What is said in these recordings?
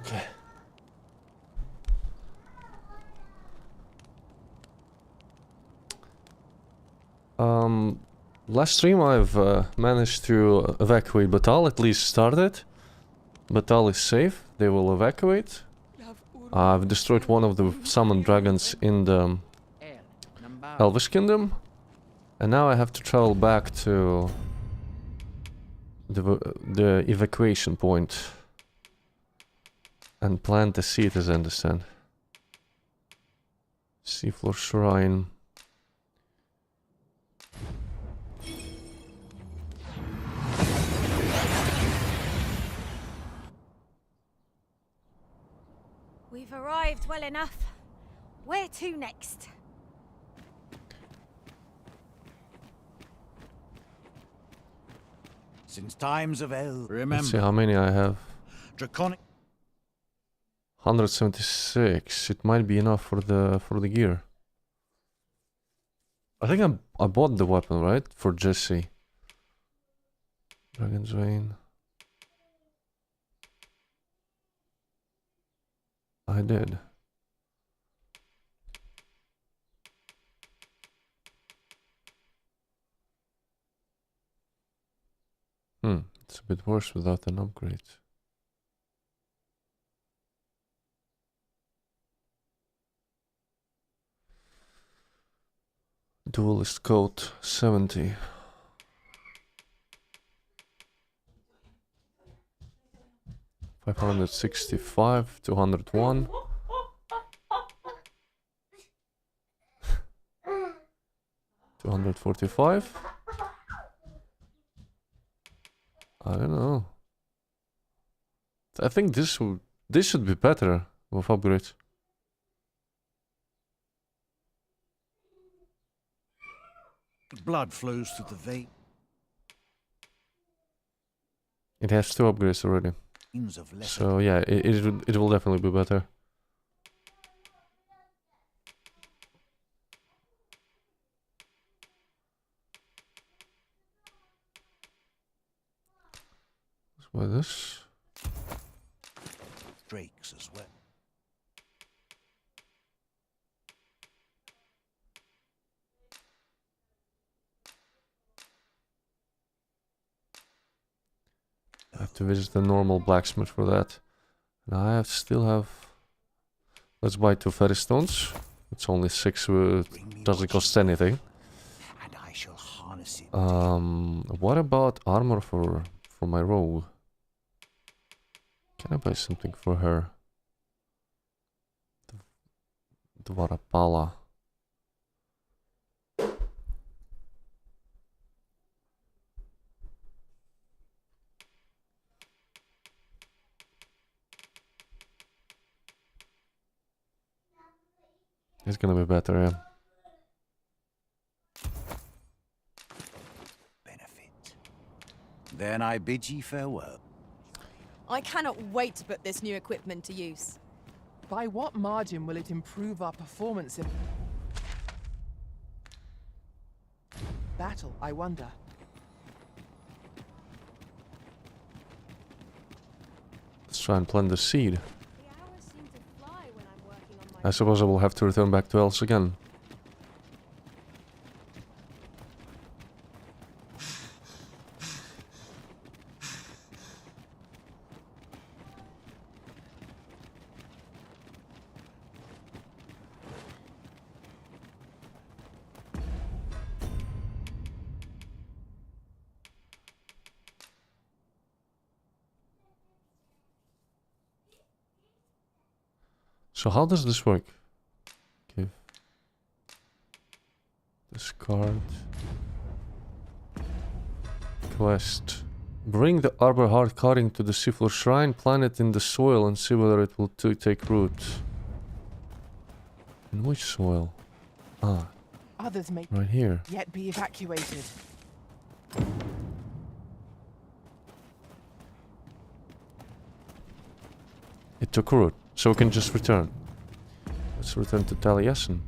Okay. Last stream I've managed to evacuate Batal, at least started. Batal is safe, they will evacuate. I've destroyed one of the summoned dragons in the Elvish Kingdom. And now I have to travel back to the evacuation point. And plant the seed, as I understand. Seafloor Shrine. We've arrived well enough. Where to next? Since times of El, remember. Let's see how many I have. Draconic. 176. It might be enough for the gear. I think I bought the weapon, right? For Jesse. Dragon's Vein. I did. It's a bit worse without an upgrade. Duelist code 70. $565, 201. $245. I don't know. I think this should be better with upgrades. Blood flows through the vein. It has 2 upgrades already. So yeah, it will definitely be better. What's this? Drakes as well. I have to visit the normal blacksmith for that. And I still have... Let's buy 2 fairy stones. It's only 6, doesn't cost anything. And I shall harness it. What about armor for my rogue? Can I buy something for her? Dvarapala. It's gonna be better, yeah. Benefit. Then I bid ye farewell. I cannot wait to put this new equipment to use. By what margin will it improve our performance in battle, I wonder? Let's try and plant the seed. I suppose I will have to return back to Els again. So how does this work? Give. Discard. Quest. Bring the arbor hard carving to the Seafloor Shrine, plant it in the soil and see whether it will take root. In which soil? Ah. Others may Right here. yet be evacuated. It took root, so we can just return. Let's return to Taliesin.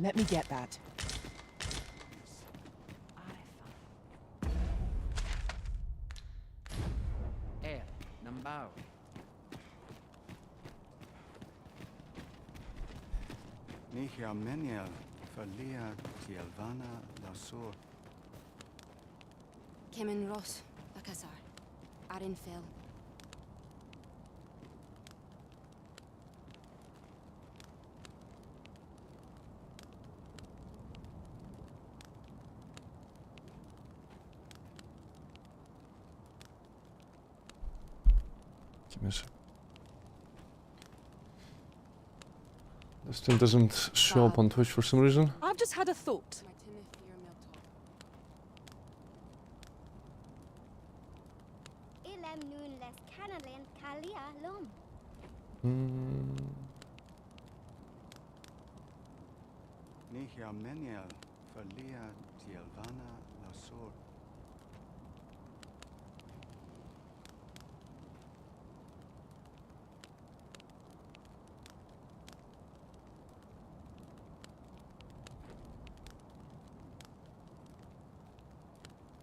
Let me get that. Nambao. Nihia Meniel, Falia Tielvana Lasur. Kemen Ross, Lakazar, Arin Fel. Give me a sec. This thing doesn't show up on Twitch for some reason. I've just had a thought. Ilem nun les canalen kalia lom. Nihia Meniel, Falia Tielvana Lasur.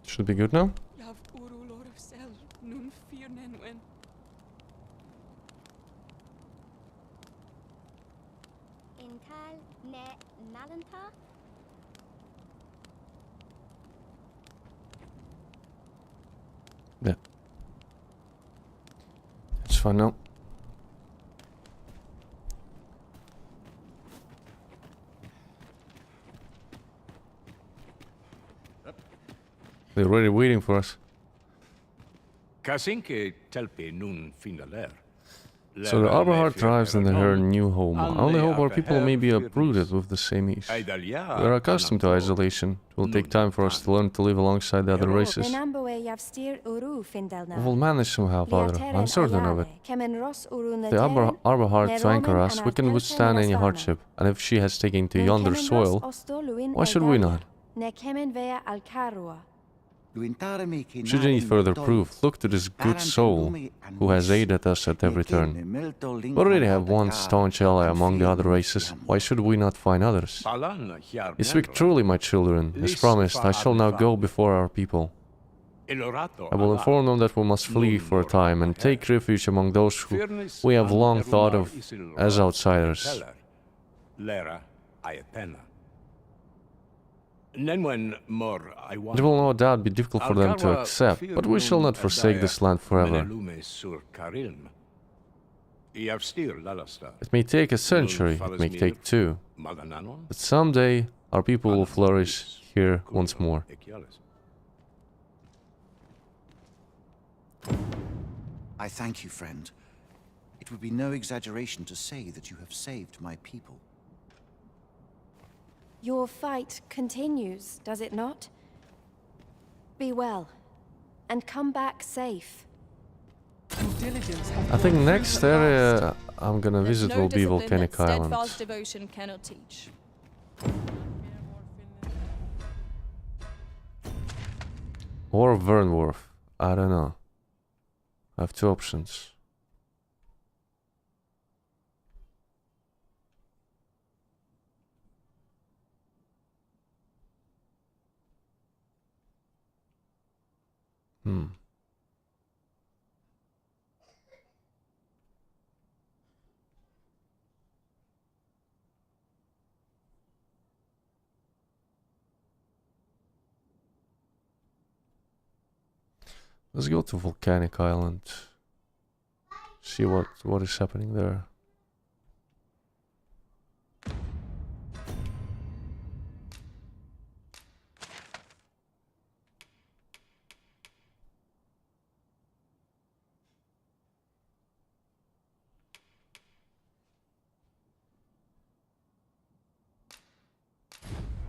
Should be good now. Lav uru lor of sel, nun fear nenwen. Intal ne nalanta. Yeah. It's fine now. They're already waiting for us. Kasinke telpe nun finaler. So the Arborheart thrives in her new home. I only hope our people may be uprooted with the same ease. We are accustomed to isolation. It will take time for us to learn to live alongside the other races. We will manage somehow, Father. I'm certain of it. If the Arborheart anchor us, we can withstand any hardship. And if she has taken to yonder soil, why should we not? Should you need further proof, look to this good soul who has aided us at every turn. We already have one staunch ally among the other races. Why should we not find others? You speak truly, my children. As promised, I shall now go before our people. I will inform them that we must flee for a time and take refuge among those who we have long thought of as outsiders. It will no doubt be difficult for them to accept, but we shall not forsake this land forever. It may take a century, it may take two, but someday our people will flourish here once more. I thank you, friend. It would be no exaggeration to say that you have saved my people. Your fight continues, does it not? Be well, and come back safe. Due diligence has I think been next proven at area last. I'm gonna visit will be Volcanic Steadfast Islands. devotion cannot teach. Or Vernworth. I don't know. I have two options. Let's go to Volcanic Island. See what is happening there.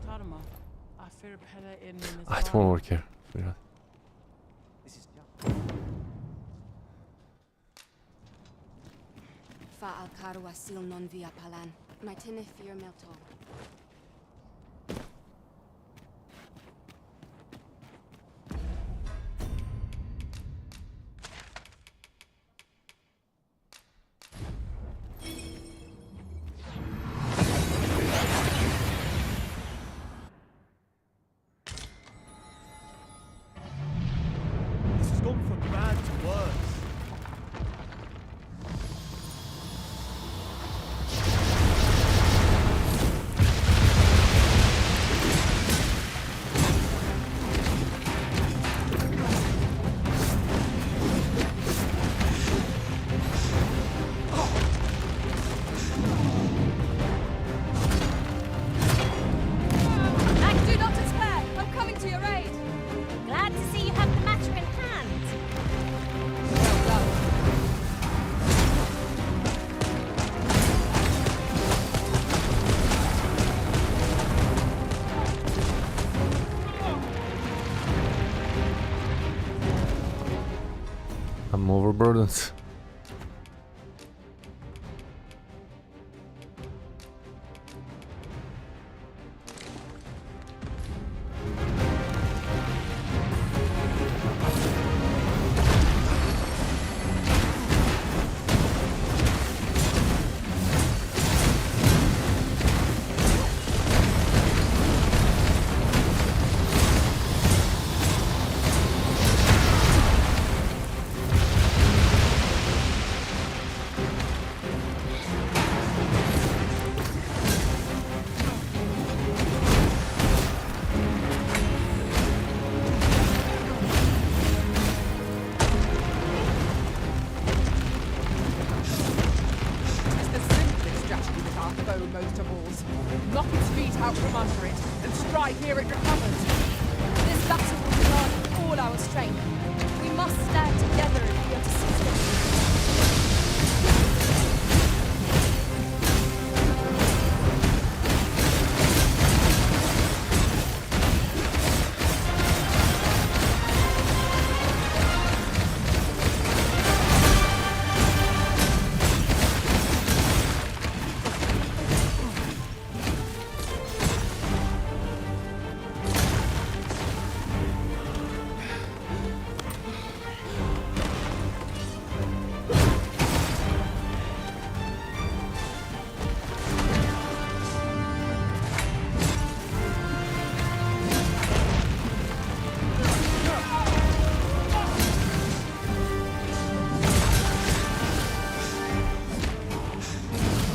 Tarma, I fear Pella in I don't wanna work here. Yeah. Fa al carwa sil non via palan. My tinifir melto. This has gone from bad to worse. Mag, do not despair! I'm coming to your aid! Glad to see you have the matter in hand. Well done. I'm overburdened. It's the simplest strategy with our foe most of all. Knock its feet out from under it and strike here it recovers. This battle will demand all our strength. We must stand together if we are to succeed.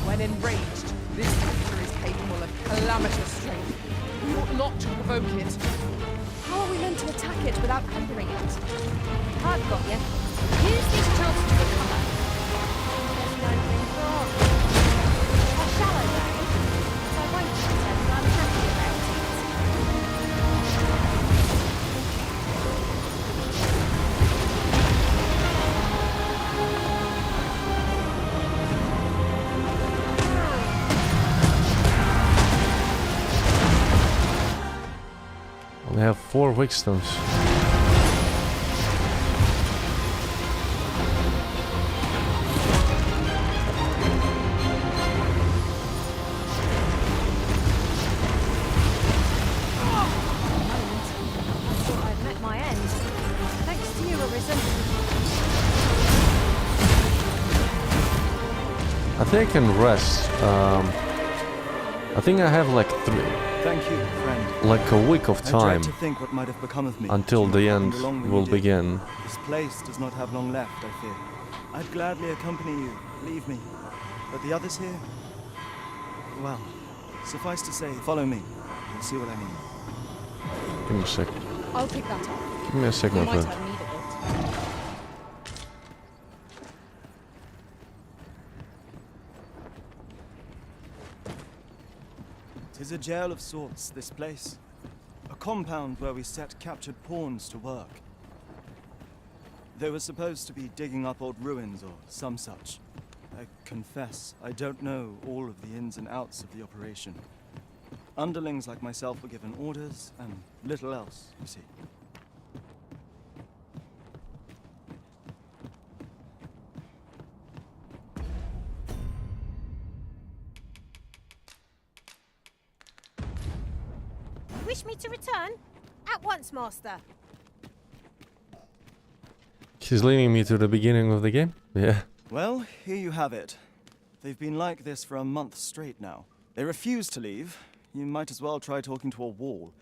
When enraged, this creature is capable of calamitous strength. We ought not to provoke it. How are we meant to attack it without angering it? I've got you. Use this chance to recover. There's no thing wrong. A shallow grave, so I won't pretend I'm happy about it. We have 4 Wigstones. Thought I'd met my end. Thanks to you, Arisen. I think I can rest. I think I have like Thank you, friend. like a week of I time dread to think what might have become of me until had the you not end come along when will you did. begin. This place does not have long left, I fear. I'd gladly accompany you, believe me. But the others here? Well, suffice to say, follow me. You'll see what I mean. Give me a sec. I'll pick that up. Give me a sec, We my might friend. have need of it. is a jail of sorts, this place. A compound where we set captured pawns to work. They were supposed to be digging up old ruins or some such. I confess, I don't know all of the ins and outs of the operation. Underlings like myself were given orders, and little else, you see. Wish me to return? At once, master. She's leading me to the beginning of the game? Yeah. Well, here you have it. They've been like this for a month straight now. They refuse to leave. You might as well try talking to a wall.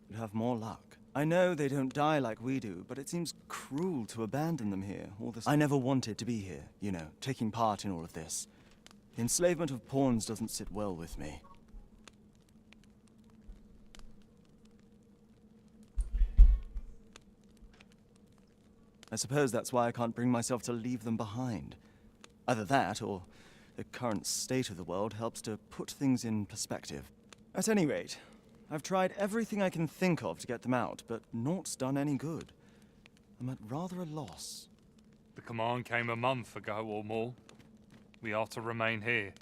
You'd have more luck. I know they don't die like we do, but it seems cruel to abandon them here. I never wanted to be here, you know, taking part in all of this. The enslavement of pawns doesn't sit well with me. I suppose that's why I can't bring myself to leave them behind. Either that, or the current state of the world helps to put things in perspective. At any rate, I've tried everything I can think of to get them out, but naught's done any good. I'm at rather a loss. The command came a month ago or more. We are to remain here,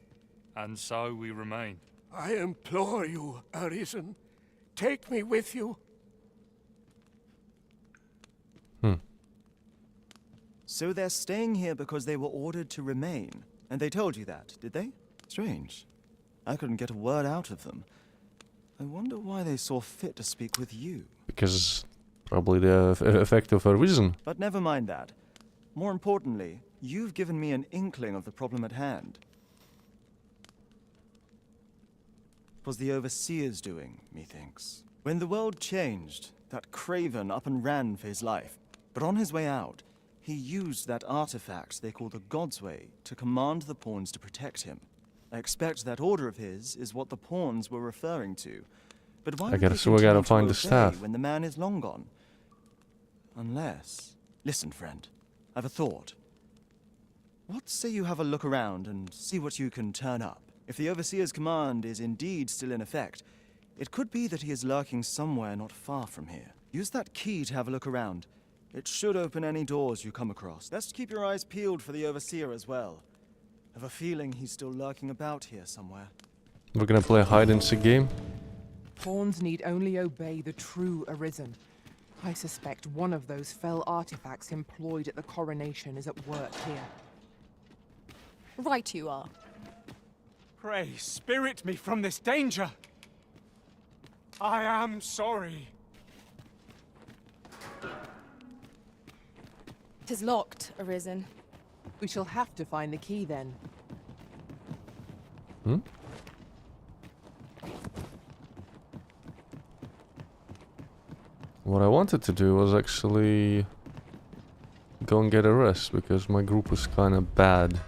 and so we remain. I implore you, Arisen. Take me with you. So they're staying here because they were ordered to remain. And they told you that, did they? Strange. I couldn't get a word out of them. I wonder why they saw fit to speak with you. Because probably the effect of a reason. But never mind that. More importantly, you've given me an inkling of the problem at hand. It was the Overseer's doing, methinks. When the world changed, that craven up and ran for his life. But on his way out, he used that artifact they call the God's Way to command the pawns to protect him. I expect that order of his is what the pawns were referring to. But why would they we gotta continue find to the obey staff. when the man is long gone? Unless... Listen, friend. I've a thought. What say you have a look around and see what you can turn up? If the Overseer's command is indeed still in effect, it could be that he is lurking somewhere not far from here. Use that key to have a look around. It should open any doors you come across. Best keep your eyes peeled for the Overseer as well. I have a feeling he's still lurking about here somewhere. We're gonna play a hide-and-seek game. Pawns need only obey the true Arisen. I suspect one of those fell artifacts employed at the coronation is at work here. Right you are. Pray, spirit me from this danger. I am sorry. 'Tis locked, Arisen. We shall have to find the key then. Hmm? What I wanted to do was actually go and get a rest because my group was kind of bad.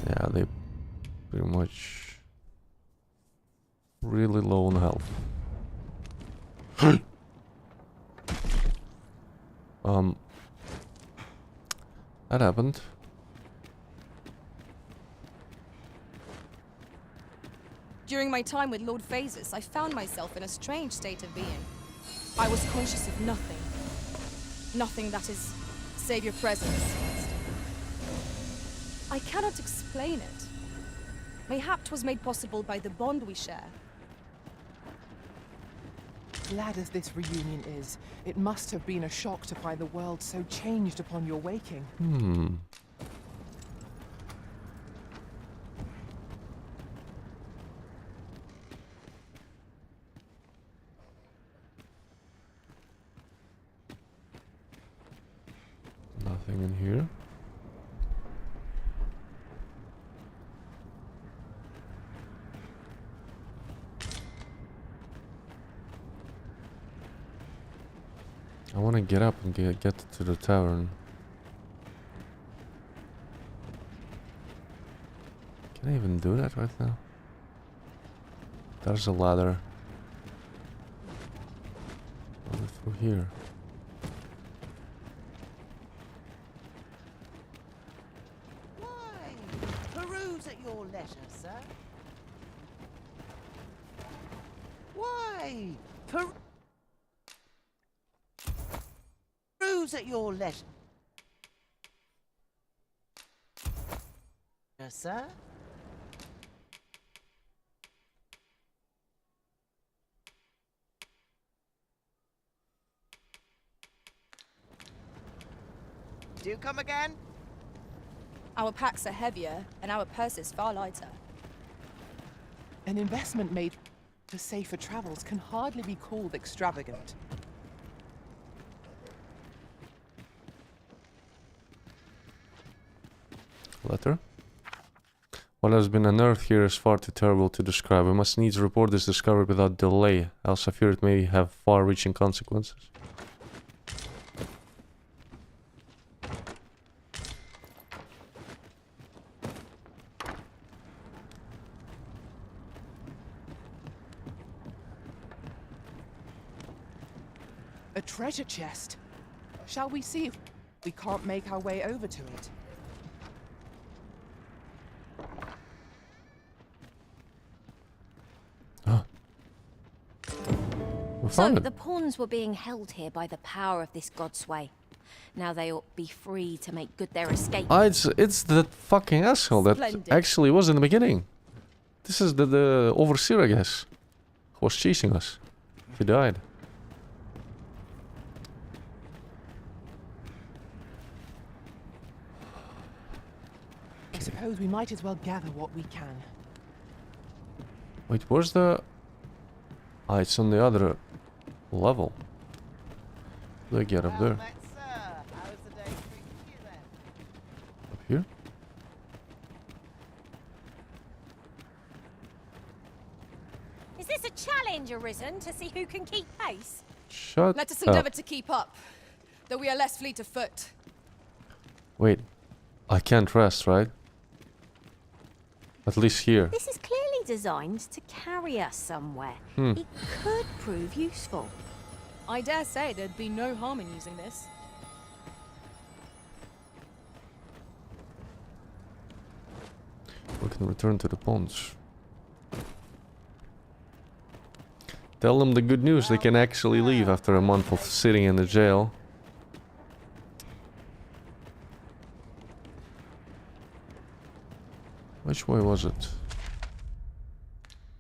Yeah, they pretty much really low on health. That happened. During my time with Lord Phases, I found myself in a strange state of being. I was conscious of nothing. Nothing, that is, save your presence. I cannot explain it. Mayhap 'twas made possible by the bond we share. Glad as this reunion is, it must have been a shock to find the world so changed upon your waking. Nothing in here. I want to get up and get to the tavern. Can I even do that right now? There's a ladder. Over through here. Why? Peruse at your leisure, sir. Why? Peruse at your leisure, sir. Do come again? Our packs are heavier, and our purses far lighter. An investment made for safer travels can hardly be called extravagant. Letter. What has been unearthed here is far too terrible to describe. We must needs report this discovery without delay, else I fear it may have far-reaching consequences. A treasure chest. Shall we see if we can't make our way over to it? We So, found it. the pawns were being held here by the power of this Godsway. Now they ought be free to make good their escape. Ah, it's that fucking asshole that Splendid. actually was in the beginning. This is the overseer, I guess, who was chasing us. He died. I suppose we might as well gather what we can. Wait, where's the... Ah, it's on the other level. How do I get up there? Well met, sir. How's the day treating you then? Up here? Is this a challenge, Arisen, to see who can keep pace? Shut Let us up. endeavor to keep up, though we are less fleet of foot. Wait, I can't rest, right? At least here. This is clearly designed to carry us somewhere. Hmm. It could prove useful. I dare say there'd be no harm in using this. We can return to the ponds. Tell them the good news, they can actually leave after a month of sitting in the jail. Which way was it?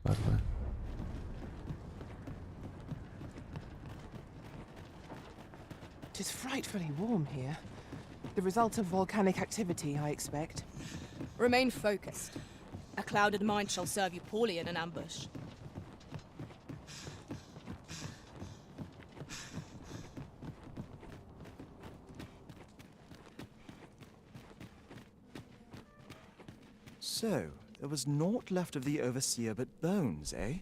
That way. It is frightfully warm here. The result of volcanic activity, I expect. Remain focused. A clouded mind shall serve you poorly in an ambush. So, there was naught left of the Overseer but bones, eh?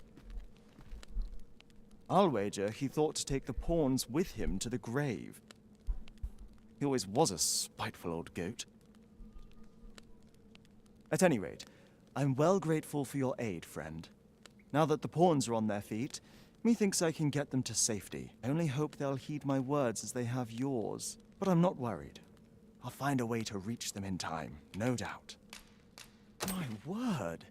I'll wager he thought to take the pawns with him to the grave. He always was a spiteful old goat. At any rate, I'm well grateful for your aid, friend. Now that the pawns are on their feet, methinks I can get them to safety. I only hope they'll heed my words as they have yours. But I'm not worried. I'll find a way to reach them in time, no doubt. My word!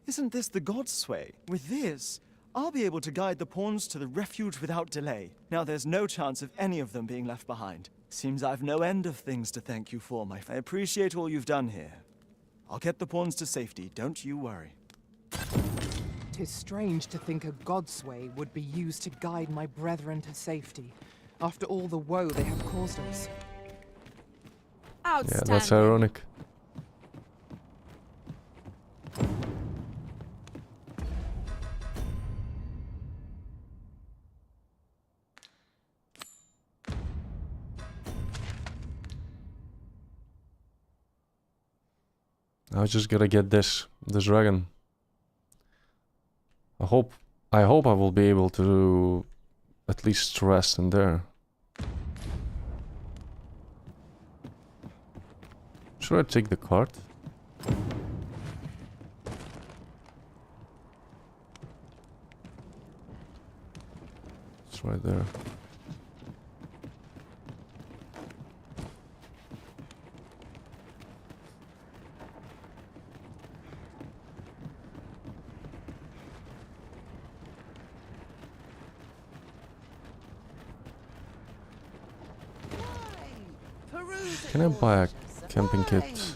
Isn't this the Godsway? With this, I'll be able to guide the pawns to the refuge without delay. Now there's no chance of any of them being left behind. Seems I've no end of things to thank you for, my friend. I appreciate all you've done here. I'll get the pawns to safety, don't you worry. 'Tis strange to think a Godsway would be used to guide my brethren to safety, after all the woe they have caused us. Yeah, Outstanding. that's ironic. I just gotta get this dragon. I hope I will be able to at least rest in there. Should I take the cart? It's right there. Can I buy a camping kit?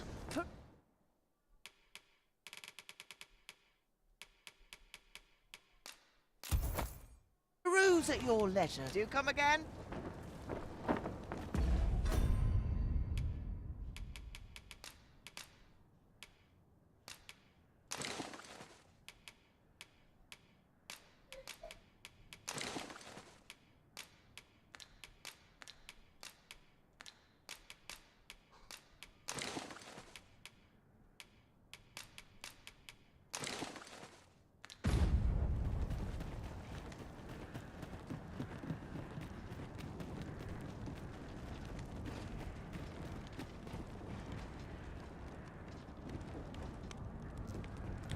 Peruse at your leisure. Do come again?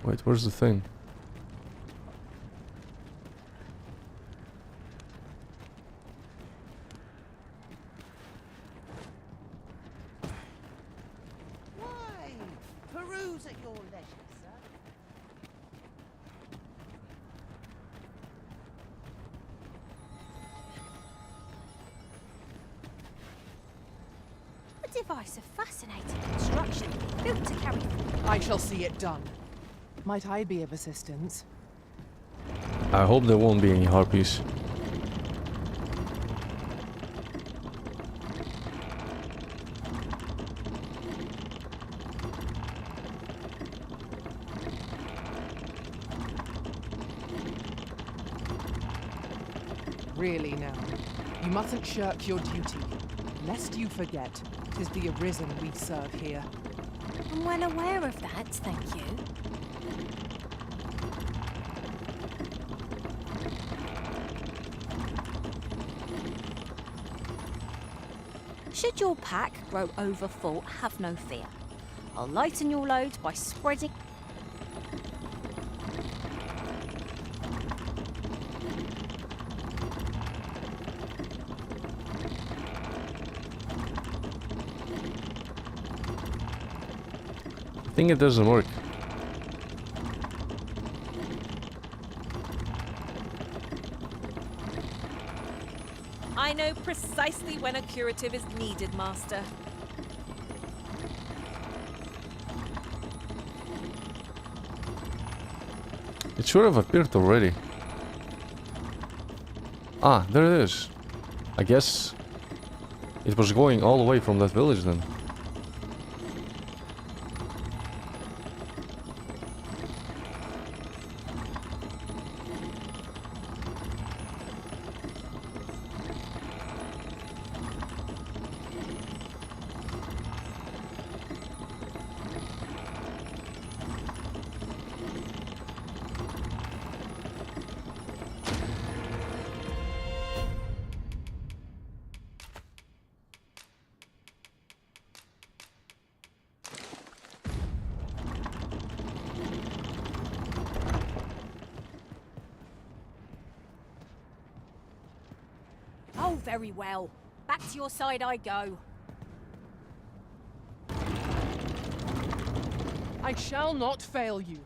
Wait, where's the thing? Why? Peruse at your leisure, sir. A device of fascinating construction, built to carry. I shall see it done. Might I be of assistance? I hope there won't be any harpies. Really now. You mustn't shirk your duty. Lest you forget, 'tis the Arisen we serve here. I'm well aware of that, thank you. Should your pack grow overfull, have no fear. I'll lighten your load by spreading. I think it doesn't work. I know precisely when a curative is needed, Master. It should have appeared already. Ah, there it is. I guess it was going all the way from that village then. Oh, very well. Back to your side I go. I shall not fail you.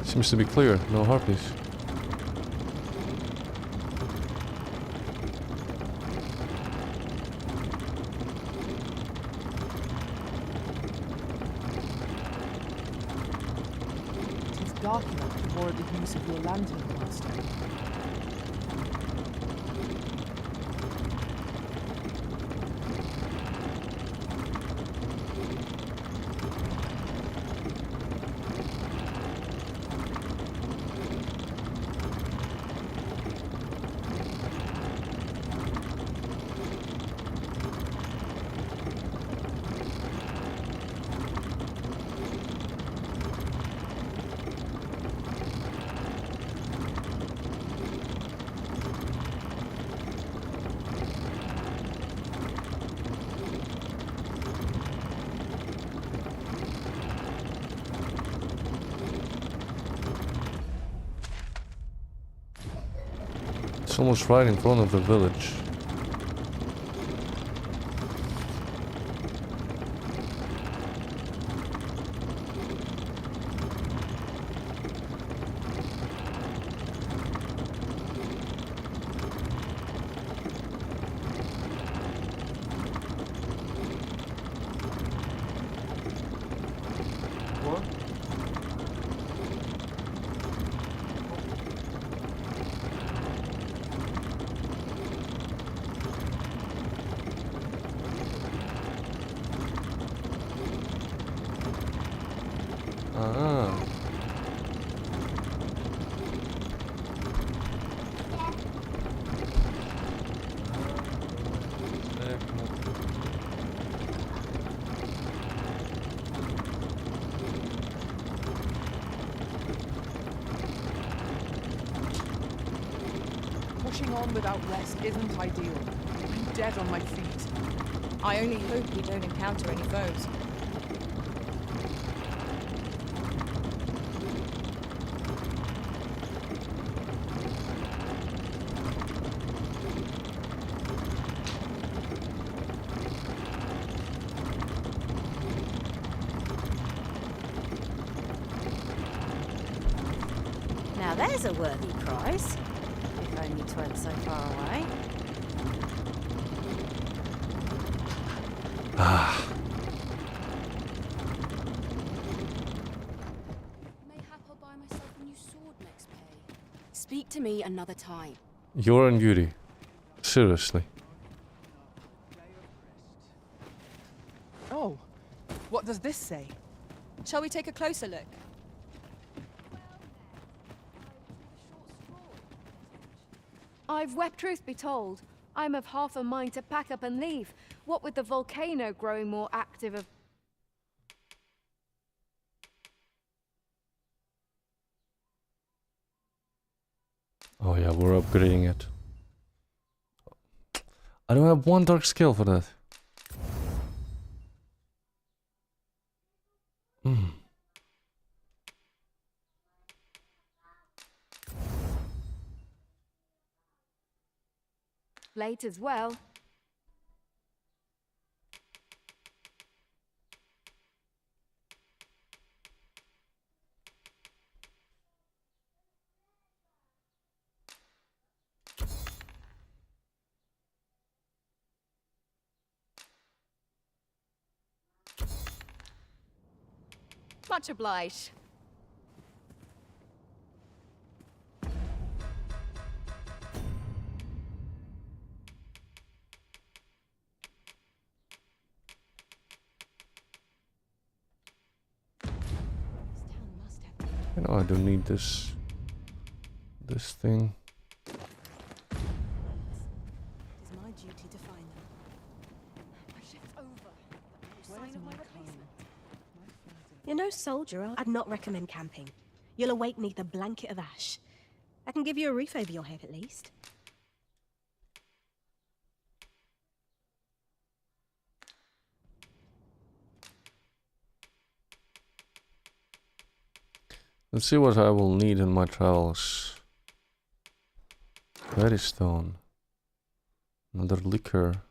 Seems to be clear, no harpies. It is dark enough to warrant the use of your lantern, Master. It's almost right in front of the village. Ah. Pushing on without rest isn't ideal. I'm dead on my feet. I only hope we don't encounter any foes. Now there's a worthy prize. If only 'tweren't so far away. Mayhap I'll buy myself a new sword next pay. Speak to me another time. You're on duty. Seriously. Oh, what does this say? Shall we take a closer look? I've wept, truth be told. I'm of half a mind to pack up and leave. What with the volcano growing more active of... Oh yeah, we're upgrading it. I don't have one dark skill for that. Hmm. Late as well. Much obliged. You know, I don't need this thing. It is my duty to find them. My shift's over. No sign of my replacement. You're no soldier. I'd not recommend camping. You'll awake neath a blanket of ash. I can give you a roof over your head at least. Let's see what I will need in my travels. Very stone. Another liquor.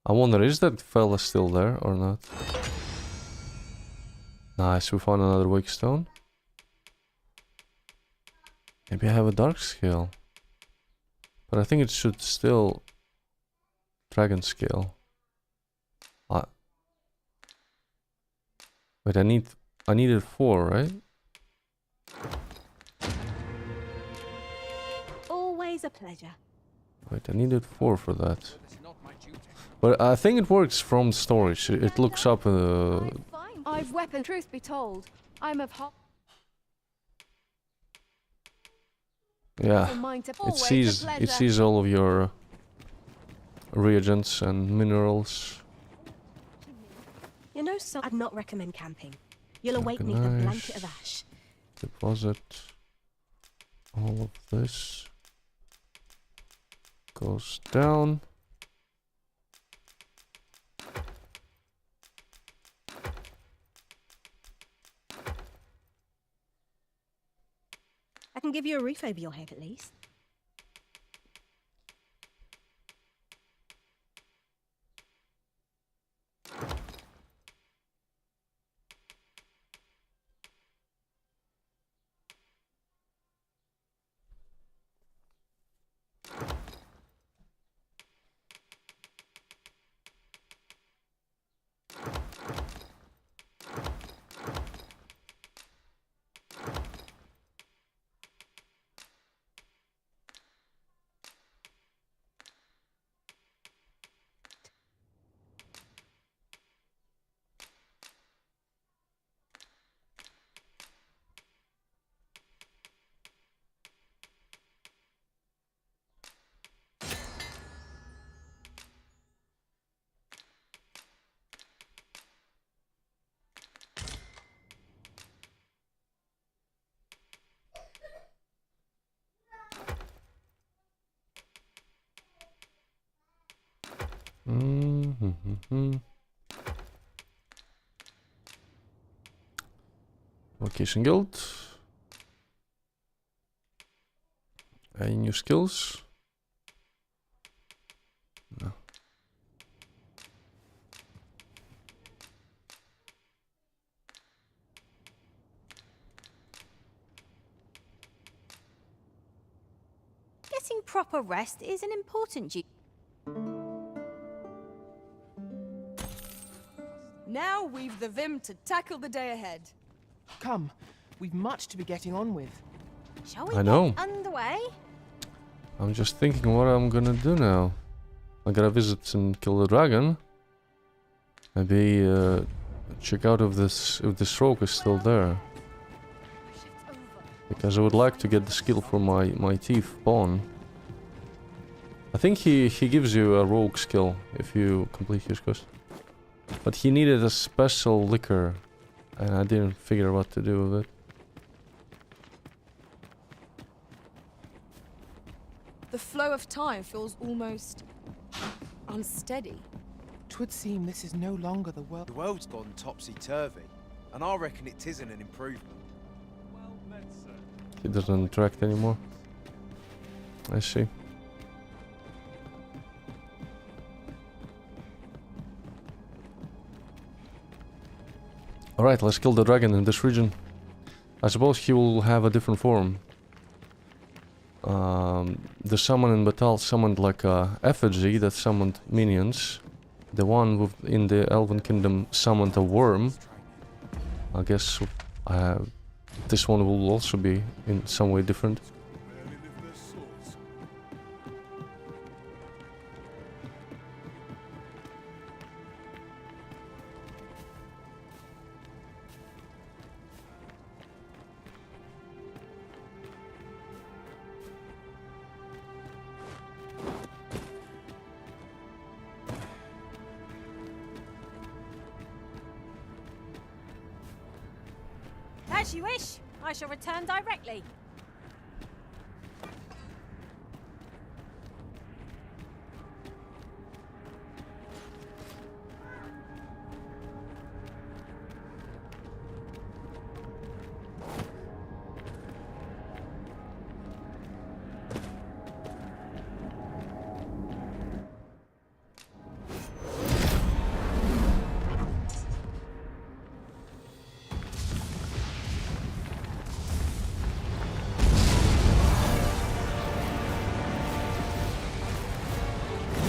I wonder, is that fella still there or not? Nice, we found another wake stone. Maybe I have a dark skill. But I think it should still... Dragon skill. Wait, I needed 4, right? Always a pleasure. Wait, I needed 4 for that. But I think it works from storage. It looks up... I've weapon, truth be told. I'm of half... Yeah, it sees all of your reagents and minerals. You're no soldier. I'd not recommend camping. You'll awake neath a blanket of ash. Deposit all of this. Goes down. I can give you a roof over your head at least. Vocation Guild. Any new skills? No. Getting proper rest is an important duty. Now we've the vim to tackle the day ahead. Come, we've much to be getting on with. Shall we I know. get underway? I'm just thinking what I'm gonna do now. I gotta visit and kill the dragon. Maybe check out if this rogue is still there. Because I would like to get the skill for my thief pawn. I think he gives you a rogue skill if you complete his quest. But he needed a special liquor, and I didn't figure what to do with it. The flow of time feels almost unsteady. 'Twould seem this is no longer the world. The world's gone topsy-turvy, and I reckon it isn't an improvement. He doesn't interact anymore. I see. Alright, let's kill the dragon in this region. I suppose he will have a different form. The summon in Batal summoned like a effigy that summoned minions. The one in the Elven Kingdom summoned a worm. I guess this one will also be in some way different. As you wish. I shall return directly.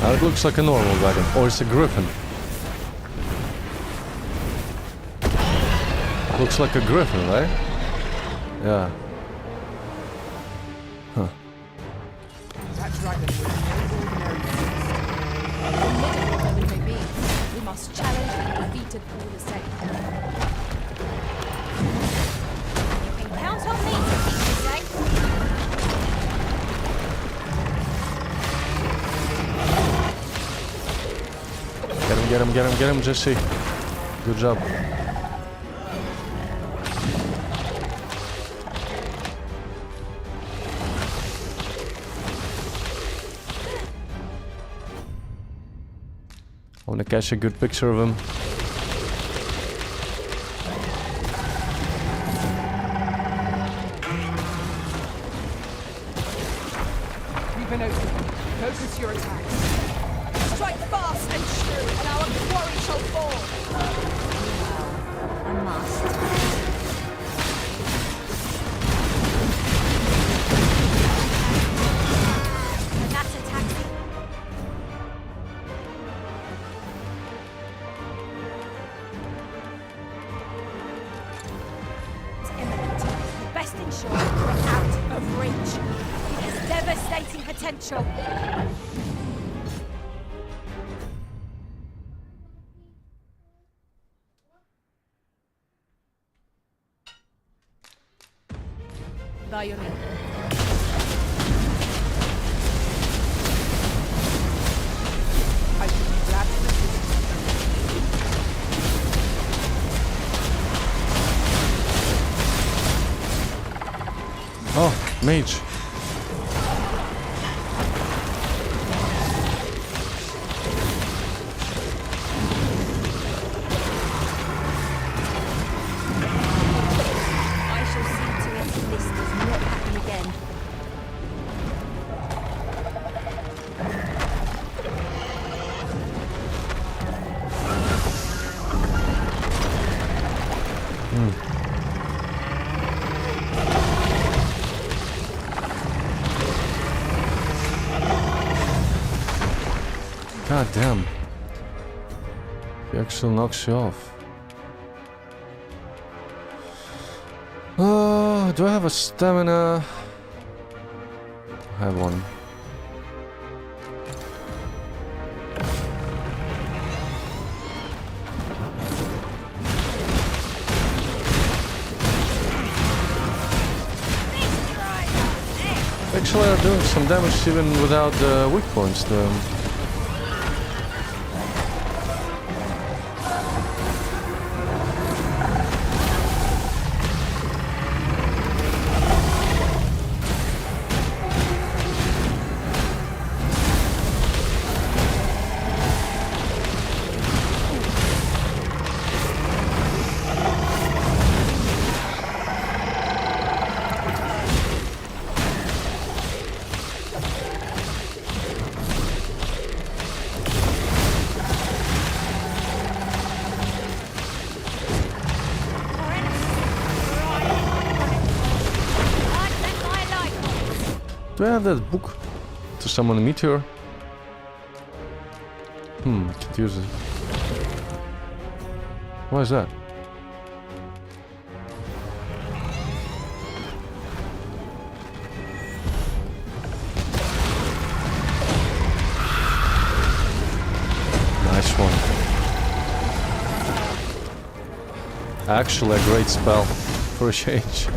It looks like a normal dragon, or it's a griffin. Looks like a griffin, right? Yeah. Huh. That dragon was no ordinary Formidable though it may be, we must challenge and defeat it all the same. You can count on me to keep you safe. Get him, Jesse. Good job. I want to catch a good picture of him. even open. Focus your attacks. Strike fast and true, and our quarry shall fall. I must. That's a taxi. It's imminent. Best ensure we're out of reach. It has devastating potential. Violin. I should be glad to assist. Oh, mage. I shall see to it this does not happen again. God damn. He actually knocks you off. Oh, do I have a stamina? I have one. Actually, I'm doing some damage even without the weak points though. Do I have that book to summon a meteor? I could use it. Why is that? Nice one. Actually a great spell for a change.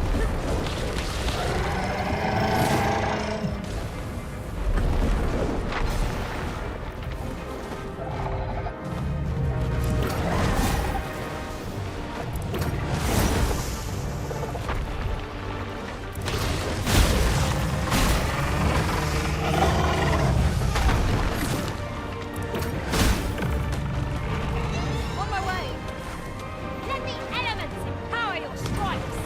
On my way. Let the elements empower your strikes!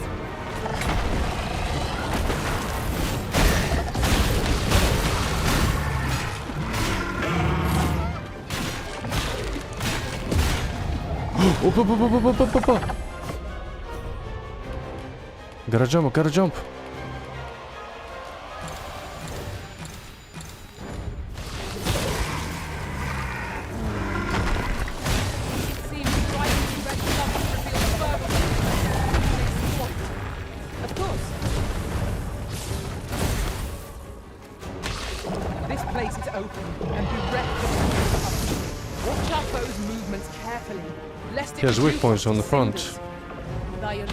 Up. Gotta jump, gotta jump. Seems striking red lumps reveal further exploit. Of course. This place is open and bereft of cover. Watch out those movements carefully, lest it He has weak reduce points on the front. cinders. Violin.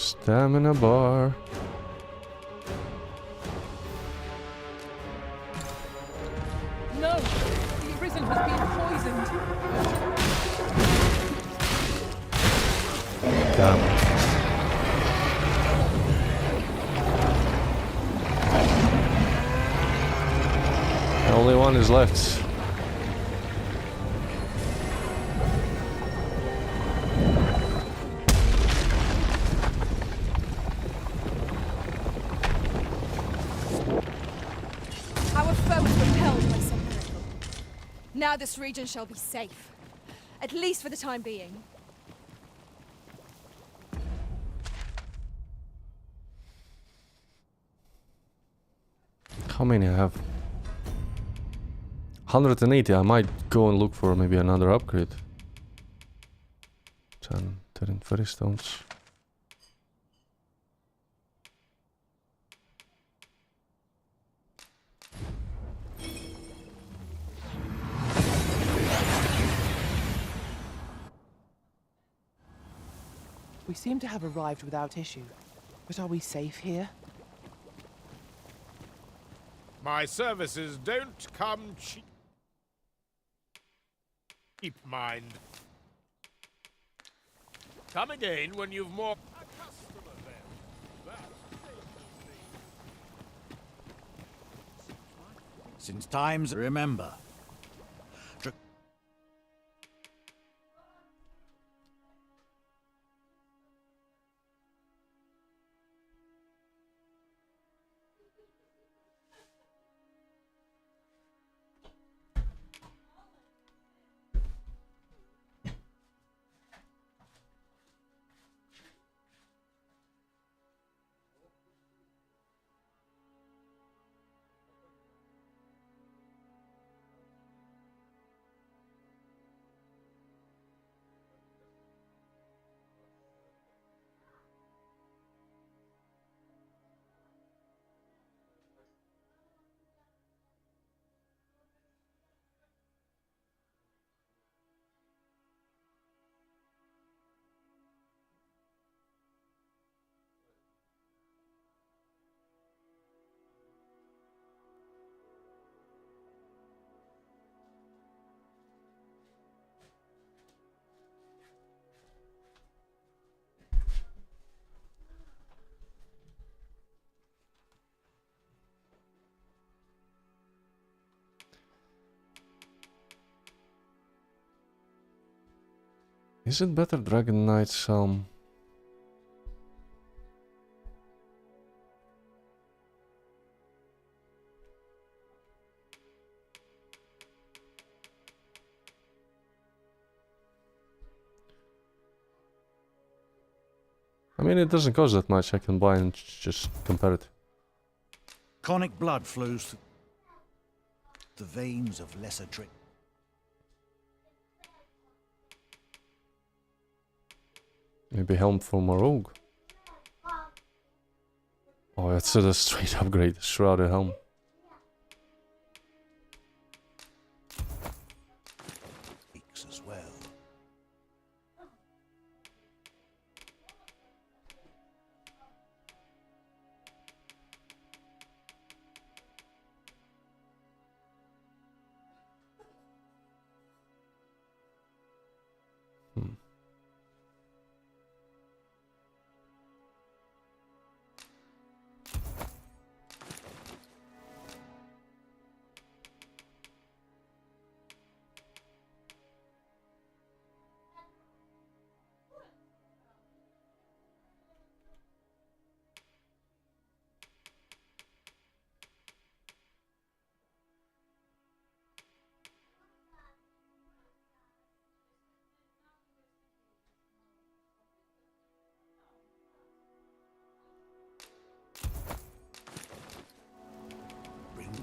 Stamina bar. No! The Arisen has been poisoned! Damn. Only one is left. Our foe is repelled by some miracle. Now this region shall be safe. At least for the time being. How many I have? 180. I might go and look for maybe another upgrade. 10, 13 fairy stones. We seem to have arrived without issue. But are we safe here? My services don't come cheap. Keep mind. Come again when you've more. A customer then. Since times remember. Is it better Dragon Knight's helm? I mean, it doesn't cost that much. I can buy and just compare it. Conic blood flows through the veins of lesser drink. Maybe helm from a rogue. Oh, it's a straight upgrade. Shrouded helm. As well.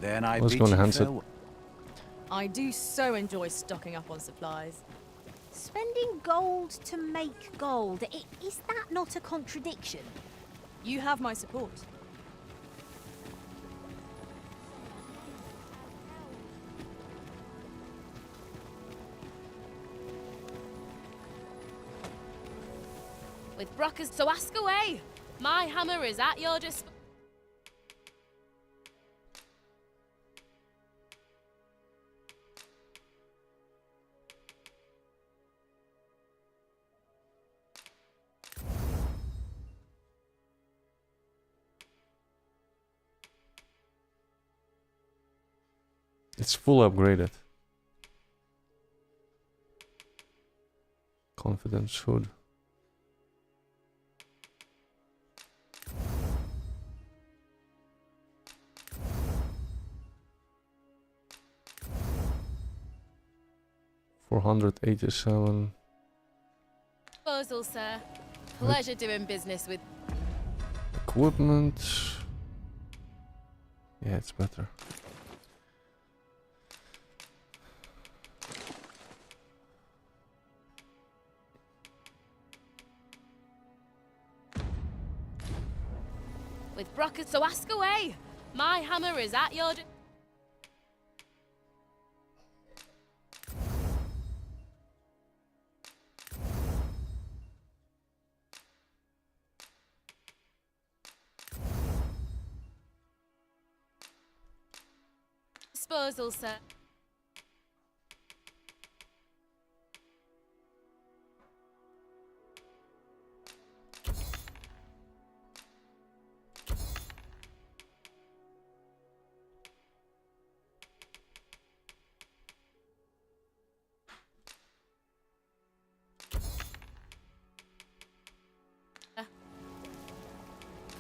Then I Let's bid go on you a handset. farewell. I do so enjoy stocking up on supplies. Spending gold to make gold, is that not a contradiction? You have my support. With Brockers, so ask away. My hammer is at your disposal. It's full upgraded. Confidence hood. $487. Disposal, sir. Pleasure doing business with. Equipment. Yeah, it's better. With Brockers, so ask away. My hammer is at your. Disposal, sir.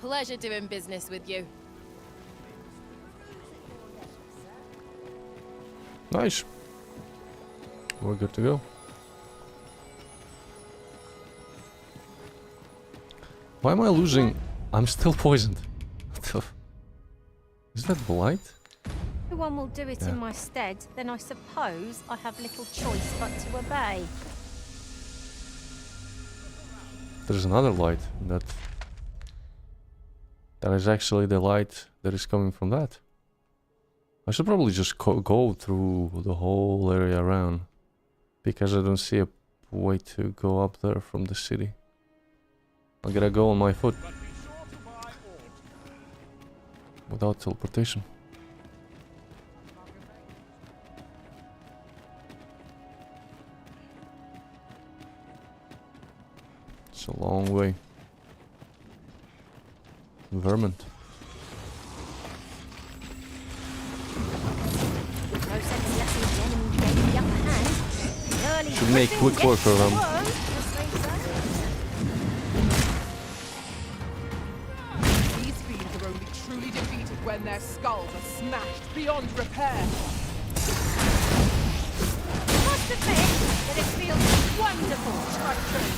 Pleasure doing business with you. Nice. We're good to go. Why am I losing? I'm still poisoned. Is that blight? Everyone will do it in my stead, then I suppose I have little choice but to obey. There's another light that is actually the light that is coming from that. I should probably just go through the whole area around, because I don't see a way to go up there from the city. I gotta go on my foot without teleportation. It's a long way. Vermin. No sense letting the enemy gain the upper hand. Early Should make quick work of them. These fiends are only truly defeated when their skulls are smashed beyond repair. I must admit that it feels wonderful to strike true.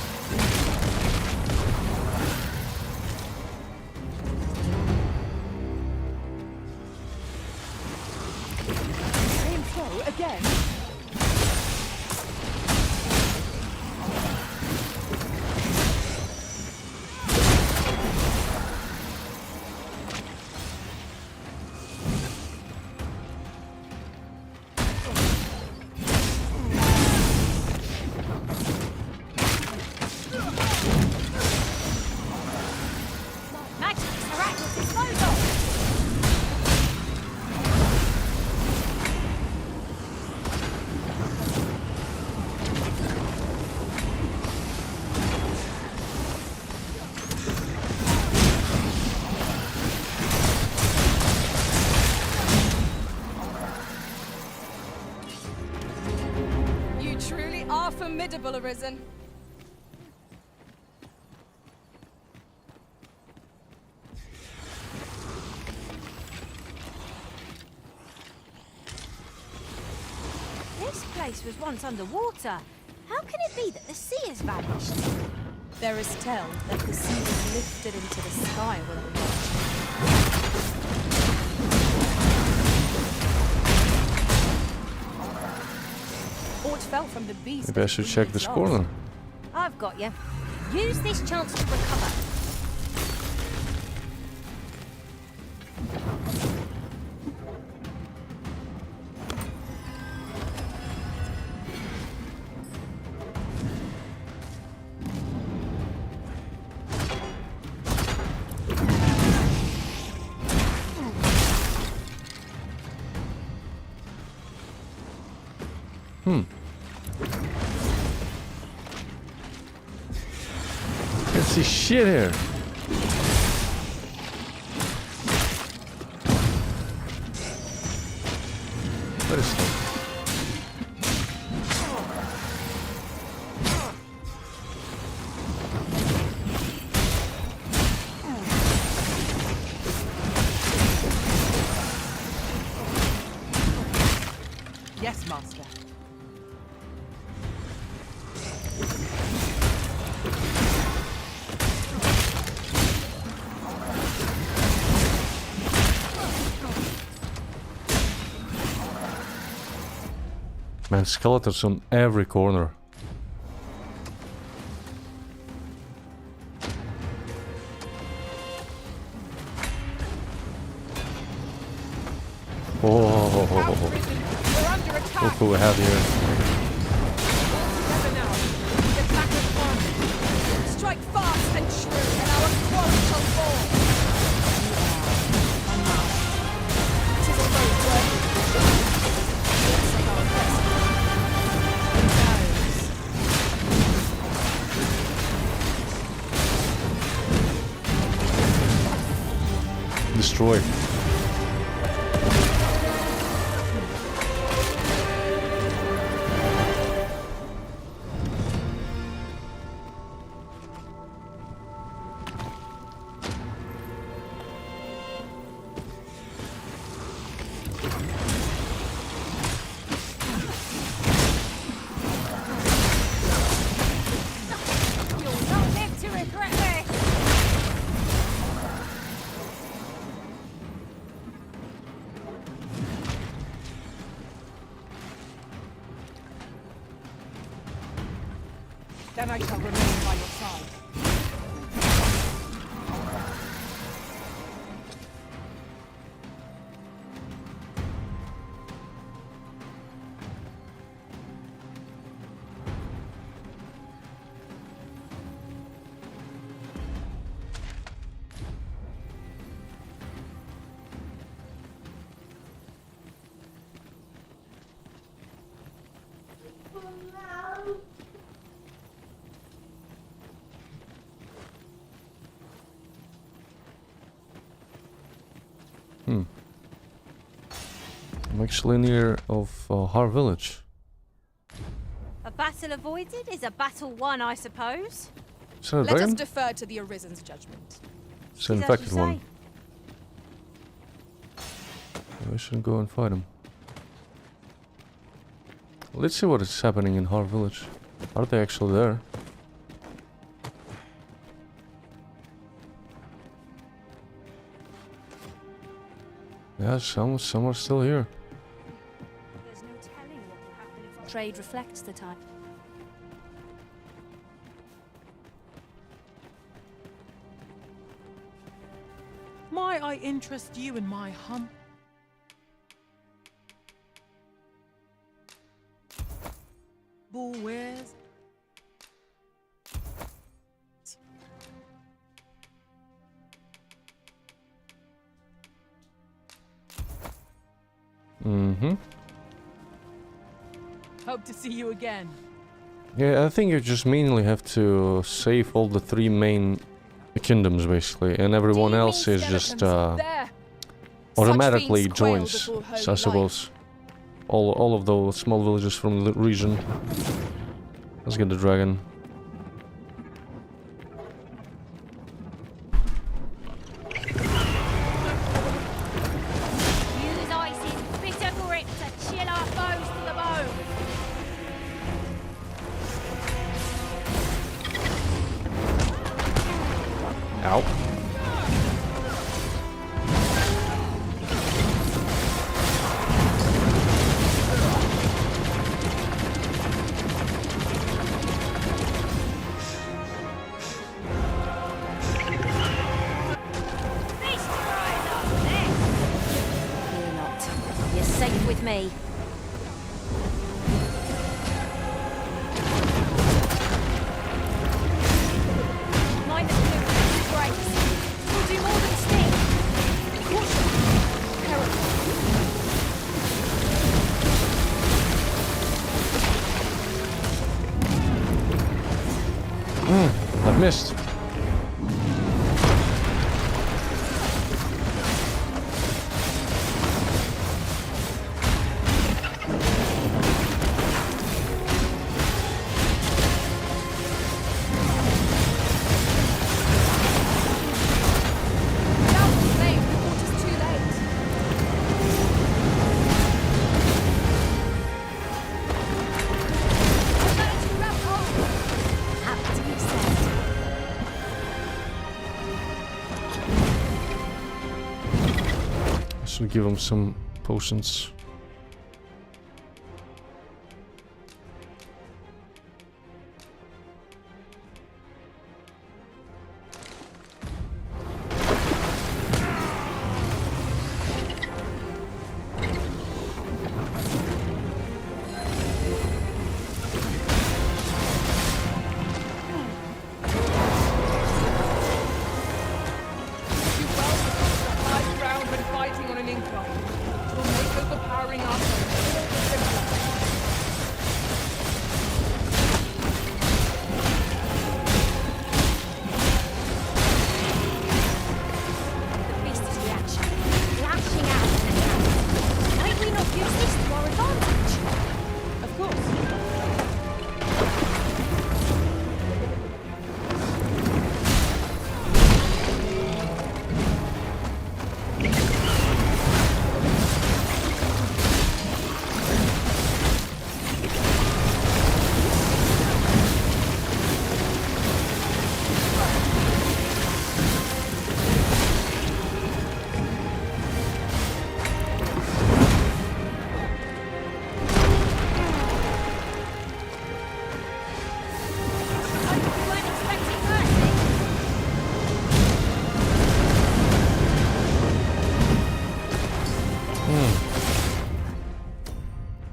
Again. Magin are at your disposal. Formidable, Arisen. This place was once underwater. How can it be that the sea has vanished? There is tell that the sea was lifted into the sky when we watched. Or it fell from the beast. Maybe I should check this corner. I've got you. Use this chance to recover. Can't see shit here. What is that? Yes, Master. Man, skeletons on every corner. Oh, We're under attack. look who we have here. Together now. Get back as one. Strike fast and true, and our quarry shall fall. It is a road worthy. Looks like our best. Destroy. You'll not live to regret this! Then I shall remain by your side. I'm actually near of Har village. A battle avoided is a battle won, I suppose. Is that a Let us dragon? defer to the Arisen's judgment. It's an Is that what infected you one. say? Maybe I shouldn't go and fight him. Let's see what is happening in Har village. Are they actually there? Yeah, some are still here. There's no telling what will happen if trade reflects the time. Might I interest you in my hump? Bull wares? Mm-hmm. Hope to see you again. Yeah, I think you just mainly have to save all the 3 main kingdoms, basically, and everyone else is just There! automatically Such fiends quail joins, before holy I suppose. All of those small villages from the region. Let's get the dragon. Use ice's bitter grip to chill our foes to the bone. Ow. Feast your eyes on this. Fear not. You're safe with me. Mind the blue disgrace. We'll do more than sting. Caution. Peril. Missed. Should give him some potions.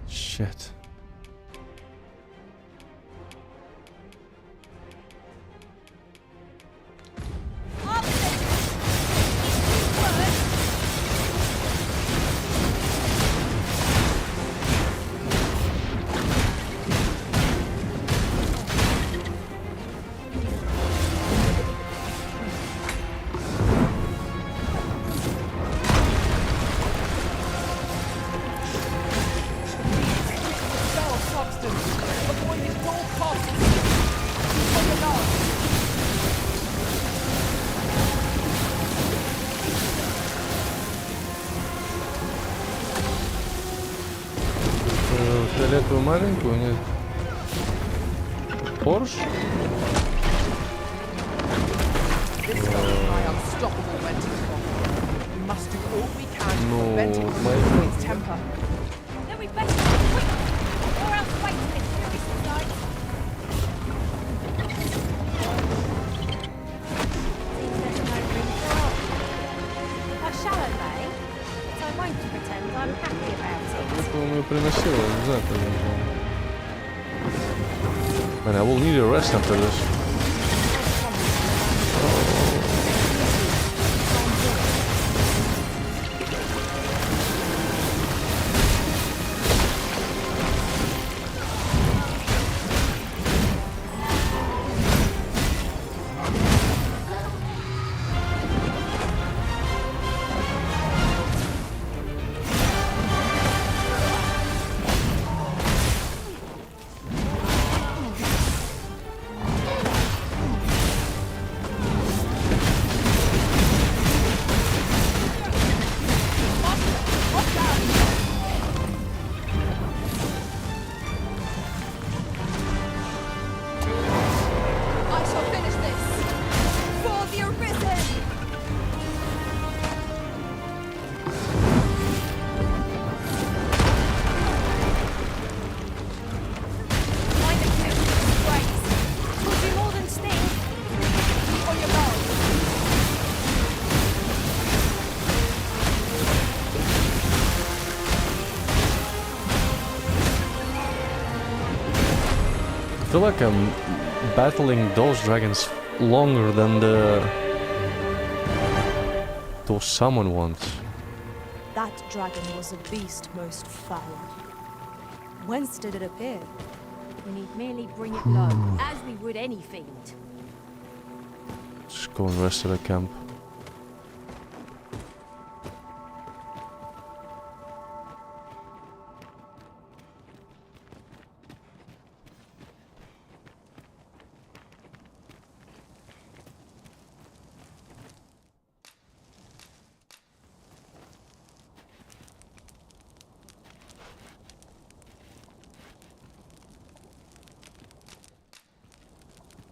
Shit. Фиолетовую маленькую, нет. Порш? Ну, по-моему, приносила, не знаю, Man, I will need a rest after this. I feel like I'm battling those dragons longer than those summon ones. That dragon was a beast most foul. Whence did it appear? We need merely bring it low, as we would any fiend. go and rest at a camp.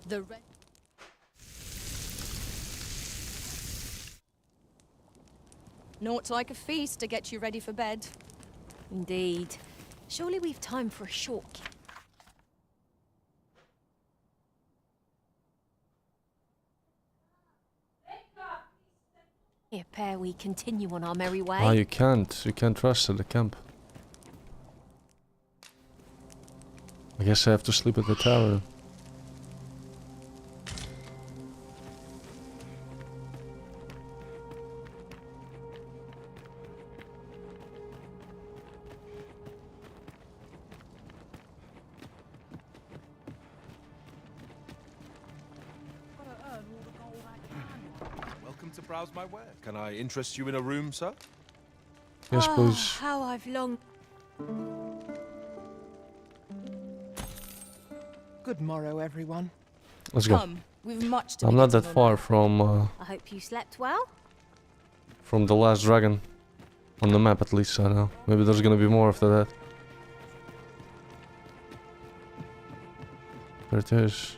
The red. Naught like a feast to get you ready for bed. Indeed. Surely we've time for a short... Here, pair, we continue on our merry way. Ah, you can't. You can't rest at the camp. I guess I have to sleep at the tower. Welcome to browse my wares. Can I interest you in a room, sir? Yes, Oh, please. how I've longed... Good morrow, everyone. Let's go. Come, we've much to I'm be not that getting on far with. I hope you slept well. from the last dragon. On the map at least, I know. Maybe there's gonna be more after that. There it is.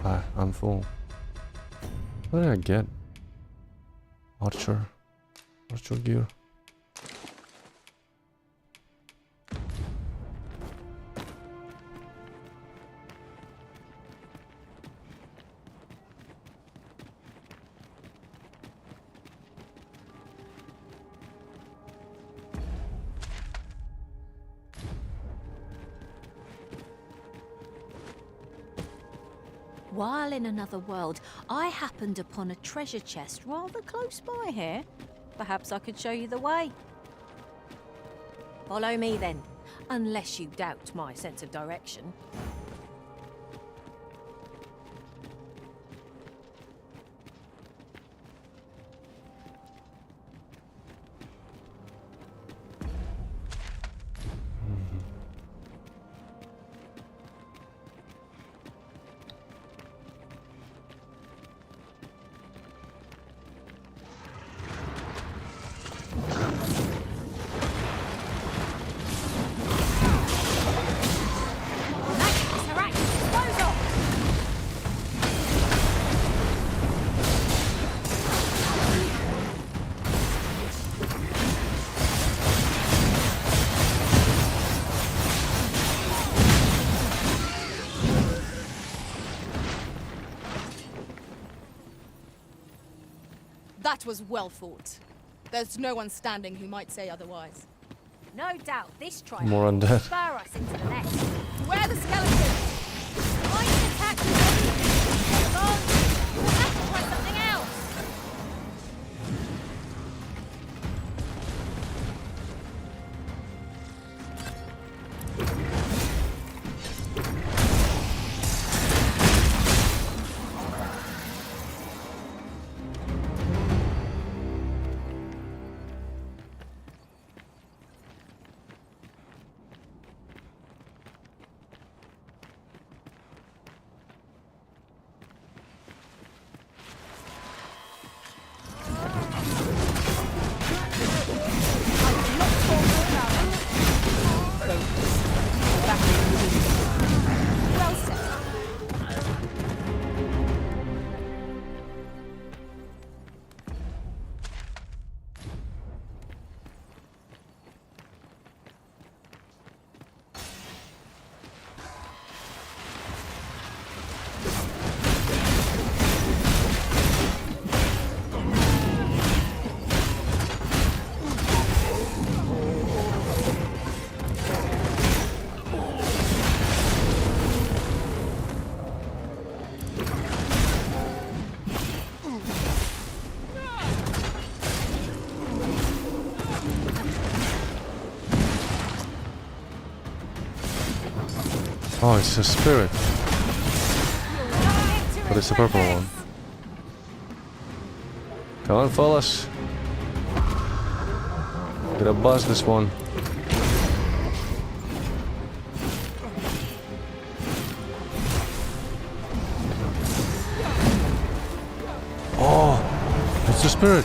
Ah, I'm full. What did I get? Archer. Archer gear. While in another world, I happened upon a treasure chest rather close by here. Perhaps I could show you the way. Follow me then, unless you doubt my sense of direction. That was well fought. There's no one standing who might say otherwise. No doubt this trial More will undead. spur us into the next. Where are the skeletons? I can attack the zombies. Come on, we'll have to try something else. Oh, it's a spirit. But it's a purple one. Come on, fellas. Gotta buzz this one. Oh, it's the spirit.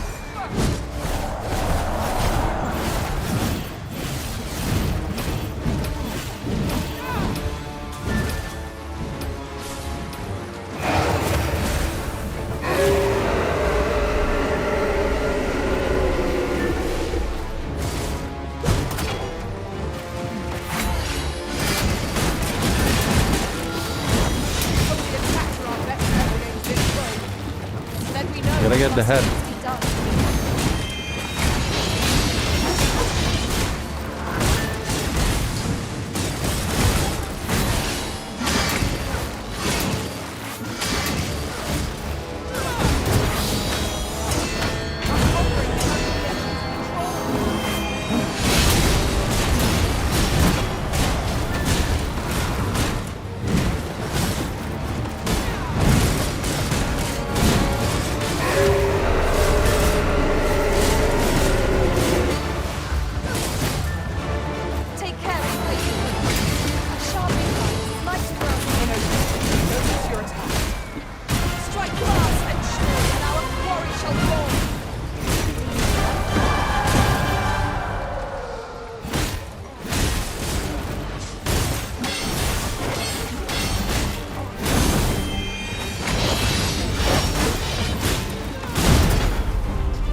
Gotta get the head.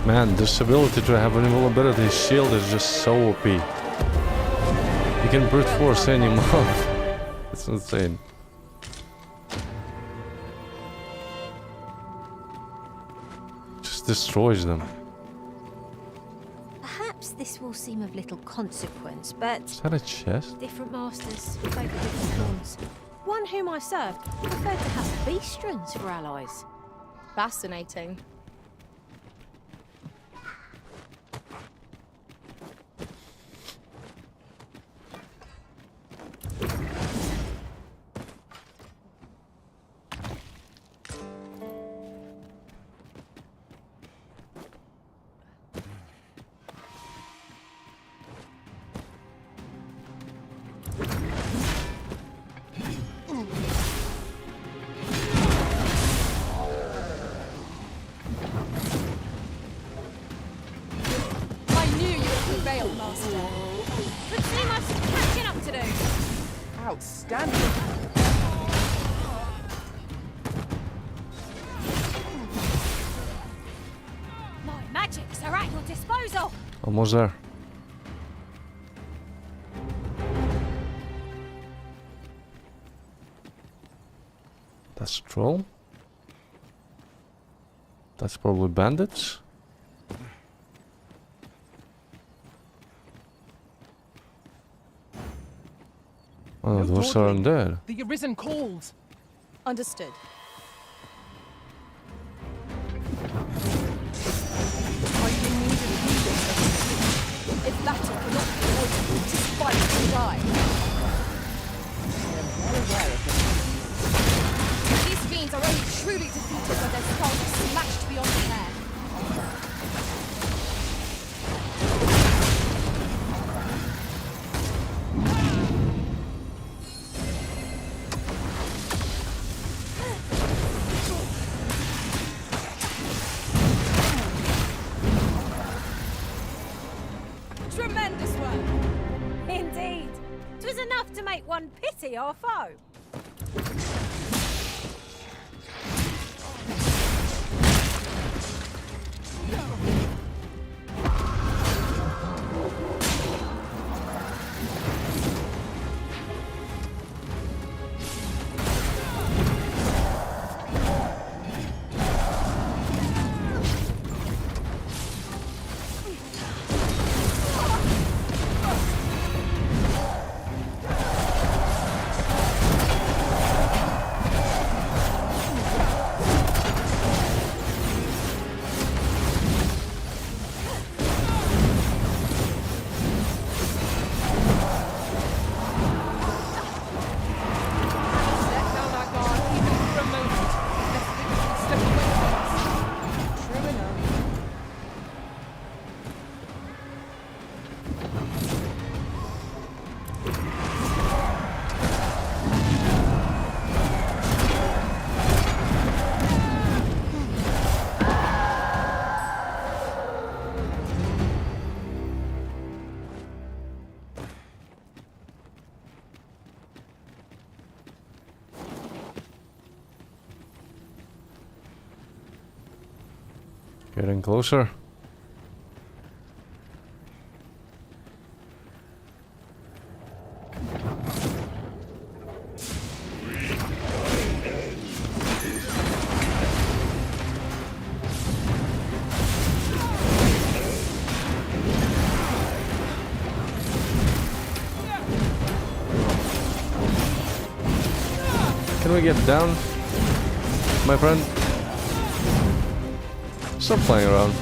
Man, this ability to have an invulnerability shield is just so OP. You can brute force any mob. It's insane. Just destroys them. Perhaps this will seem of little consequence, but Is that a chest? different masters favour different lords. One whom I served preferred to have beastrons for allies. Fascinating. Could seem I've some catching up to do. Outstanding. My magics are at your disposal. Almost there. That's a troll. That's probably bandits. Oh, No those dawdling. aren't dead. The Arisen calls. Understood. Are you in need of healing? If battle cannot be avoided, just fight and die. I'm well aware of this. These fiends are only truly defeated when their skulls are smashed beyond repair. Tremendous work! Indeed. 'Twas enough to make one pity our foe. Getting closer. Can we get down, my friend? Stop playing around.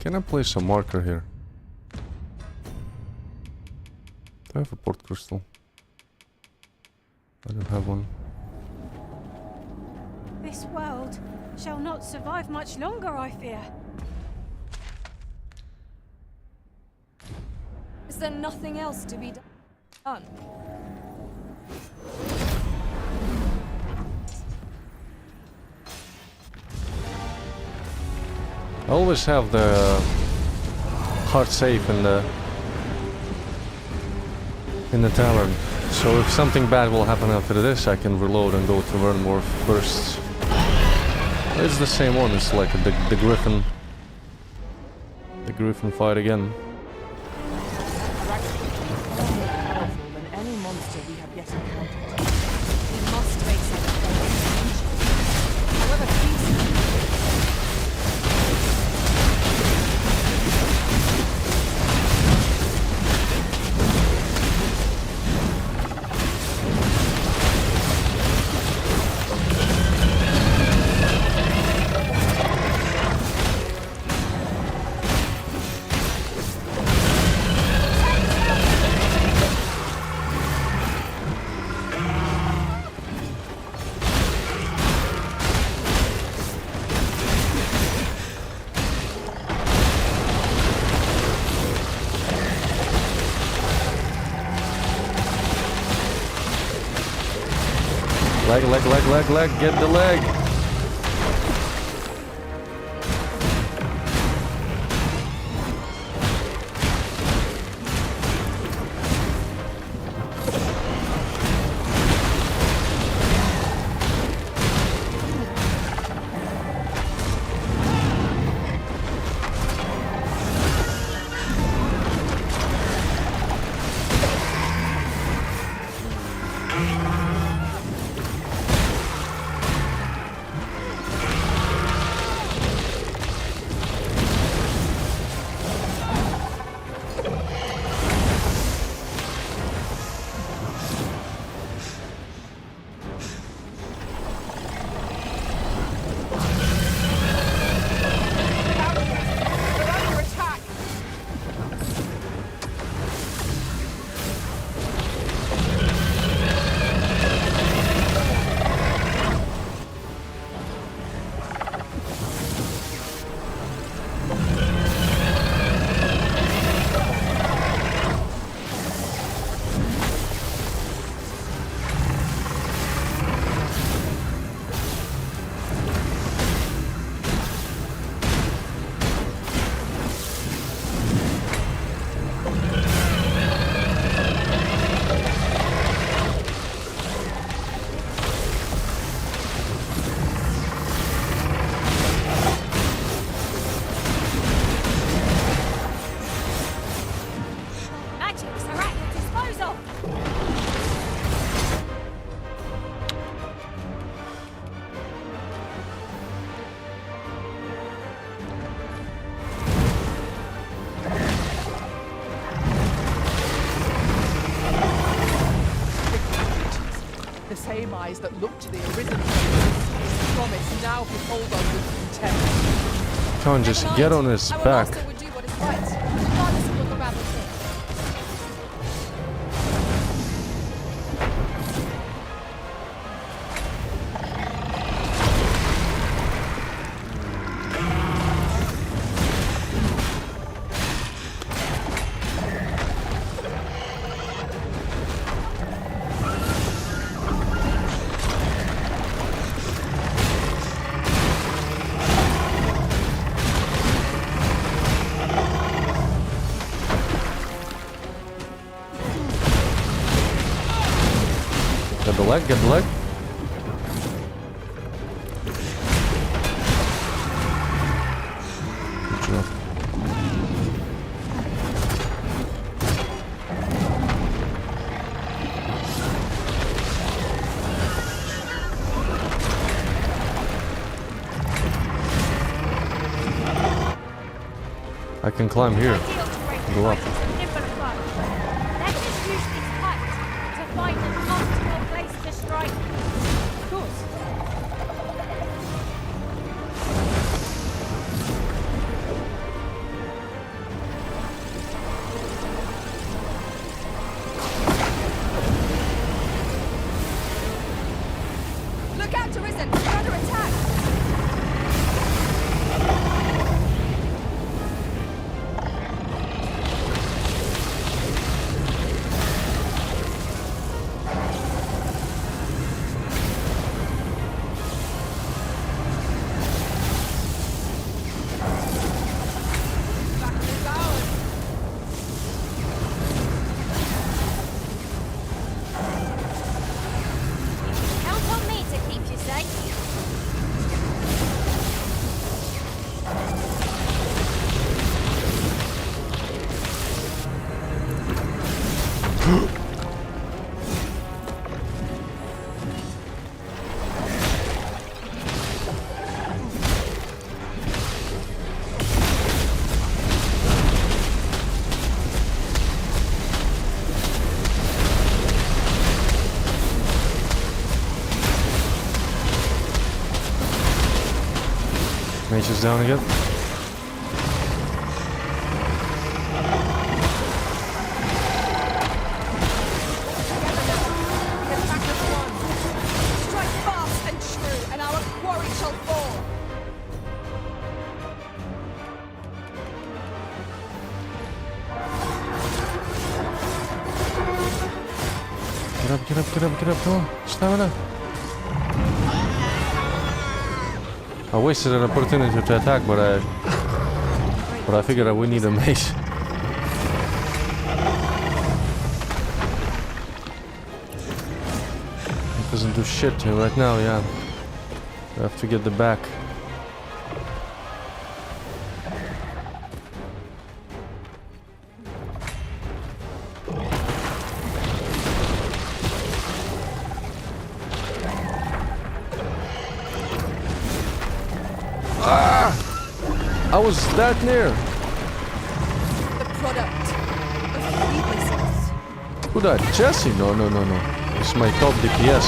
Can I place a marker here? Do I have a port crystal? I don't have one. This world shall not survive much longer, I fear. Is there nothing else to be done? I always have the heart safe in the tavern, so if something bad will happen after this, I can reload and go to learn more bursts. It's the same one. It's like the griffin fight again. Powerful than any monster we have yet encountered. We must face it. However feasible. Leg, get the leg! same eyes that look to the Arisen his promise now behold us with contempt. Can't just get on his Our back. master would do what is right, regardless of what the rabble thinks. Get the leg, get the leg. Good job. I can climb here. Go up. Let's just use this height to find a comfortable place to strike. Of course. Look out, Arisen! We're under attack! Count on me to keep you safe. Mage is down again. Strike fast and true, and our quarry shall fall! Get up, get up, get up, get up, come on. Stamina. I wasted an opportunity to attack, but I figured that we need a mace. It doesn't do shit right now, yeah. We have to get the back. I was that near. The product of heedlessness. Who died? Jesse? No, no, no, no. It's my top DPS.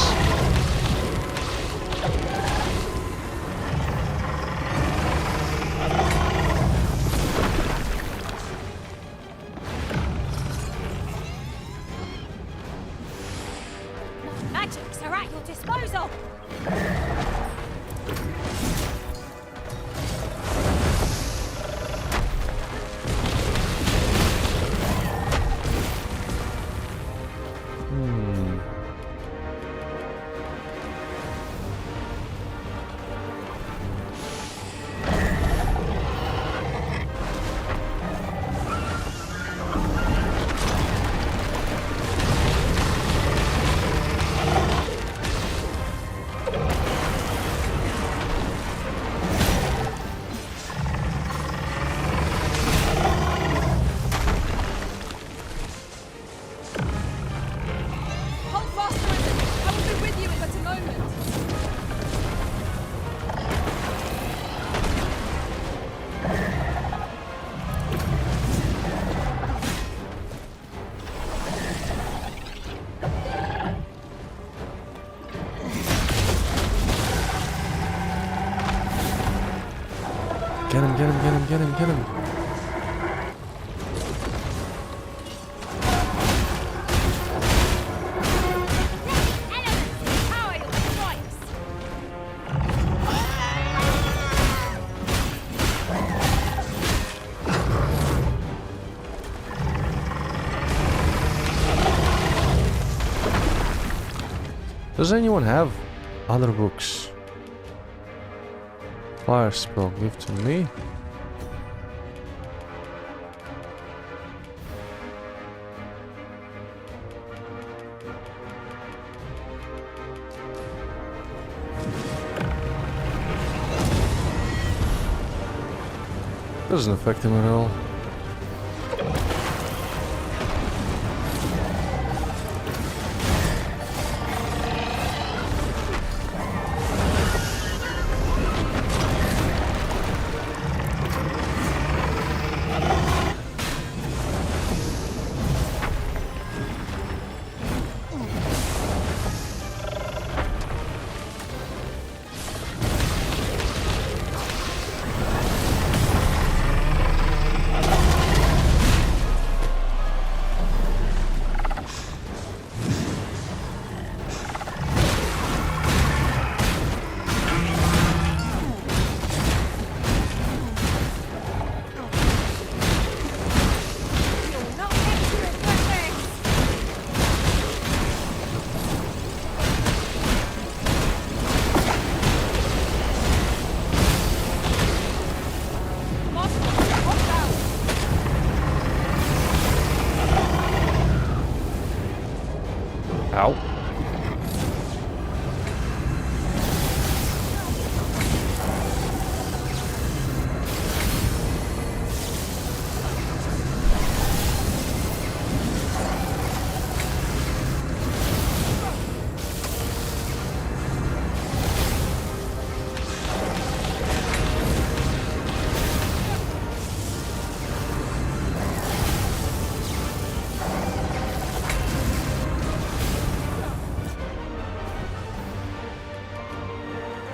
Magics are at your disposal. Get him, get him, get him, get him, get him. Does anyone have other books? Fire spell, give to me. Doesn't affect him at all. Ow.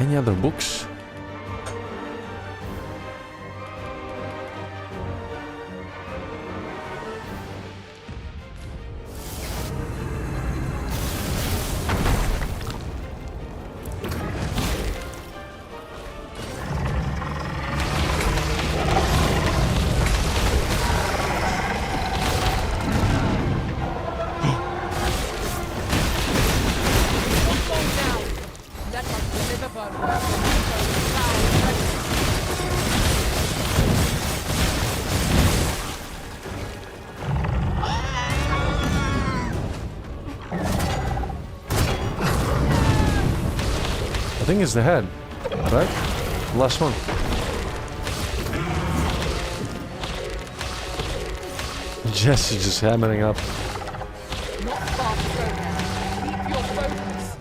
Any other books? I think it's the head, right? Last one. Jess is just hammering up. Not far to go now. Keep your focus.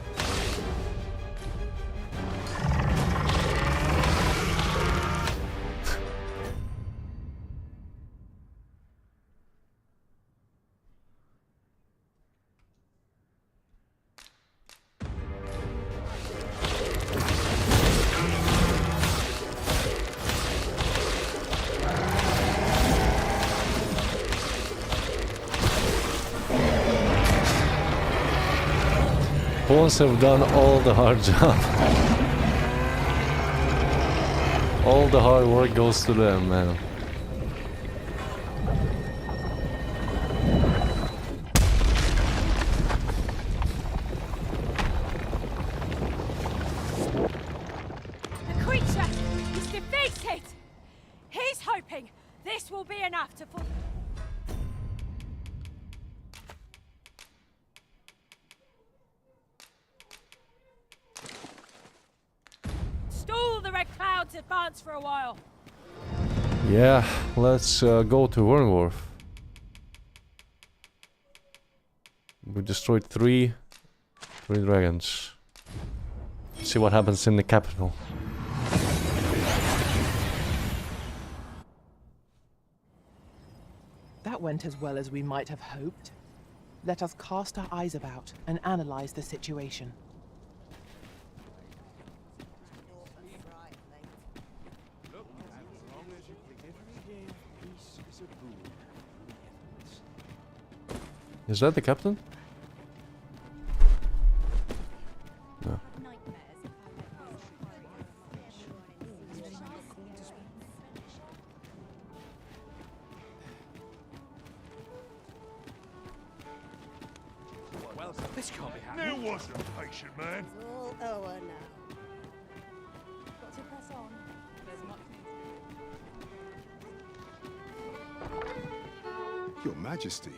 Pawns have done all the hard job. All the hard work goes to them, man. The creature is defeated! He's hoping this will be enough to pull... Stall the Red Cloud's advance for a while. Yeah, let's go to Wernworth. We destroyed three dragons. See what happens in the capital. That went as well as we might have hoped. Let us cast our eyes about and analyze the situation. Is that the captain? No. Well, this can't be happening. There wasn't, patient man. It's all over now. Got to press on. There's much Your Majesty.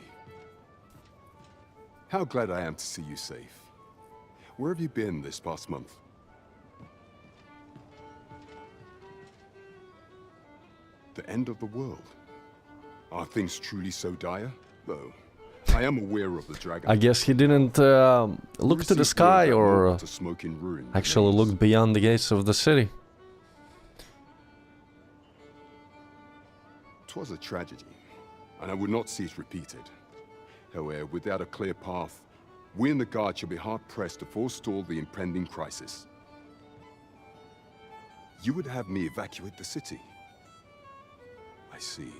How glad I am to see you safe. Where have you been this past month? The end of the world. Are things truly so dire? Though, I am aware of the dragon. I guess he didn't look to the sky or actually look beyond the gates of the city. 'Twas a tragedy, and I would not see it repeated. However, without a clear path, we in the Guard shall be hard-pressed to forestall the impending crisis. You would have me evacuate the city? I see.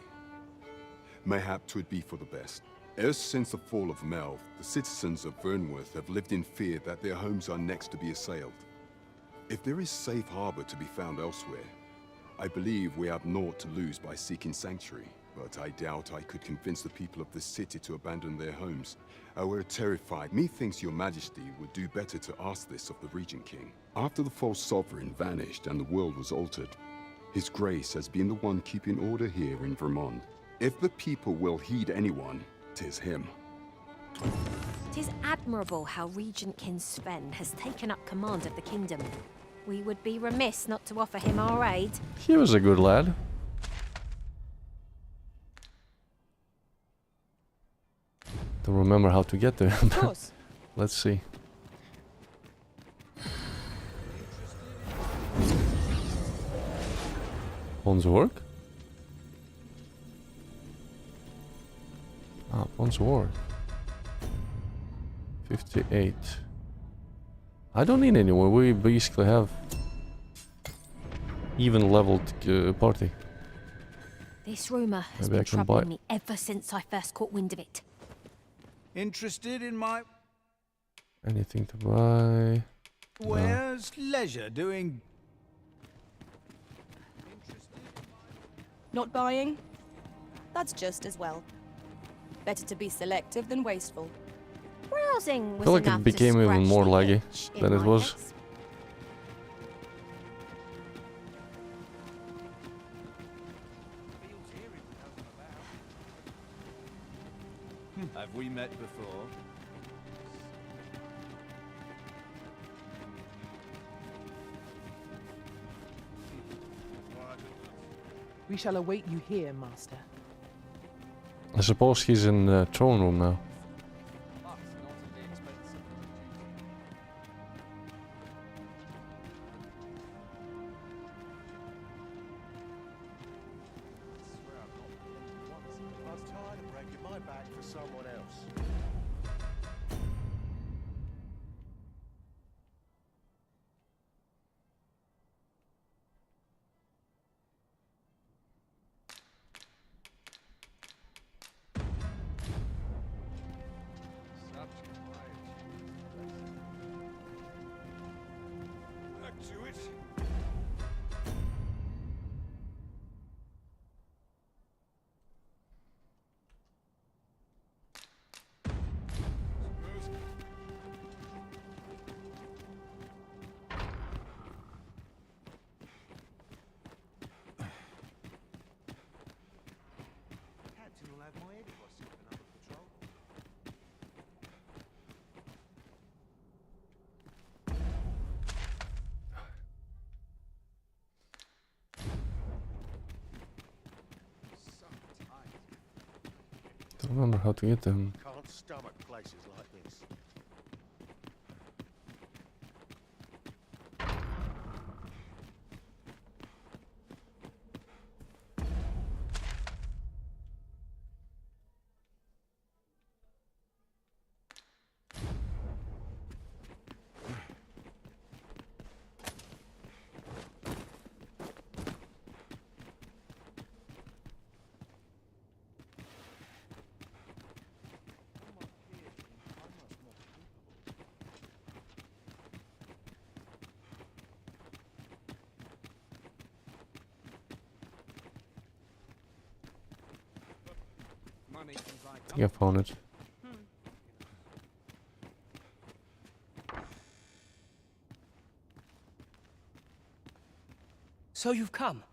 Mayhap 'twould be for the best. Ever since the fall of Melv, the citizens of Vernworth have lived in fear that their homes are next to be assailed. If there is safe harbor to be found elsewhere, I believe we have naught to lose by seeking sanctuary. But I doubt I could convince the people of this city to abandon their homes. I were terrified. Methinks your Majesty would do better to ask this of the Regent King. After the false sovereign vanished and the world was altered, His Grace has been the one keeping order here in Vermont. If the people will heed anyone, 'tis him. 'Tis admirable how Regent King Sven has taken up command of the kingdom. We would be remiss not to offer him our aid. He was a good lad. Don't remember how to get there. Of course. Let's see. Pawns work? Ah, pawns work. 58. I don't need anyone. We basically have even leveled party. This rumor has Maybe I been can troubling buy- me ever since I first caught wind of it. Interested in my... Anything to buy? No. Where's leisure doing... Not buying? That's just as well. Better to be selective than wasteful. Browsing I was feel like enough it became to even scratch more the laggy itch in than it my was. case. Have we met before? We shall await you here, Master. I suppose he's in the throne room now. I was tired of breaking my back for someone else. Back to it. Captain will have my head if I see another patrol. Don't remember how to get them. Can't stomach places like this. I think I found it. So you've come.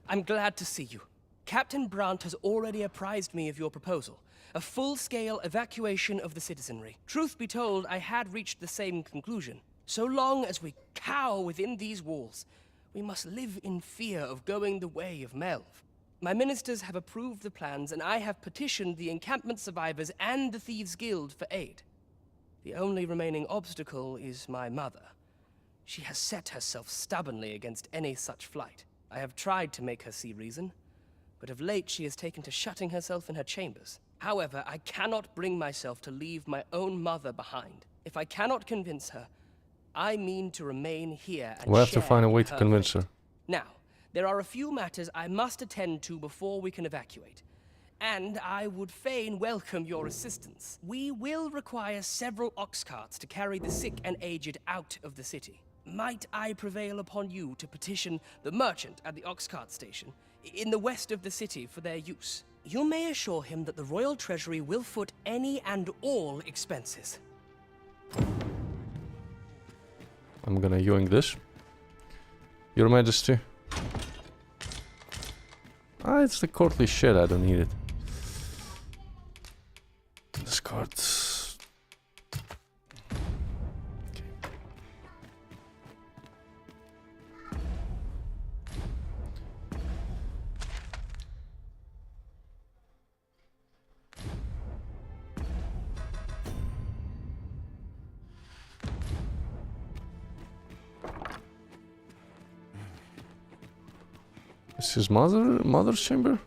I'm glad to see you. Captain Brandt has already apprised me of your proposal. A full-scale evacuation of the citizenry. Truth be told, I had reached the same conclusion. So long as we cower within these walls, we must live in fear of going the way of Melv. My ministers have approved the plans, and I have petitioned the encampment survivors and the Thieves' Guild for aid. The only remaining obstacle is my mother. She has set herself stubbornly against any such flight. I have tried to make her see reason, but of late she has taken to shutting herself in her chambers. However, I cannot bring myself to leave my own mother behind. If I cannot convince her, I mean to remain here and We'll have to share find a in way to her convince fate. her. Now, there are a few matters I must attend to before we can evacuate. And I would fain welcome your assistance. We will require several ox carts to carry the sick and aged out of the city. Might I prevail upon you to petition the merchant at the ox cart station in the west of the city for their use? You may assure him that the royal treasury will foot any and all expenses. I'm gonna yoink this. Your Majesty. Ah, it's the courtly shit, I don't need it. Discard. Is his mother's chamber?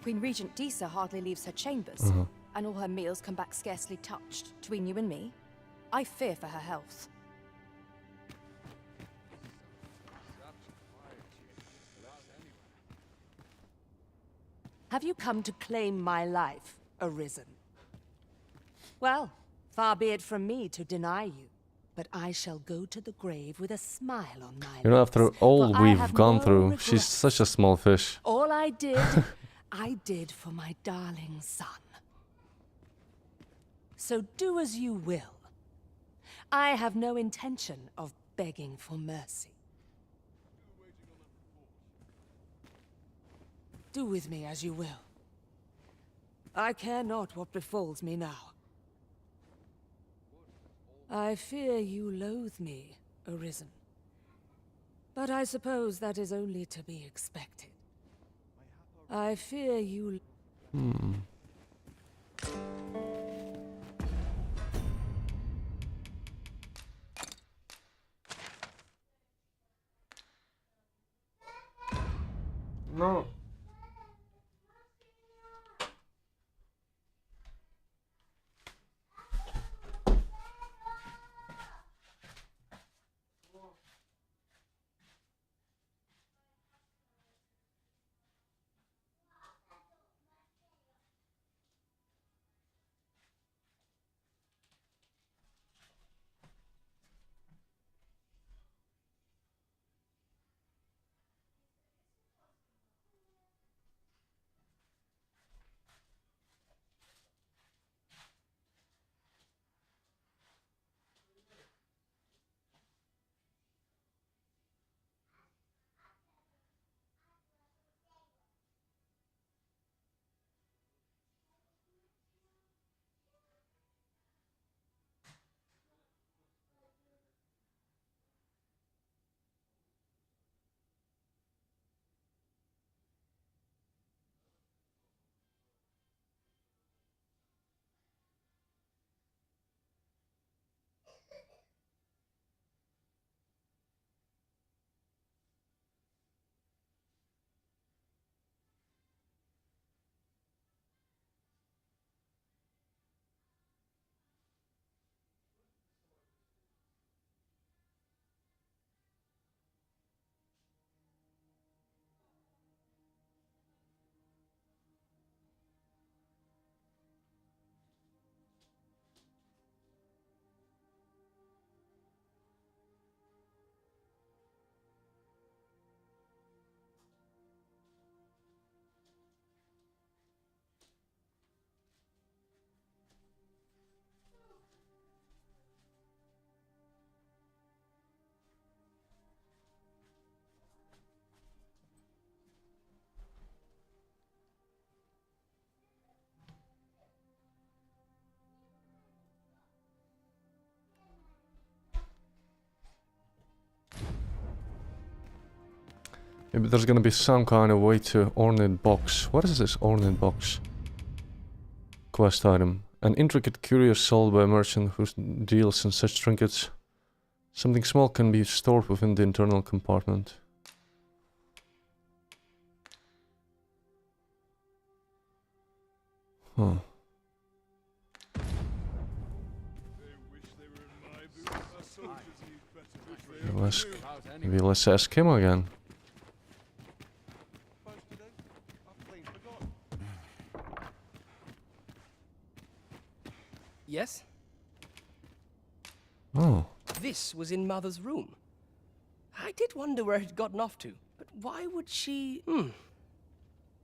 Queen Regent Disa hardly leaves her chambers, and all her meals come back scarcely touched. Between you and me, I fear for her health. Have you come to claim my life, Arisen? Well, far be it from me to deny you, but I shall go to the grave with a smile on my lips. You know, after all for I we've have gone no through, regrets. she's such a small fish. All I did, I did for my darling son. So do as you will. I have no intention of begging for mercy. Do with me as you will. I care not what befalls me now. I fear you loathe me, Arisen. But I suppose that is only to be expected. I fear you... No. Maybe there's gonna be some kind of way to ornate box. What is this ornate box? Quest item. An intricate curio sold by a merchant who deals in such trinkets. Something small can be stored within the internal compartment. Huh. Maybe let's ask him again. Yes? Oh. This was in Mother's room. I did wonder where it had gotten off to, but why would she...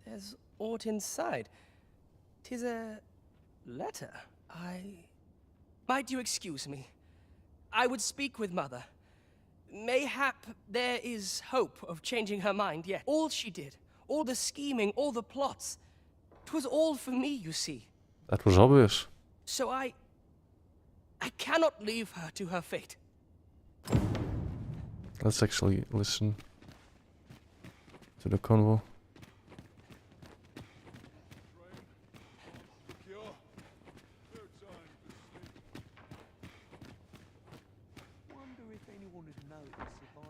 There's aught inside. 'Tis a... letter. Might you excuse me? I would speak with Mother. Mayhap there is hope of changing her mind, yet. All she did, all the scheming, all the plots, 'twas all for me, you see. That was obvious. So I cannot leave her to her fate. Let's actually listen to the convo.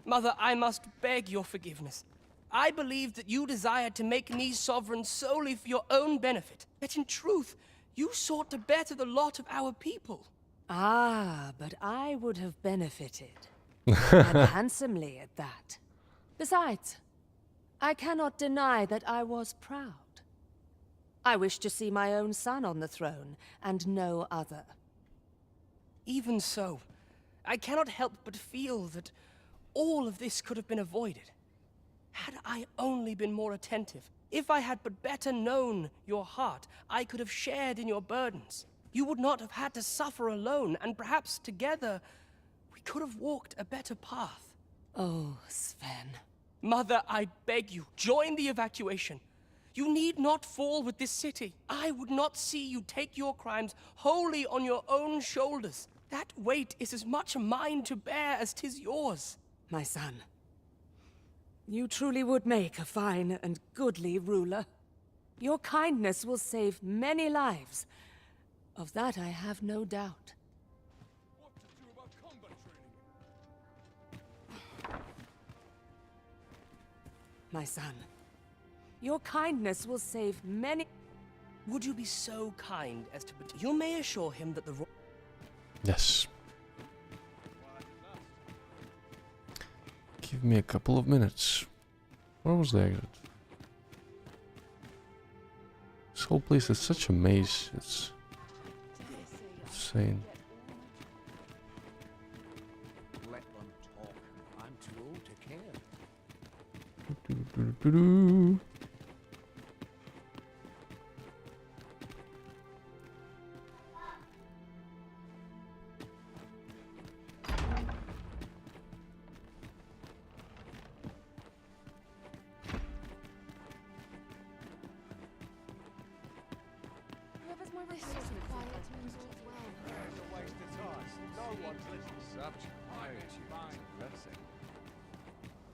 Mother, I must beg your forgiveness. I believed that you desired to make me sovereign solely for your own benefit. Yet in truth, you sought to better the lot of our people. Ah, but I would have benefited. And handsomely at that. Besides, I cannot deny that I was proud. I wished to see my own son on the throne, and no other. Even so, I cannot help but feel that all of this could have been avoided. Had I only been more attentive, if I had but better known your heart, I could have shared in your burdens. You would not have had to suffer alone, and perhaps together we could have walked a better path. Oh, Sven. Mother, I beg you, join the evacuation. You need not fall with this city. I would not see you take your crimes wholly on your own shoulders. That weight is as much mine to bear as 'tis yours. My son, you truly would make a fine and goodly ruler. Your kindness will save many lives. Of that I have no doubt. My son, your kindness will save many... Would you be so kind as to... You may assure him that the... Yes. Give me a couple of minutes. Where was the exit? This whole place is such a maze. It's insane. Let them talk. I'm too old to care.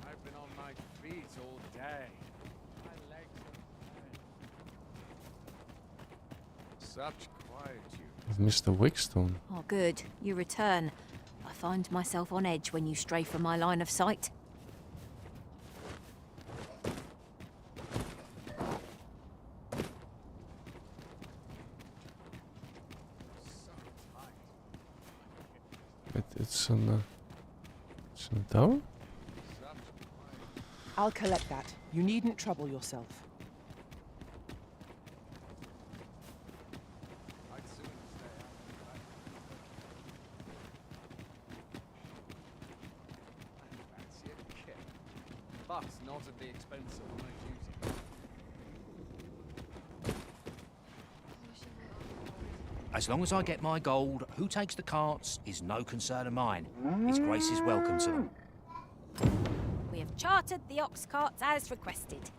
I've been on my feet all day. My legs are such quietude. Mr. Wickstone. Oh, good. You return. I find myself on edge when you stray from my line of sight. It's in the tower? I'll collect that. You needn't trouble yourself. But not at the expense of my duty. As long as I get my gold, who takes the carts is no concern of mine. His Grace is welcome to them. We have chartered the ox carts as requested.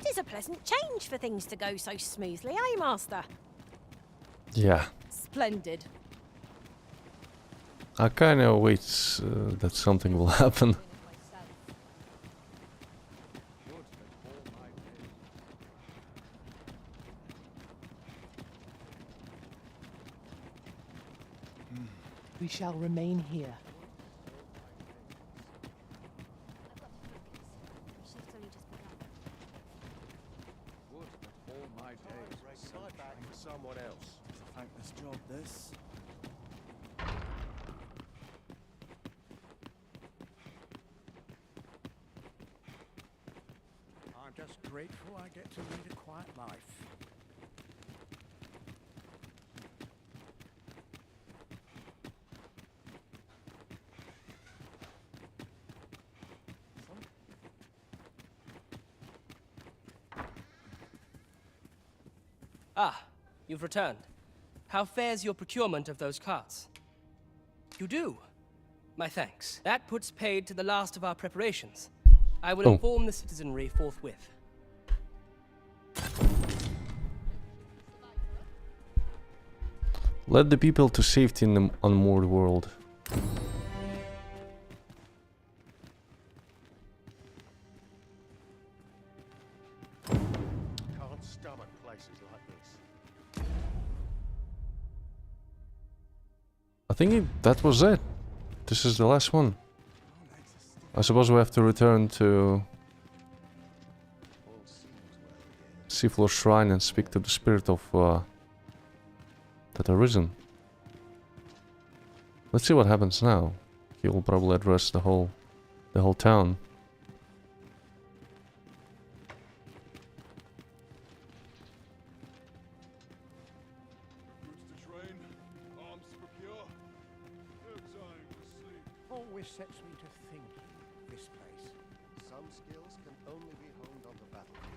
'Tis a pleasant change for things to go so smoothly, eh, Master? Yeah. Splendid. I kind of wait that something will happen. We shall remain here. Would that all my days were so back for someone else. It's a thankless job, this. I'm just grateful I get to lead a quiet life. Ah, you've returned. How fares your procurement of those carts? You do? My thanks. That puts paid to the last of our preparations. I will inform the citizenry forthwith. Led the people to safety in the unmoored world. Can't stomach places like this. I think that was it. This is the last one. I suppose we have to return to Seafloor Shrine and speak to the spirit of that arisen. Let's see what happens now. He will probably address the whole town. Always sets me to thinking, this place. Some skills can only be honed on the battlefield.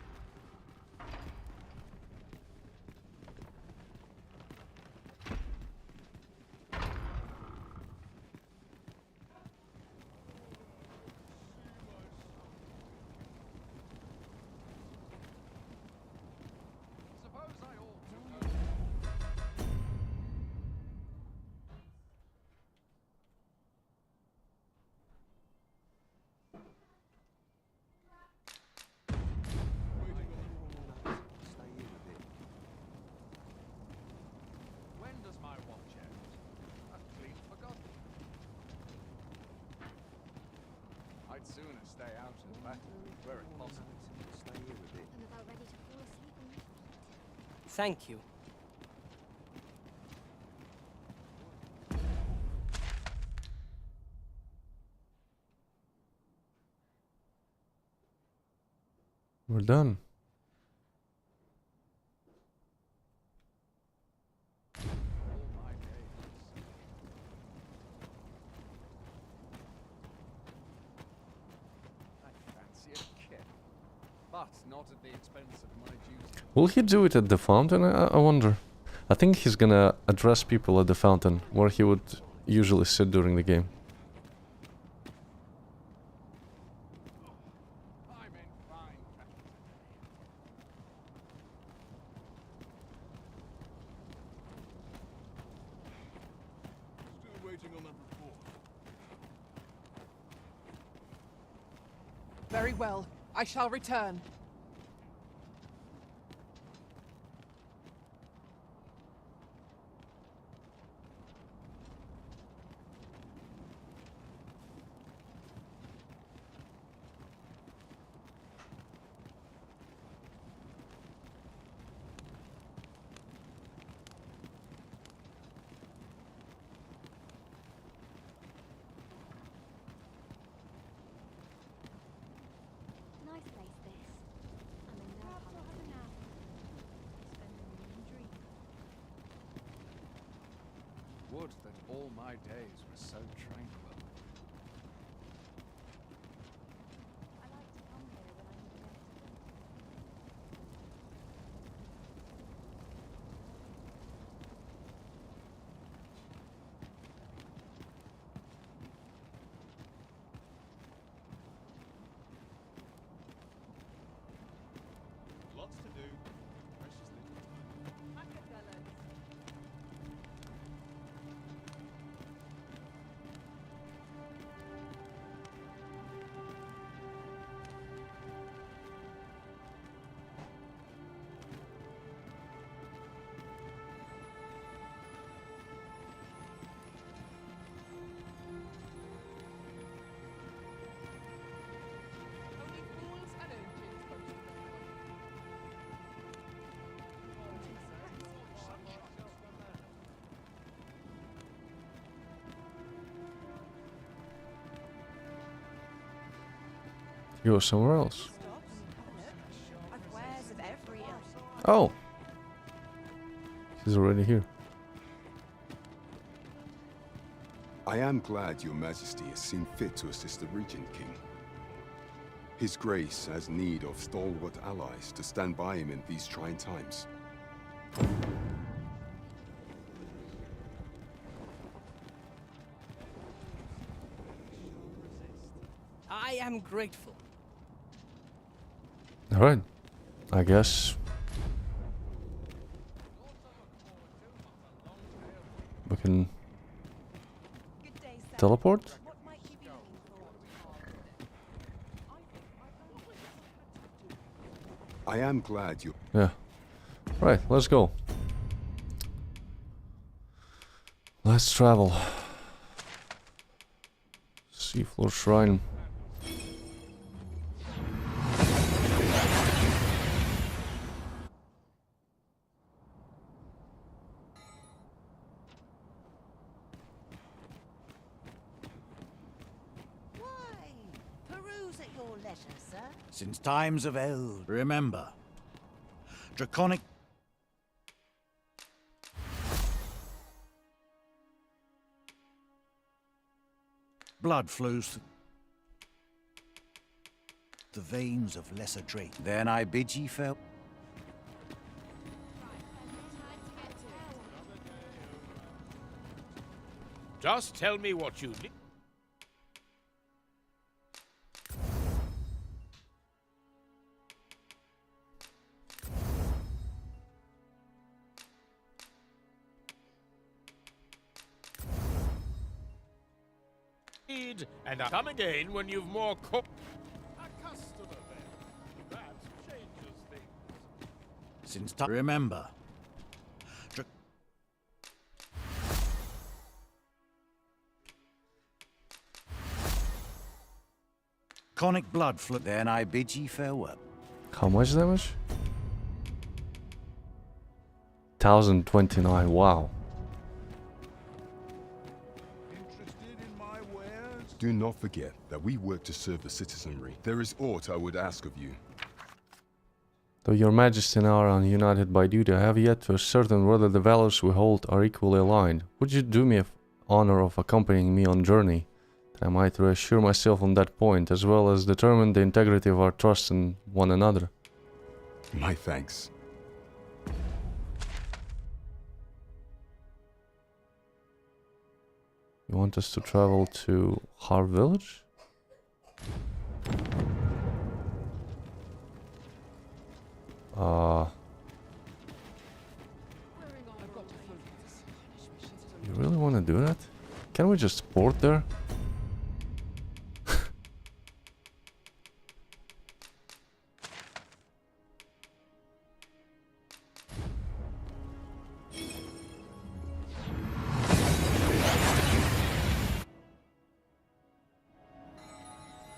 I'd sooner stay out of battle, were it possible. Stay here with it. I'm about ready to fall asleep on this planet. Thank you. We're done. But not at the expense of my duty. Will he do it at the fountain? I wonder. I think he's gonna address people at the fountain, where he would usually sit during the game. I'm in fine company. Still waiting on that report. Very well. I shall return. Nice place, this. I'm in no hurry. Would that all my days were so tranquil. I like to come here when I'm in Lots to do. Precious little time. go somewhere else. Oh! She's already here. I am glad your majesty has seen fit to assist the regent king. His grace has need of stalwart allies to stand by him in these trying times. I am grateful. Alright. I guess we can teleport? I am glad you... Yeah. Right, let's go. Let's travel. Seafloor Shrine. Peruse at your leisure, sir. Since times of eld, remember. Draconic... blood flows the veins of lesser drake. Then I bid ye farewell. Just tell me what you need. And I'll come again when you've more A customer then. That changes things. Since time... remember. Draconic blood flow. Then I bid ye farewell. How much damage? 1029, wow. Do not forget that we work to serve the citizenry. There is aught I would ask of you. Though your majesty and I are united by duty, I have yet to ascertain whether the values we hold are equally aligned. Would you do me the honor of accompanying me on journey? That I might reassure myself on that point, as well as determine the integrity of our trust in one another. My thanks. You want us to travel to Har village? You really want to do that? Can we just port there?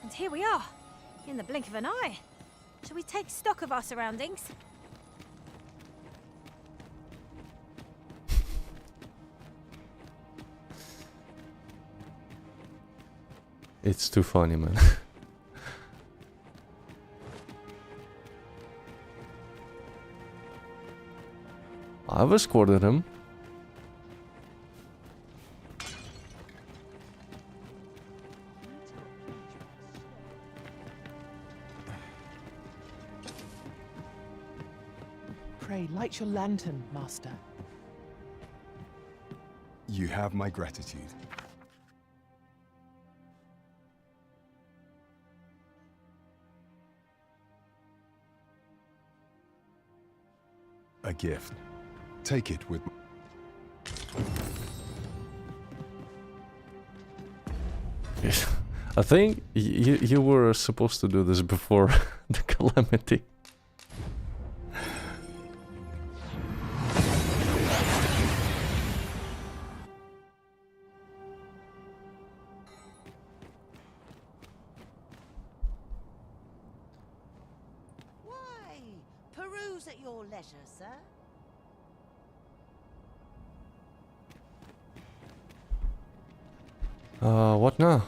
And here we are, in the blink of an eye. Shall we take stock of our surroundings? It's too funny, man. I've escorted him. Pray, light your lantern, Master. You have my gratitude. A gift. Take it with... I think you were supposed to do this before the calamity. Why? Peruse at your leisure, sir. What now?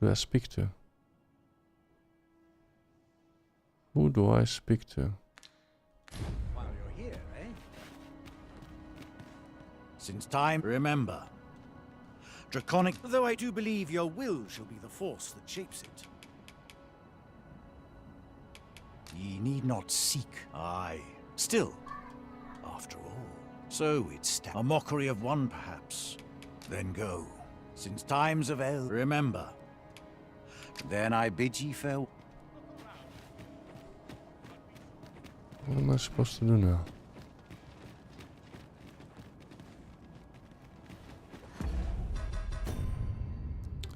Who do I speak to? Who do I speak to? While you're here, eh? Since time, remember. Draconic, though I do believe your will shall be the force that shapes it. Ye need not seek, aye. Still, after all. So it's a mockery of one, perhaps. Then go. Since times of El, remember. Then I bid ye farewell. What am I supposed to do now?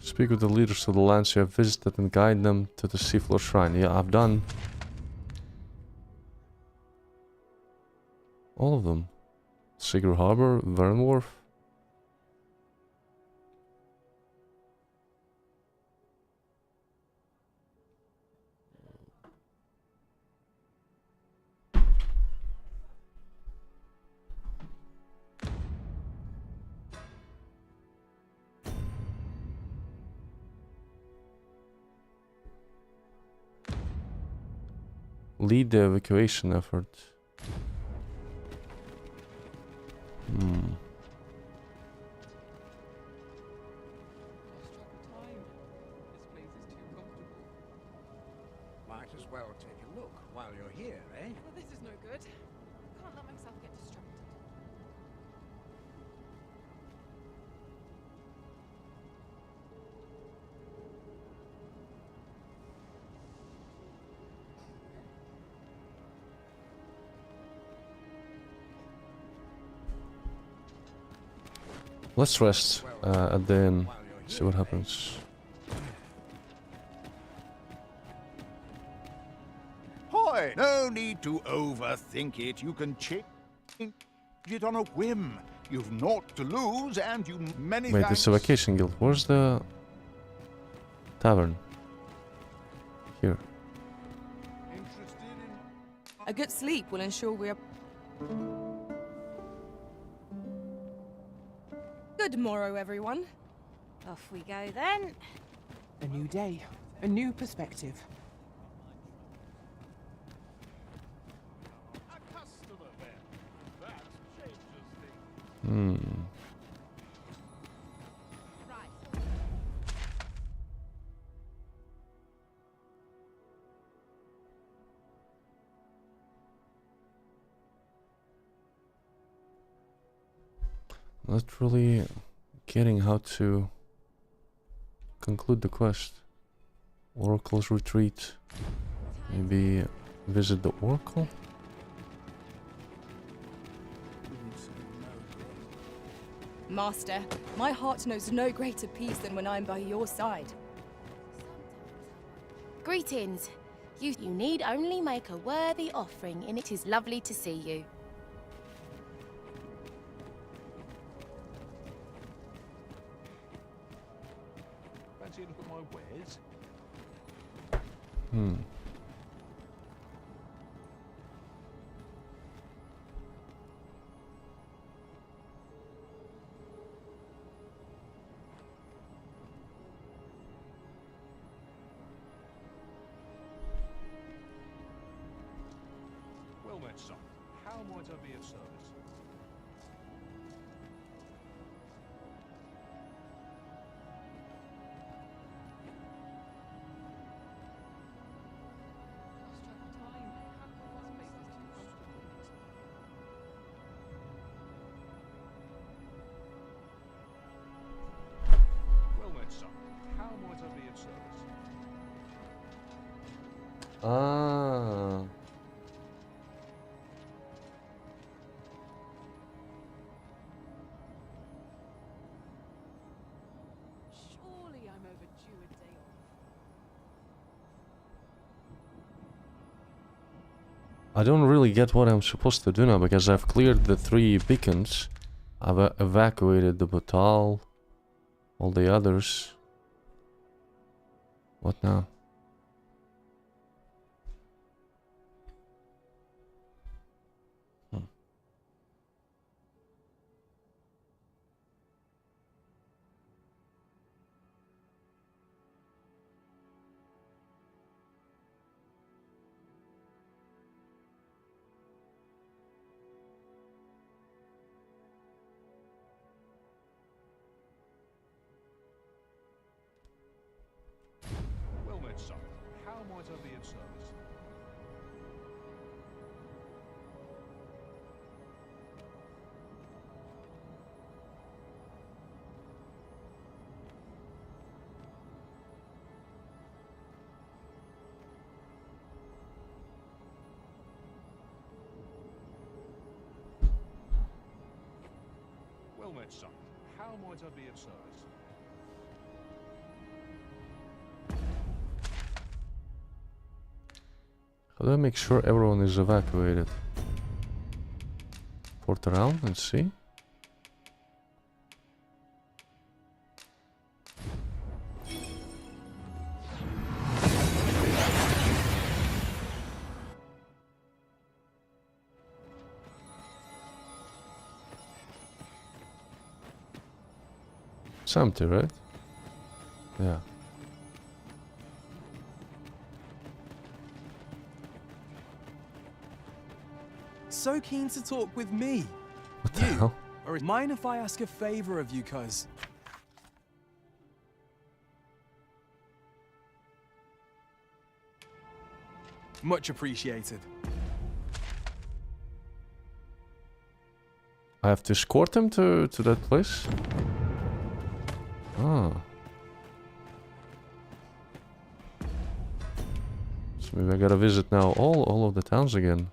Speak with the leaders of the lands you have visited and guide them to the Seafloor Shrine. Yeah, I've done all of them. Secret Harbor, Vernworth. Lead the evacuation effort. Might as well take a look while you're here, eh? Well, this is no good. Can't let myself get distracted. Let's rest at the inn. See what happens. Hoy! No need to overthink it. You can change it on a whim. You've naught to lose, and you many Wait, thanks. it's a vacation guild. Where's the tavern? Here. A good sleep will ensure we are... Good morrow, everyone. Off we go then. A new day, a new perspective. Not really getting how to conclude the quest. Oracle's retreat. Maybe visit the Oracle? Master, my heart knows no greater peace than when I'm by your side. Greetings. You need only make a worthy offering, and it is lovely to see you. Fancy a look at my wares? Well met, son. How might I be of service? Well met, son. How might I be of service? Ah. Surely I'm overdue a day off. I don't really get what I'm supposed to do now because I've cleared the 3 beacons. I've evacuated the Batal. All the others. What now? might I be of service? Well met, son. How might I be of service? How do I make sure everyone is evacuated? Port around and see. It's empty, right? Yeah. So keen to talk with me. What the hell? Or mind if I ask a favor of you, cuz? Much appreciated. I have to escort him to that place? Ah. So maybe I gotta visit now all of the towns again.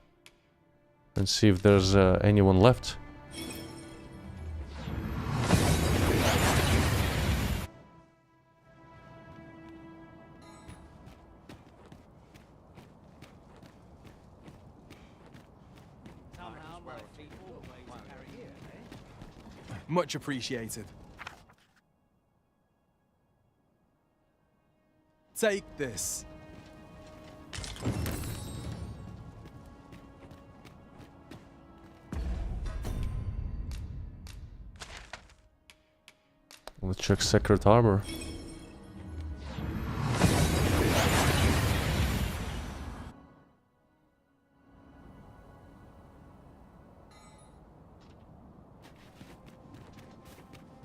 And see if there's anyone left. Much appreciated. Take this. Let's check Sacred Harbor.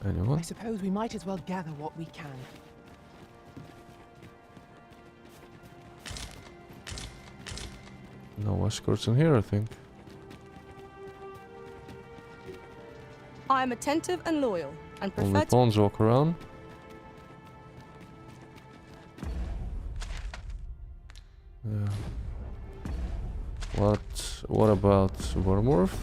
Anyone? I suppose we might as well gather what we can. No escorts in here, I think. I am attentive and loyal, and prefer Only to... pawns walk around. Yeah. What about Wormworth?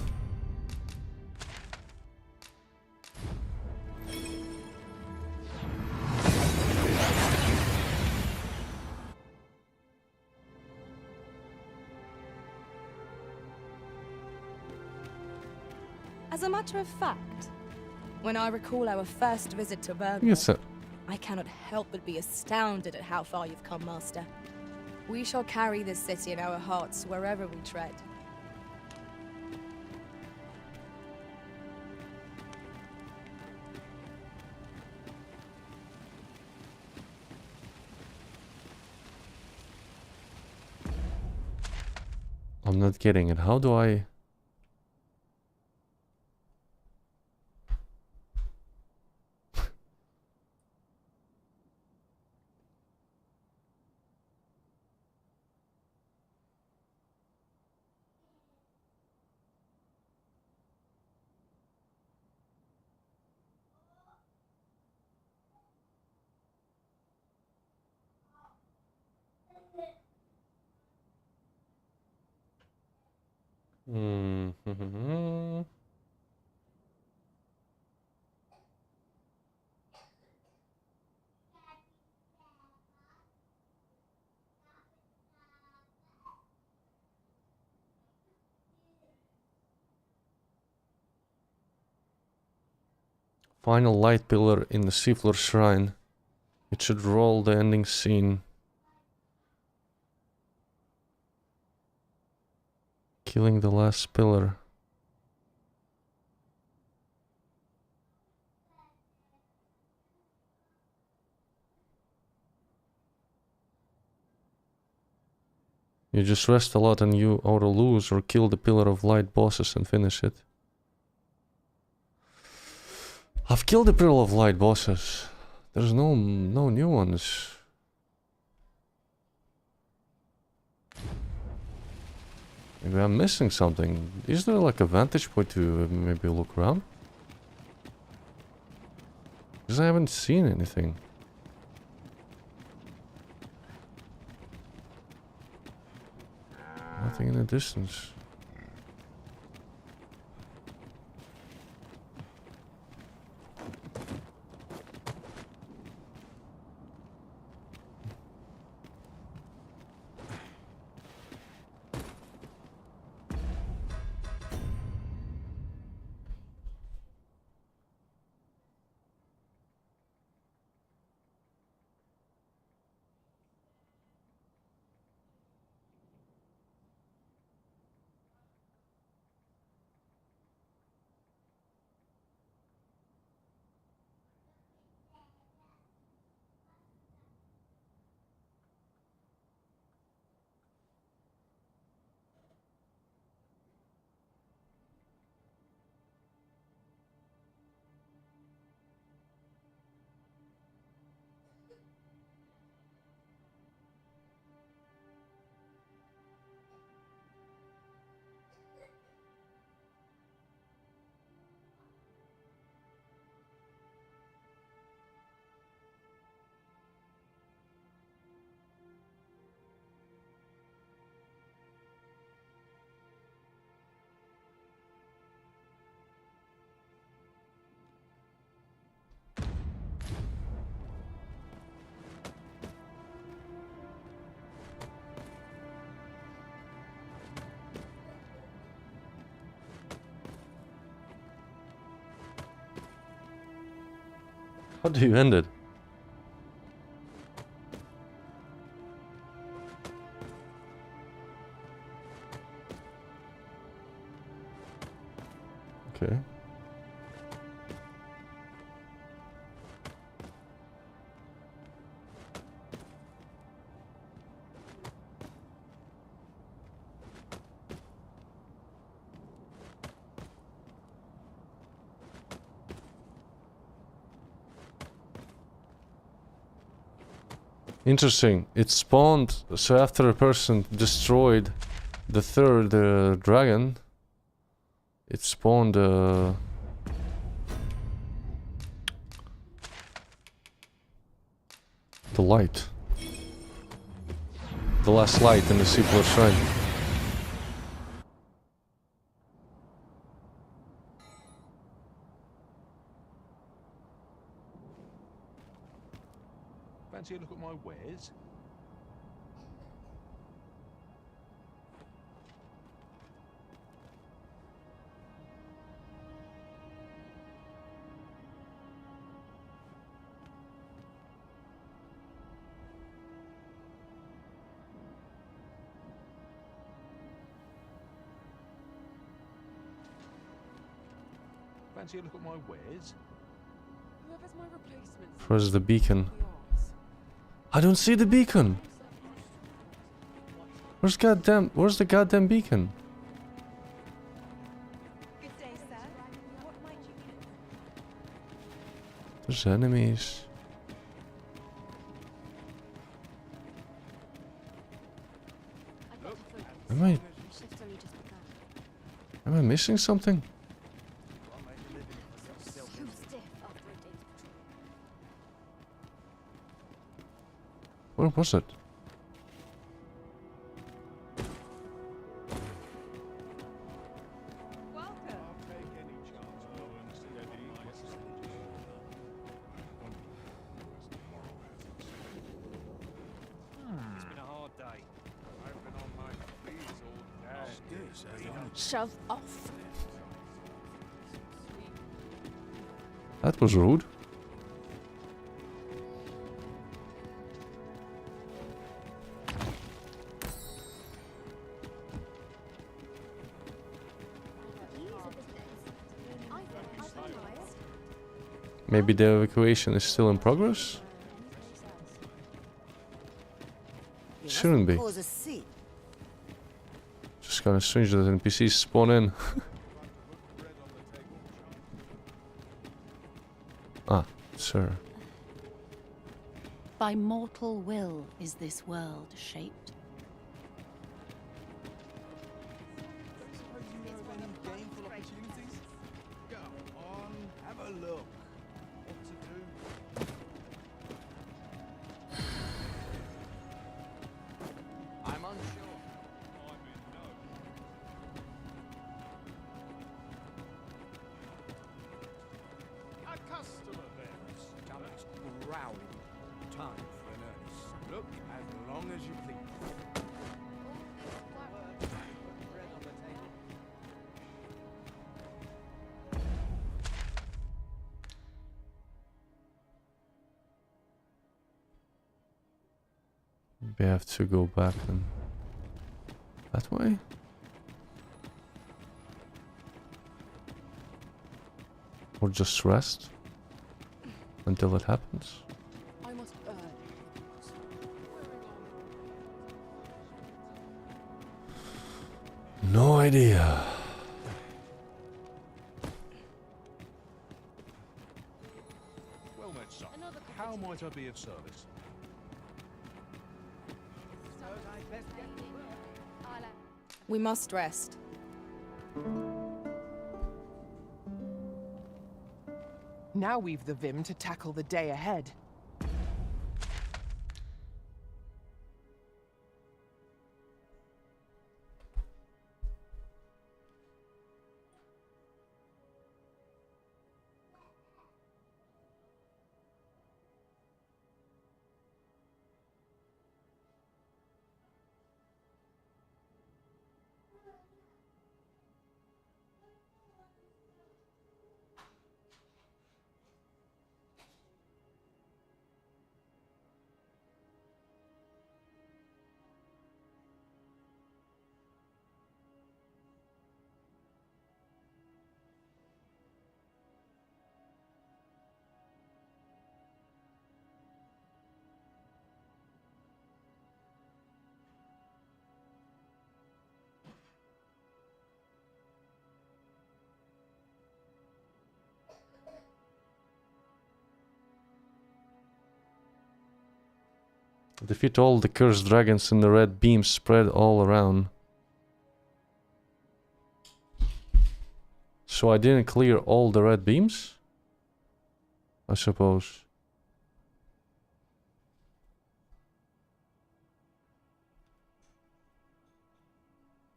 As a matter of fact, when I recall our first visit to Bergman, Yes, I cannot help but be astounded at how far you've come, Master. We shall carry this city in our hearts wherever we tread. I'm not getting it. How do I... Final light pillar in the Seafloor Shrine. It should roll the ending scene. Killing the last pillar. You just rest a lot and you ought lose, or kill the pillar of light bosses and finish it. I've killed the pillar of light bosses. There's no new ones. Maybe I'm missing something. Is there like a vantage point to maybe look around? Because I haven't seen anything. Nothing in the distance. How do you end it? Okay. Interesting. It spawned, so after a person destroyed the third dragon, it spawned the light. The last light in the Seaport Shrine. Fancy a look at my wares? Fancy a look at my wares? Whoever's my replacement. Where's the beacon? I don't see the beacon. Where's the goddamn beacon? Good day, sir. What might you need? There's enemies. Am I missing something? Where was it? Shove off. That was rude. Maybe the evacuation is still in progress? Shouldn't be. Just kind of strange that NPCs spawn in. Ah, sir. By mortal will is this world shaped. rowdy. Time for an earnest. Look, as long as you please. We have to go back then. That way? Or just rest until it happens? I must No idea. Well met, son. How might I be of service? We must rest. Now we've the vim to tackle the day ahead. Defeat all the cursed dragons and the red beams spread all around. So I didn't clear all the red beams? I suppose.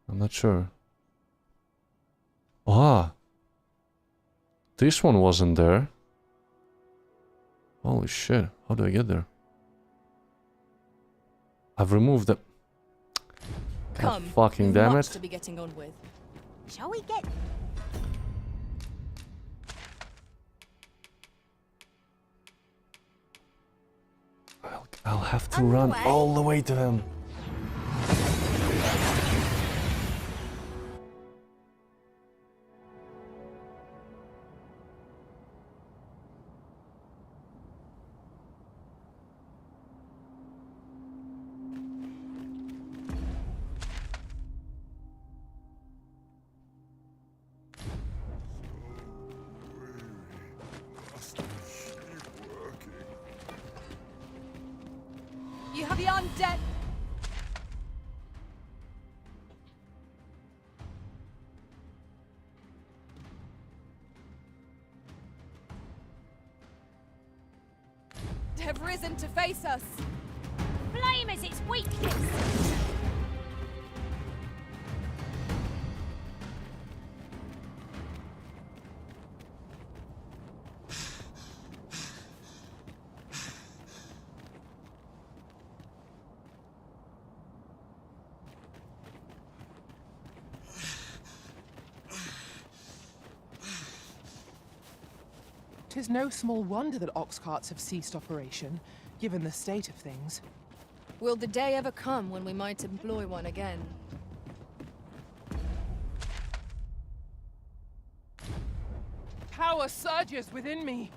I'm not sure. Ah! This one wasn't there. Holy shit, how do I get there? I've removed them. Come, fucking we've damn much it. to be getting on with. Shall we get... I'll have to run all the way to him. You have the undead. Have risen to face us. Flame is its weakness. Tis no small wonder that ox carts have ceased operation, given the state of things. Will the day ever come when we might employ one again? Power surges within me.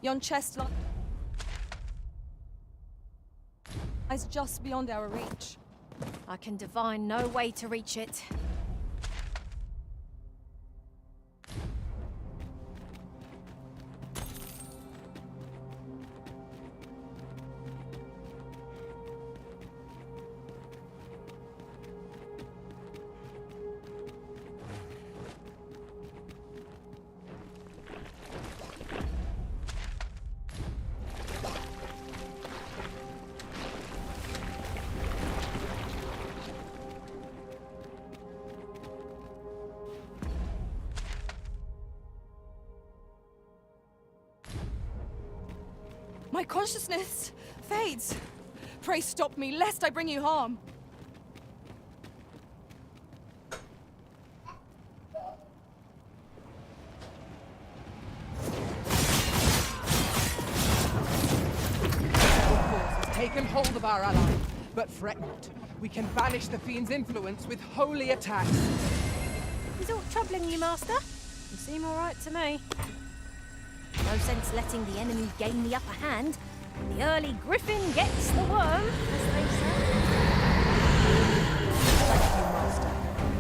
Yon chest lies just beyond our reach. I can divine no way to reach it. My consciousness fades. Pray stop me, lest I bring you harm. Taken hold of our ally, but fret not. We can banish the fiend's influence with holy attacks. Is aught troubling you, Master? You seem all right to me. No sense letting the enemy gain the upper hand. The early griffin gets the worm, as they say. Thank you, Master.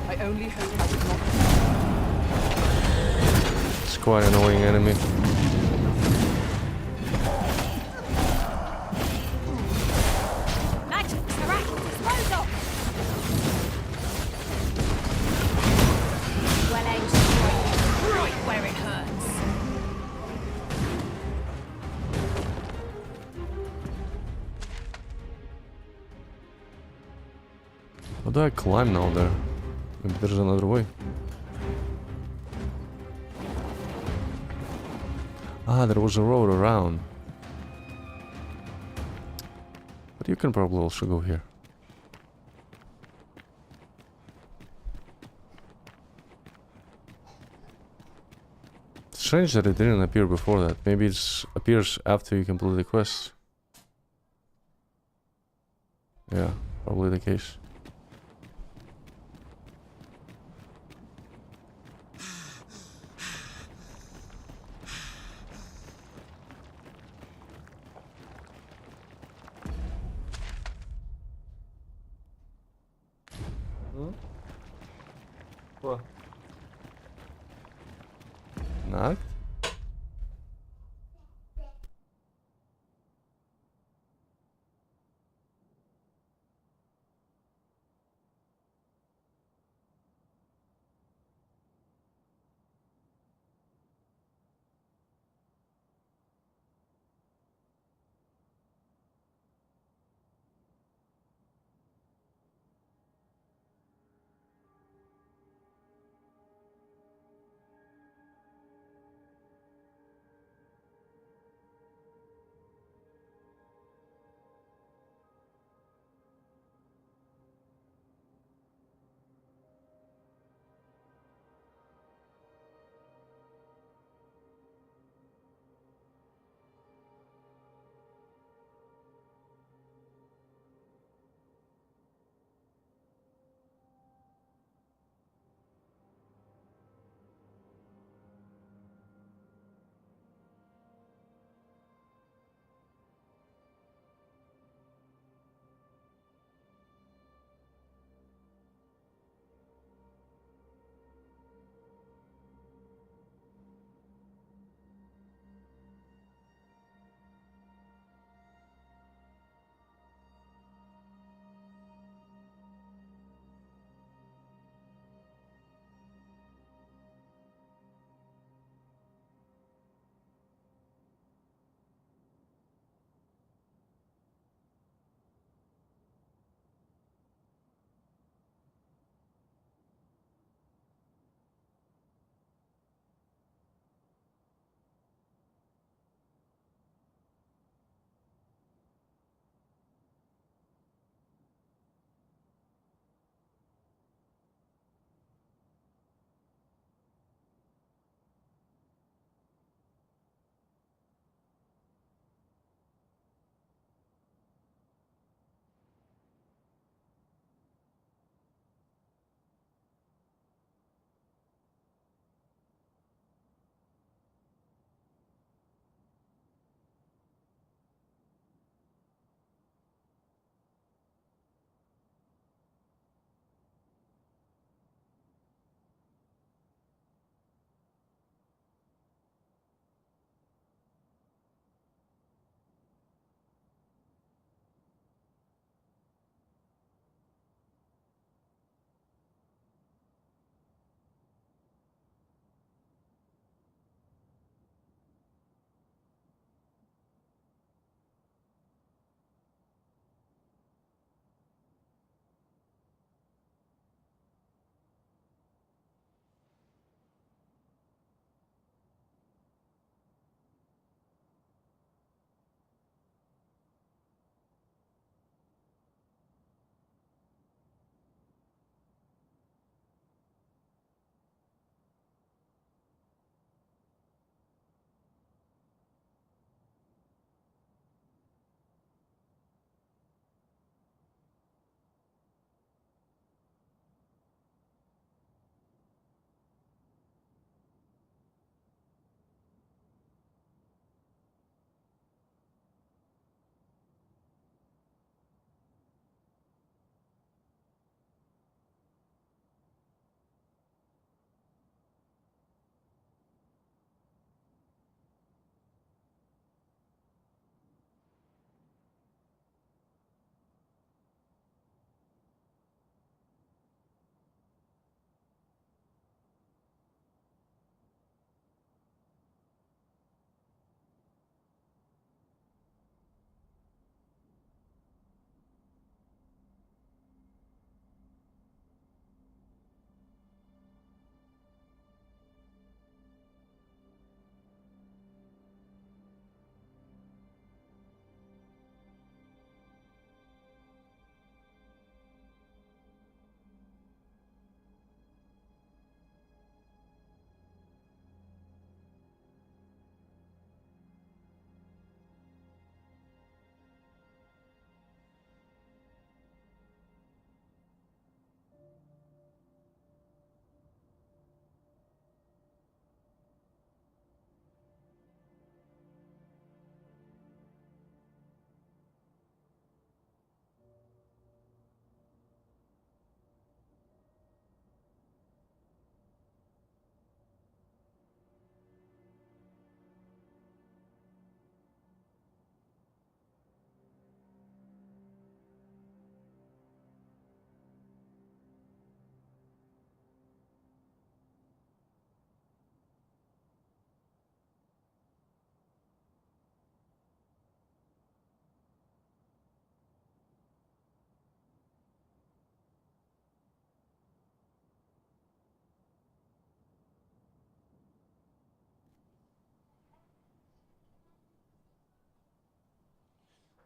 I only hope I did not. It's quite an annoying enemy. Magin, Sarac, dispose of! Well aimed straight, right where it hurts. How do I climb now there? Maybe there's another way. Ah, there was a road around. But you can probably also go here. Strange that it didn't appear before that. Maybe it appears after you complete the quest. Yeah, probably the case. What? Knocked?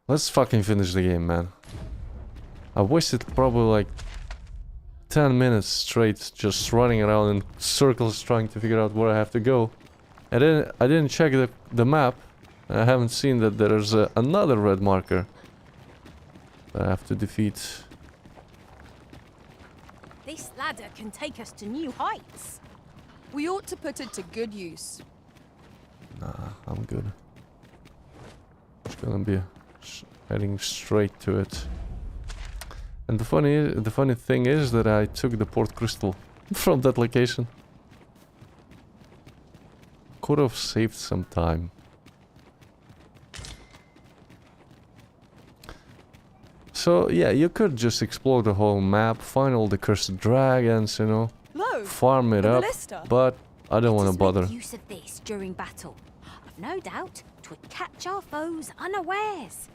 Let's fucking finish the game, man. I wasted probably like 10 minutes straight just running around in circles trying to figure out where I have to go. And then I didn't check the map. I haven't seen that there's another red marker that I have to defeat. This ladder can take us to new heights. We ought to put it to good use. Nah, I'm good. Just gonna be heading straight to it. And the funny thing is that I took the port crystal from that location. Could have saved some time. So yeah, you could just explore the whole map, find all the cursed dragons, you know, farm it up, but I don't want to bother. Make use of this during battle. I've no doubt 'twould catch our foes unawares.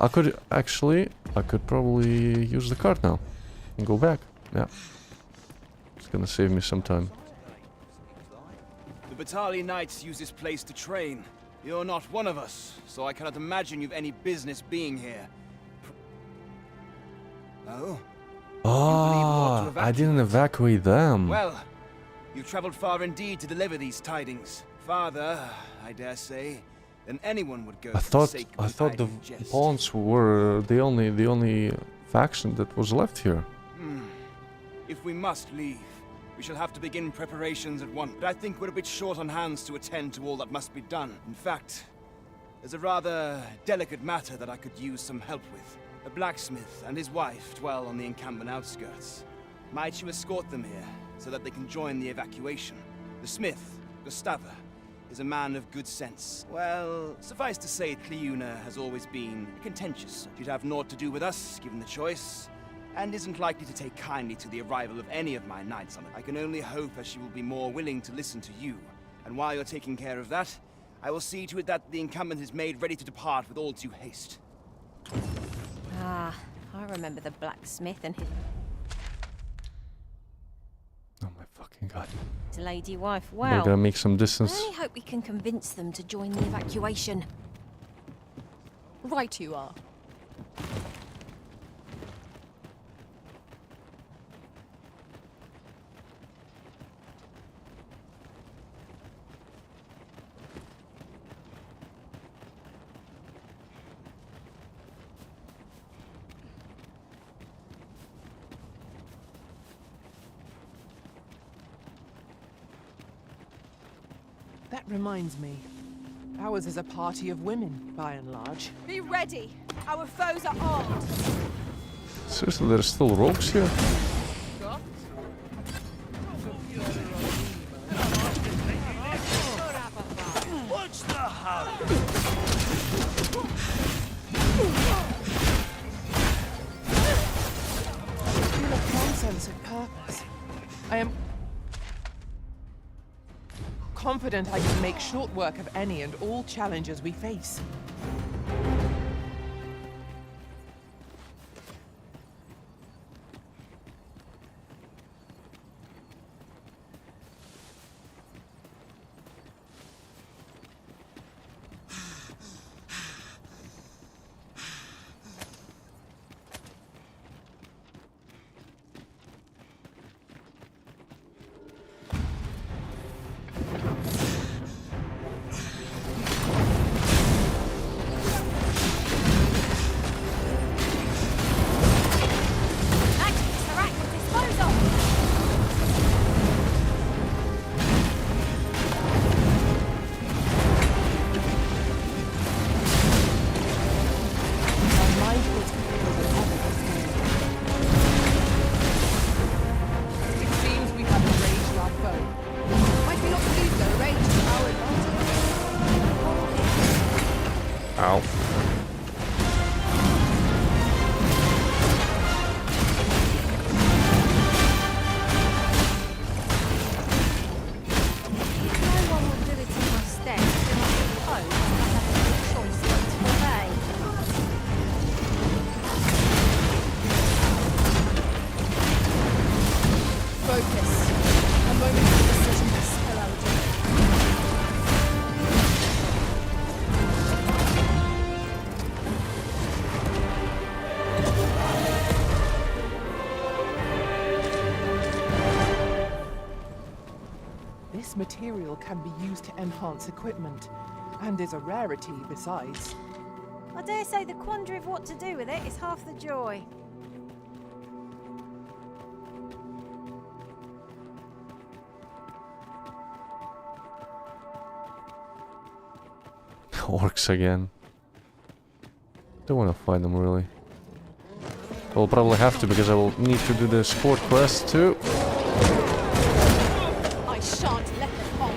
I could probably use the cart now and go back. Yeah, it's gonna save me some time. The Batali Knights use this place to train. You're not one of us, so I cannot imagine you've any business being here. Oh? Oh, I didn't evacuate them. Well, you've traveled far indeed to deliver these tidings. Farther, I dare say, than anyone would go. I thought the pawns were the only faction that was left here. If we must leave, we shall have to begin preparations at once. But I think we're a bit short on hands to attend to all that must be done. In fact, there's a rather delicate matter that I could use some help with. A blacksmith and his wife dwell on the encampment outskirts. Might you escort them here, so that they can join the evacuation? The smith, Gustava, is a man of good sense. Well, suffice to say, Cleuna has always been contentious. She'd have naught to do with us, given the choice, and isn't likely to take kindly to the arrival of any of my knights on it. I can only hope that she will be more willing to listen to you. And while you're taking care of that, I will see to it that the encampment is made ready to depart with all due haste. Ah, I remember the blacksmith and his... Oh my fucking god. lady wife. We're Well, gonna make some distance. I only hope we can convince them to join the evacuation. Right you are. That reminds me. Ours is a party of women, by and large. Be ready! Our foes are armed! Seriously, there's still rogues here? What's the hurry? Full of nonsense and purpose. I am confident I can make short work of any and all challenges we face. material can be used to enhance equipment, and is a rarity besides. I dare say the quandary of what to do with it is half the joy. Orcs again. Don't want to fight them really. I'll probably have to because I will need to do the sport quest too. I shan't let them on.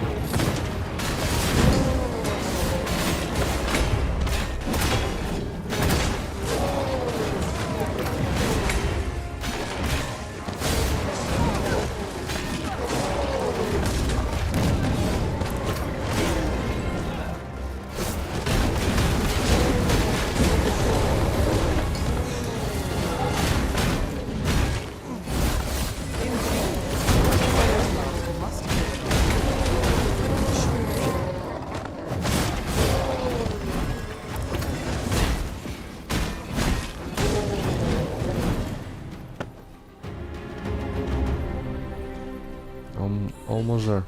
I'm almost there.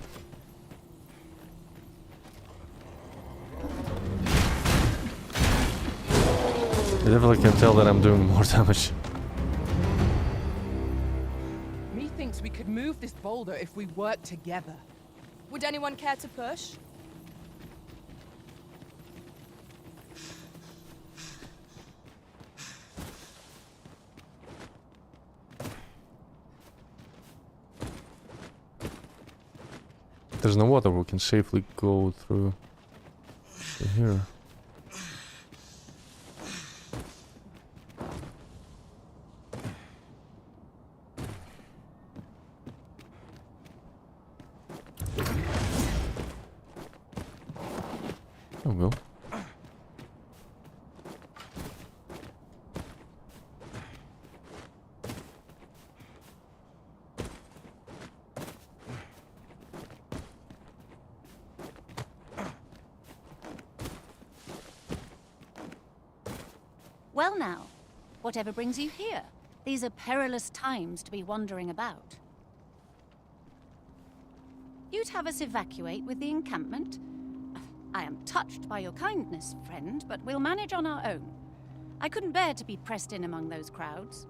I definitely can tell that I'm doing more damage. Methinks we could move this boulder if we work together. Would anyone care to push? There's no water, we can safely go through here. There we go. Well now, whatever brings you here? These are perilous times to be wandering about. You'd have us evacuate with the encampment? I am touched by your kindness, friend, but we'll manage on our own. I couldn't bear to be pressed in among those crowds.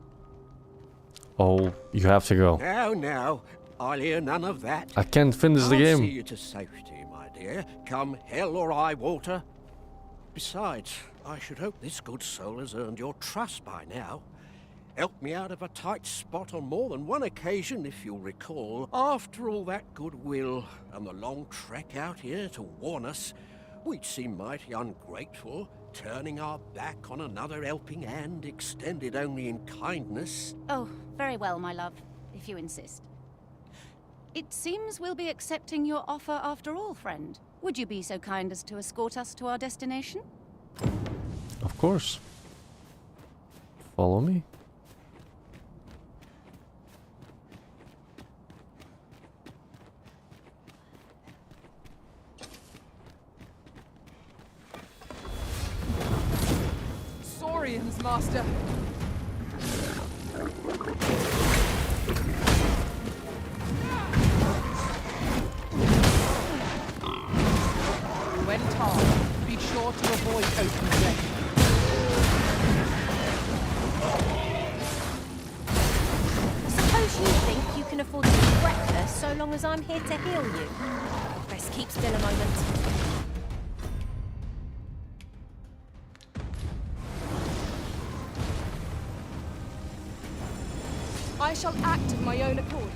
Oh, you have to go. Now, I'll hear none of that. I can't finish the I'll game. see you to safety, my dear. Come hell or high water. Besides, I should hope this good soul has earned your trust by now. Helped me out of a tight spot on more than one occasion, if you'll recall. After all that goodwill and the long trek out here to warn us, we'd seem mighty ungrateful, turning our back on another helping hand extended only in kindness. Oh, very well, my love, if you insist. It seems we'll be accepting your offer after all, friend. Would you be so kind as to escort us to our destination? Of course. Follow me. Saurians, master. When tarred, be sure to avoid open flame. Suppose you think you can afford to eat breakfast so long as I'm here to heal you. Best keep still a moment. I shall act of my own accord.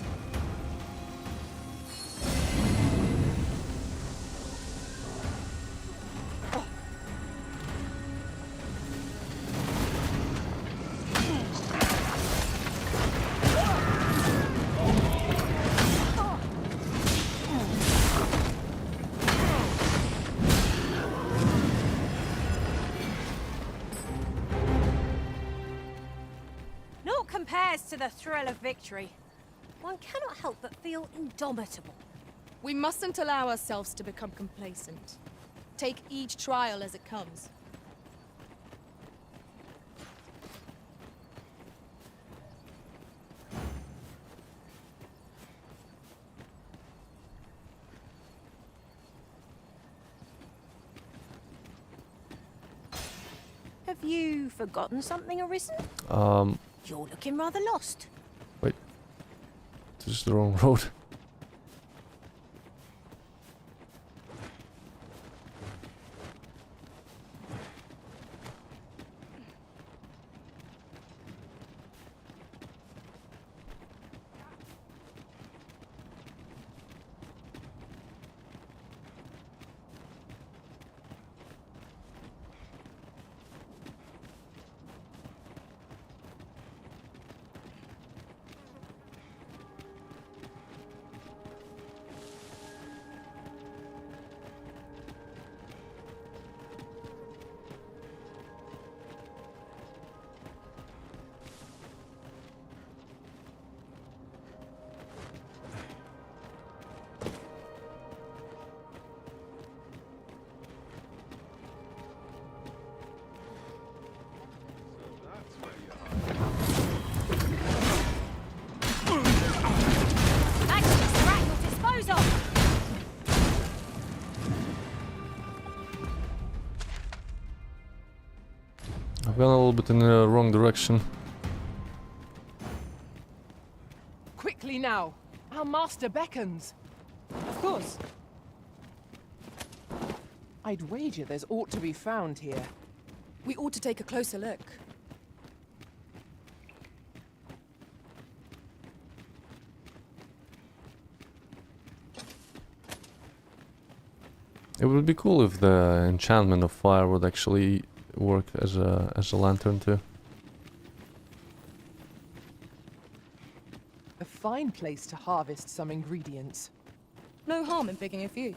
Compares to the thrill of victory. One cannot help but feel indomitable. We mustn't allow ourselves to become complacent. Take each trial as it comes. Have you forgotten something, Arisen? You're looking rather lost. Wait. This is the wrong road. I've gone a little bit in the wrong direction. Quickly now! Our master beckons! Of course. I'd wager there's aught to be found here. We ought to take a closer look. It would be cool if the enchantment of fire would actually work as a lantern too. A fine place to harvest some ingredients. No harm in picking a few.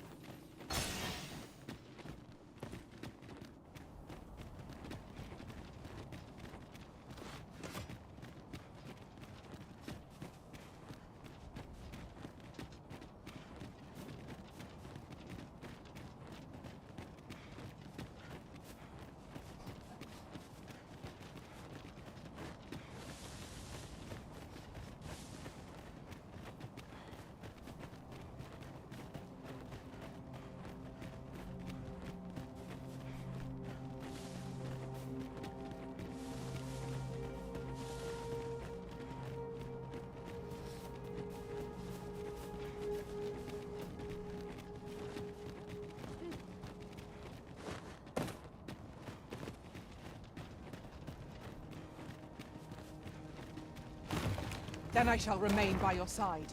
Then I shall remain by your side.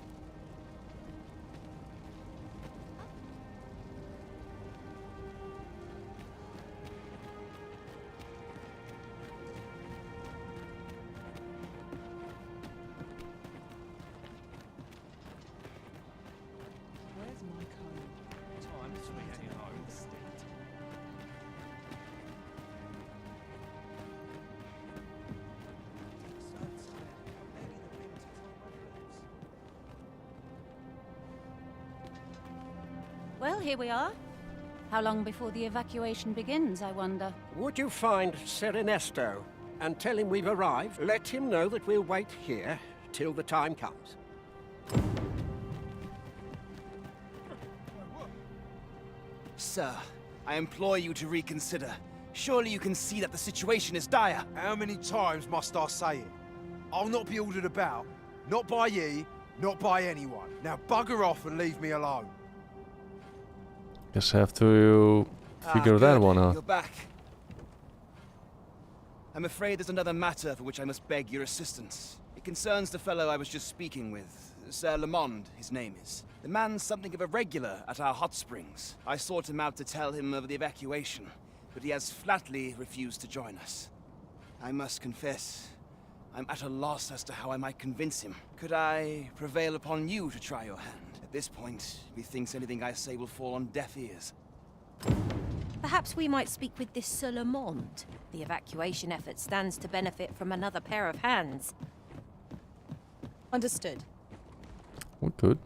Where's my comb? Time to be heading home. Well, here we are. How long before the evacuation begins, I wonder? Would you find Ser Ernesto and tell him we've arrived? Let him know that we'll wait here till the time comes. Sir, I implore you to reconsider. Surely you can see that the situation is dire. How many times must I say it? I'll not be ordered about. Not by ye, not by anyone. Now bugger off and leave me alone. Guess I have to figure that one out. You're back. I'm afraid there's another matter for which I must beg your assistance. It concerns the fellow I was just speaking with. Sir Lamond, his name is. The man's something of a regular at our hot springs. I sought him out to tell him of the evacuation, but he has flatly refused to join us. I must confess, I'm at a loss as to how I might convince him. Could I prevail upon you to try your hand? At this point, methinks anything I say will fall on deaf ears. Perhaps we might speak with this Sir Lamond. The evacuation effort stands to benefit from another pair of hands. Understood. We could.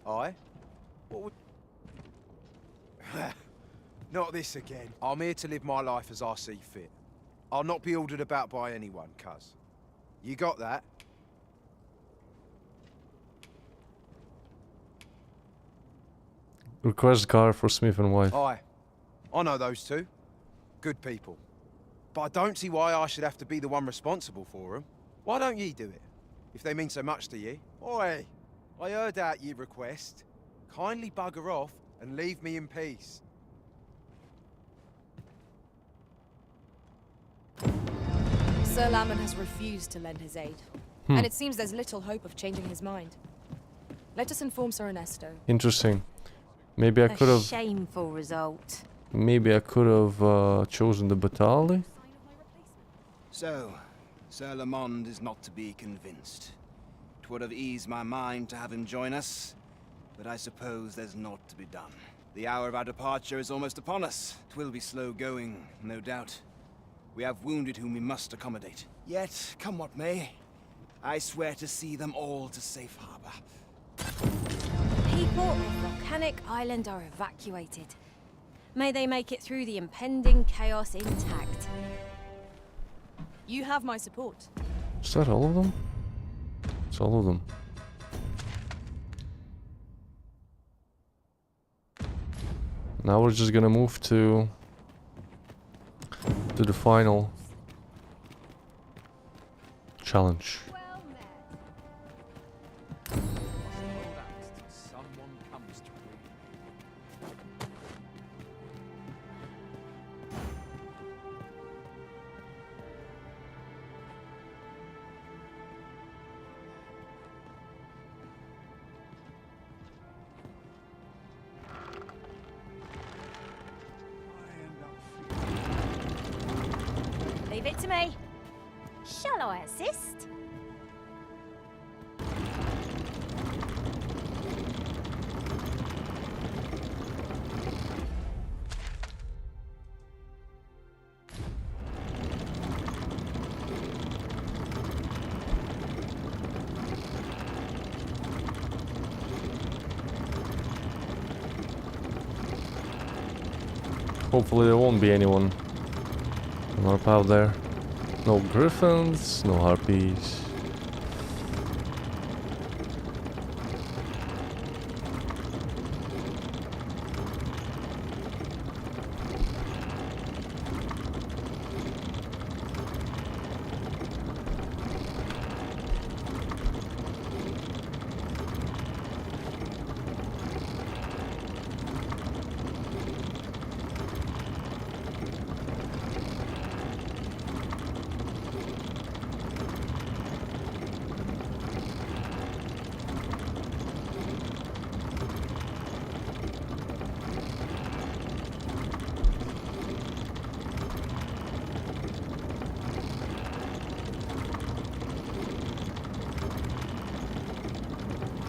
Aye? What would... Not this again. I'm here to live my life as I see fit. I'll not be ordered about by anyone, cuz. You got that? Request car for Smith and wife. Aye. I know those two. Good people. But I don't see why I should have to be the one responsible for them. Why don't ye do it? If they mean so much to ye. Oi! I heard out your request. Kindly bugger off and leave me in peace. Sir Lamon has refused to lend his aid. And it seems there's little hope of changing his mind. Let us inform Sir Ernesto. Interesting. Maybe I could A have. shameful result. Maybe I could have chosen the Batali. So, Sir Lamond is not to be convinced. 'Twould have eased my mind to have him join us, but I suppose there's naught to be done. The hour of our departure is almost upon us. 'Twill be slow going, no doubt. We have wounded whom we must accommodate. Yet, come what may, I swear to see them all to safe harbor. People of Volcanic Island are evacuated. May they make it through the impending chaos intact. You have my support. Is that all of them? It's all of them. Now we're just gonna move to the final challenge. Someone comes to read. Leave it to me. Shall I assist? Hopefully there won't be anyone up out there. No griffins, no harpies.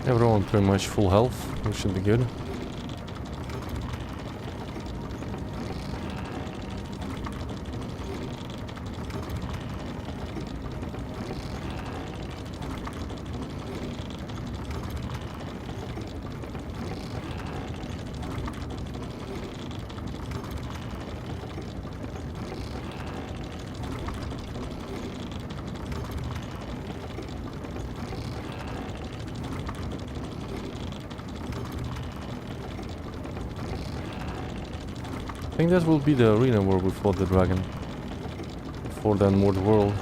Everyone pretty much full health, which should be good. I think that will be the arena where we fought the dragon. Before the Unmoored World.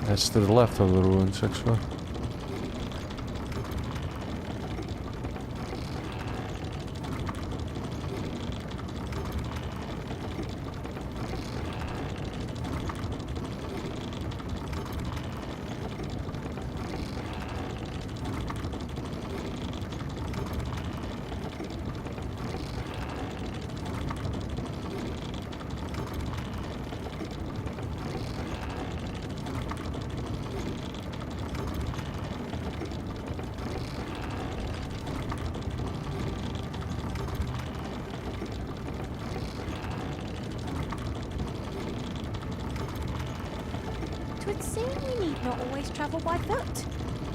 That's to the left of the ruins, actually. Twould seem we need not always travel by foot.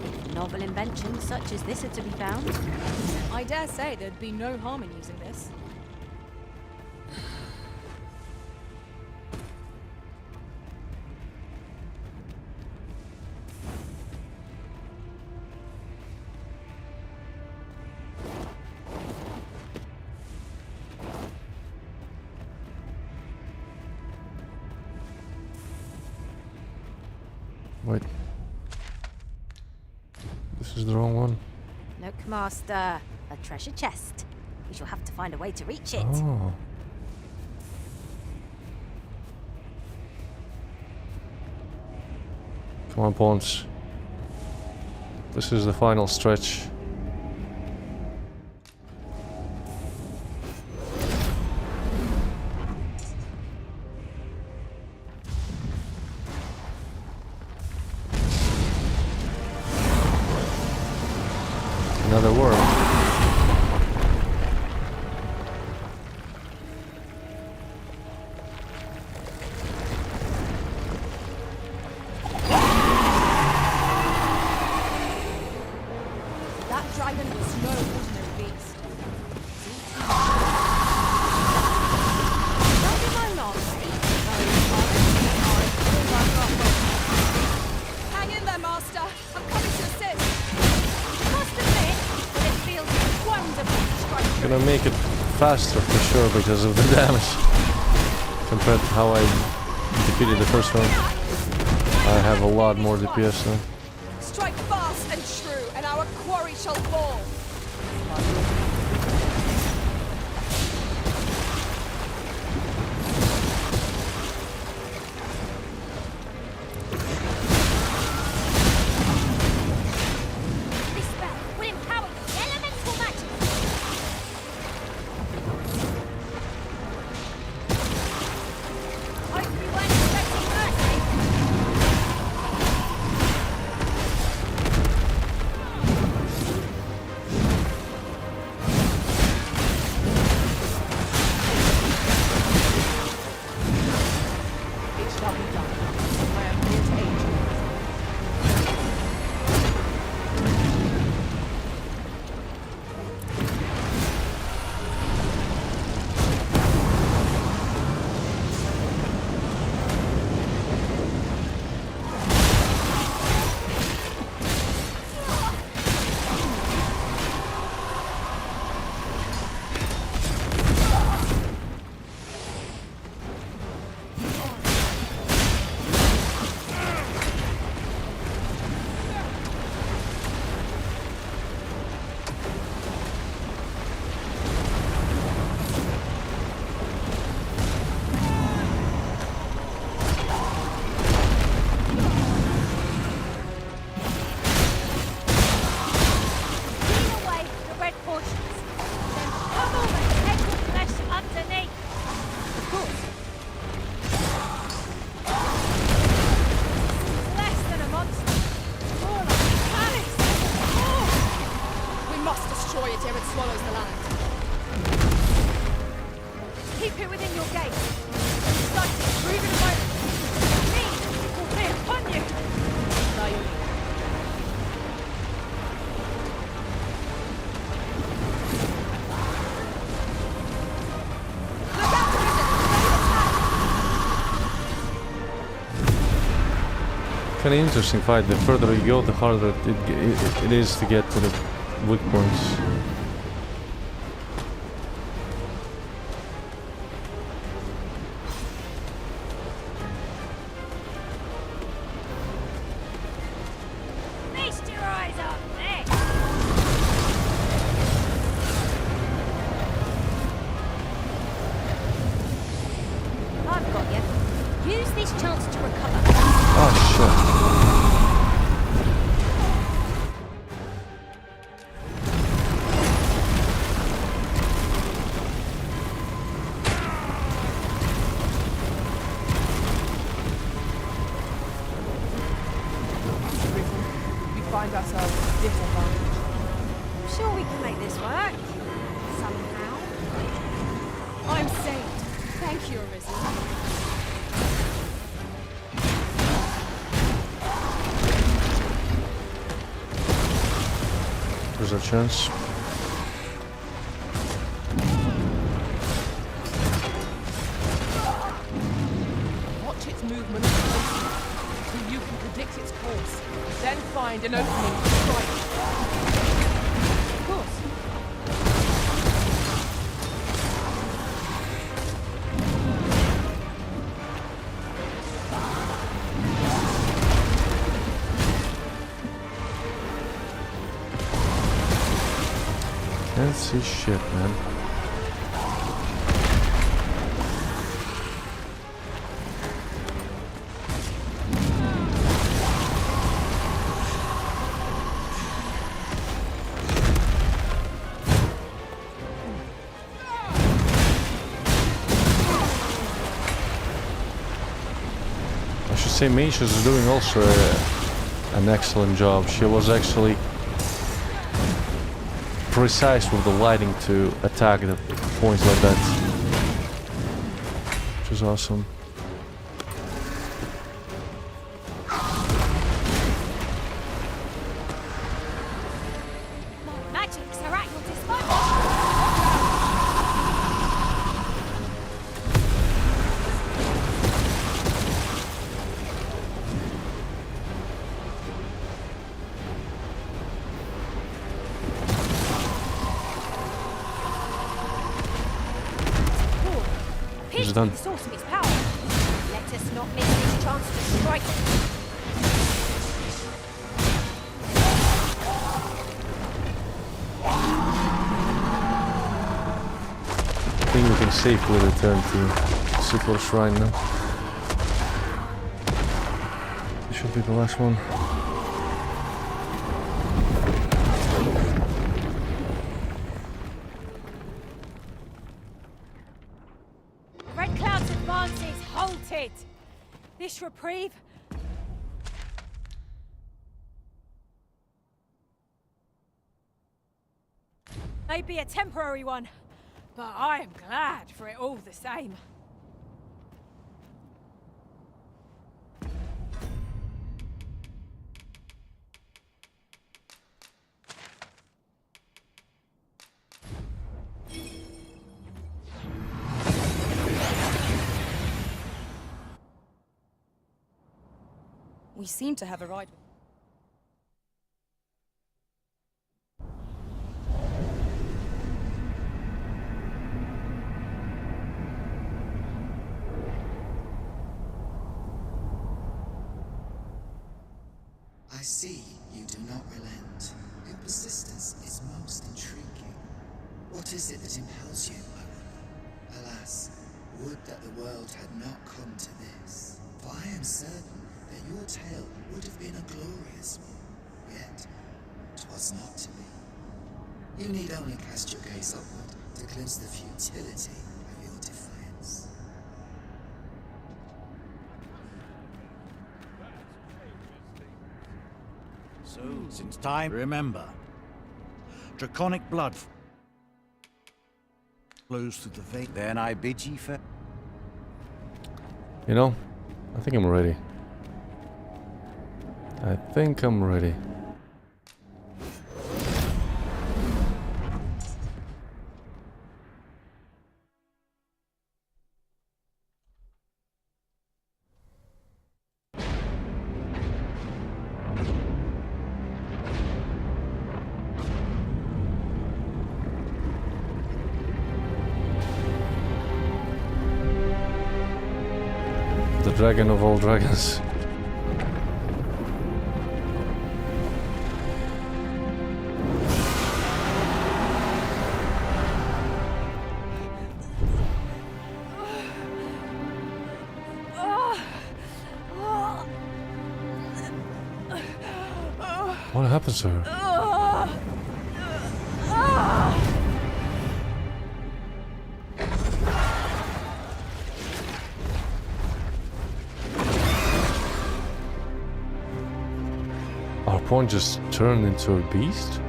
If novel inventions such as this are to be found. I dare say there'd be no harm in using this. Wait. This is the wrong one. Look, Master. A treasure chest. We shall have to find a way to reach it. Oh. Come on, pawns. This is the final stretch. Another worm. That dragon was no ordinary beast. Don't be my master. Hang in there, Master. I'm coming to assist. Must admit that it feels wonderful to strike. Gonna make it faster for sure because of the damage. Compared to how I defeated the first one. I have a lot more DPS now. Strike fast and true, and our quarry shall fall. This spell will empower you with elemental magic. Hope you weren't expecting mercy. It shall be done. I am here to aid you. Peel away the red portions. Then pummel the tangled flesh underneath. Of course. Less than a monster. More like a palace. We must destroy it ere it swallows the land. Keep it within your gates. When you start to prove it away, me will be upon you. Kind of interesting fight. The further you go, the harder it is to get to the weak points. find ourselves at a disadvantage. I'm sure we can make this work. Somehow. I'm saved. Thank you, Arisen. There's a chance. Watch its movement closely until you can predict its course. Then find an opening to strike. Of course. Can't see shit, man. I should say Misha's doing also an excellent job. She was actually precise with the lighting to attack the points like that, which is awesome. Magics are at your disposal. It's done. The source of its power. Let us not miss this chance to strike it. I think we can safely return to Super Shrine now. This should be the last one. The Red Cloud's advance is halted. This reprieve may be a temporary one, but I am glad for it all the same. We seem to have arrived. I see you do not relent. Your persistence is most intriguing. What is it that impels you, I wonder? Alas, would that the world had not come to this. For I am certain that your tale would have been a glorious one. Yet, 'twas not to be. You need only cast your gaze upward to glimpse the futility of your defiance. So, since time, remember, draconic blood flows through the vein. Then I bid ye farewell. You know, I think I'm ready. I think I'm ready. The dragon of all dragons. What happens to her? Our pawn just turned into a beast?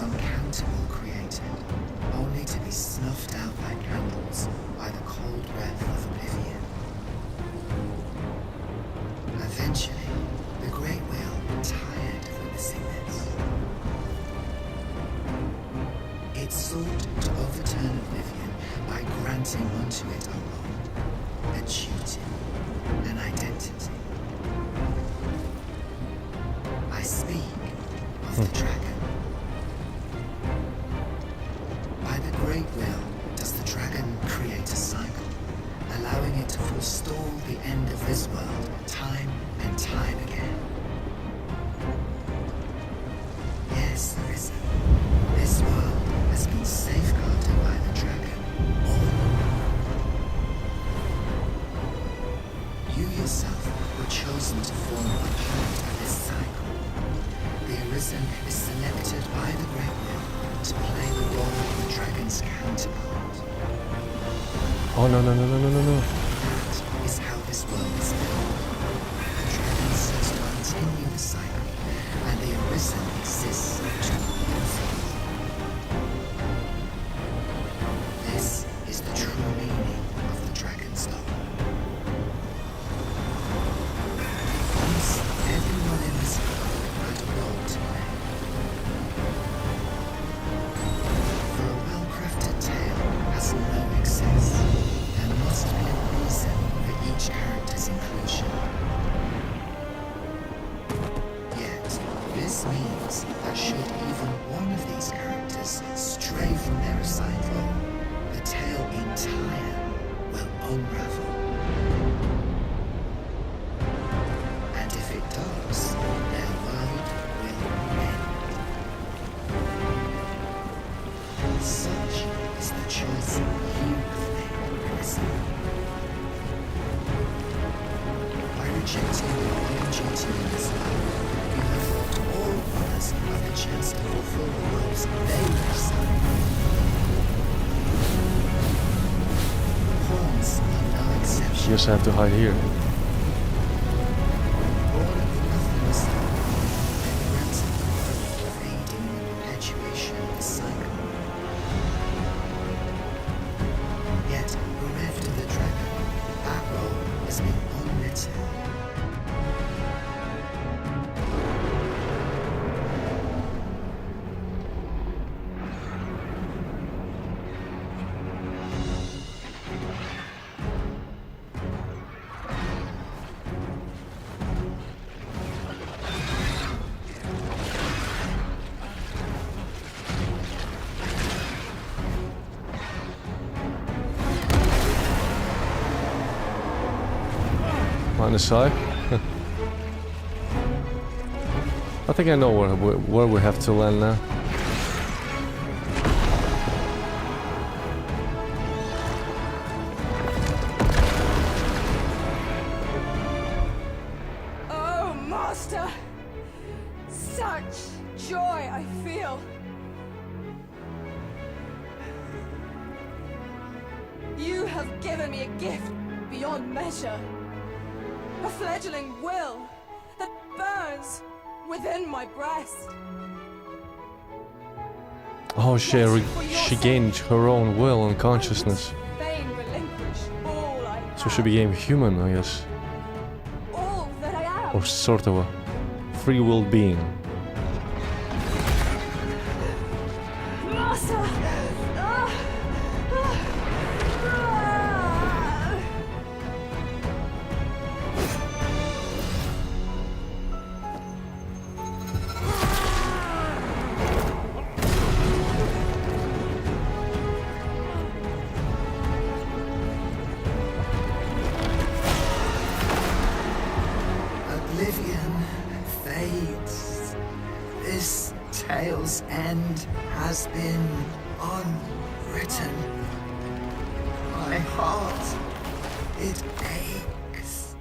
uncountable created, only to be snuffed out like candles by the cold breath of oblivion. Eventually, the Great Wheel tired of witnessing this. It sought to overturn oblivion by granting unto it a role, a duty, an identity. I speak of the dragon. By the Great Will does the dragon create a cycle, allowing it to forestall the end of this world time and time again. Yes, Arisen, this world has been safeguarded by the dragon all along. You yourself were chosen to form a part of this cycle. The Arisen is selected by the Great Will to play the role of the dragon's counterpart. Oh no. That is how this world is built. The dragon sets to continue the cycle, and the Arisen exists to fulfill. This is the true meaning of the dragon's law. Once everyone in this world had a role to play. For a well-crafted tale has no excess. There must be a reason for each character's inclusion. Yet, this means that should even one of these characters stray from their assigned role, the tale entire will unravel. And if it does, their world will end. Such is the choice you have made, Arisen. By rejecting your own duty in this world, you have robbed all others of the chance to fulfill the roles they were assigned. Pawns are no exception. Yes, I have to hide here. Born of the nothingness of the world, they granted the role of aiding in the perpetuation of the cycle. Yet, bereft of the dragon, that role has been unwritten. On the side. I think I know where we have to land now. Oh, Master! Such joy I feel! You have given me a gift beyond measure. A fledgling will that burns within my breast. Oh, she gained her own will and consciousness. Fain relinquish all I So she became human, I guess. all that or sort of a free-willed being. Master! Oblivion fades. This tale's end has been unwritten. My heart, it aches.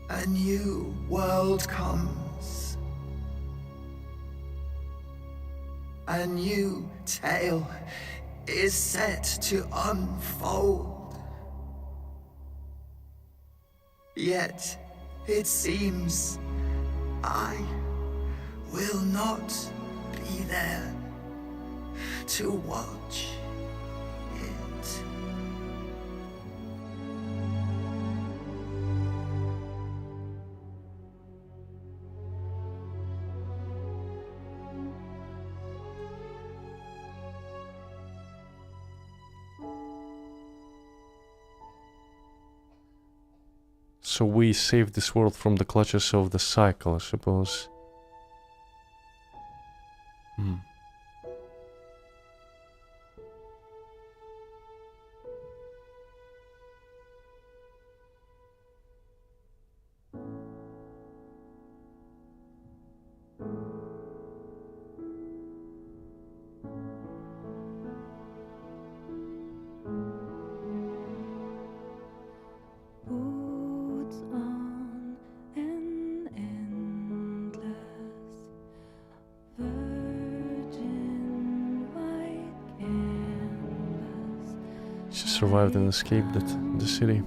A new world comes. A new tale is set to unfold. Yet, it seems I will not be there to watch it. So we saved this world from the clutches of the cycle, I suppose. Boots on an endless virgin white canvas. She survived and escaped the city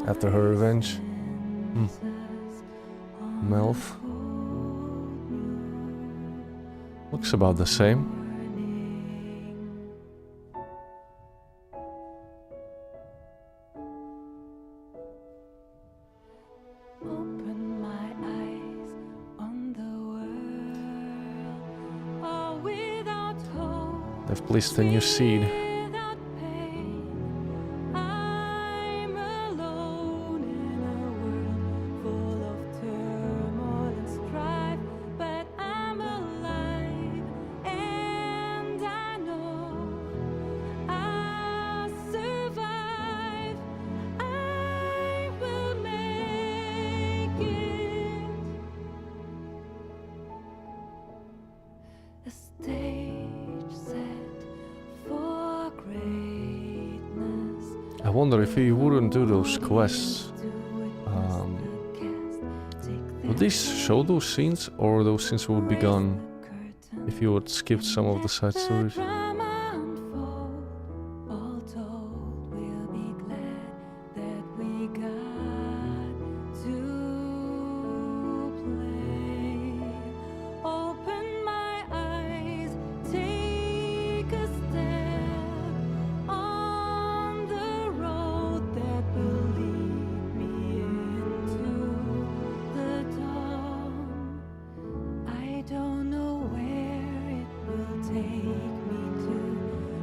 after her revenge. Melf. Looks about the same. Open my eyes on the world, all without hope. They've placed a new seed. Without pain, I'm alone in a world full of turmoil and strife, but I'm alive, and I know I'll survive. I will make it. A stage set for greatness. I wonder if he wouldn't do those quests. Would these show those scenes, or those scenes would be gone if you would skip some of the side stories? Drama unfold, all told, we'll be glad that we got to play. Open my eyes, take a step on the road that will lead me into the dawn. I don't know where it will take me to,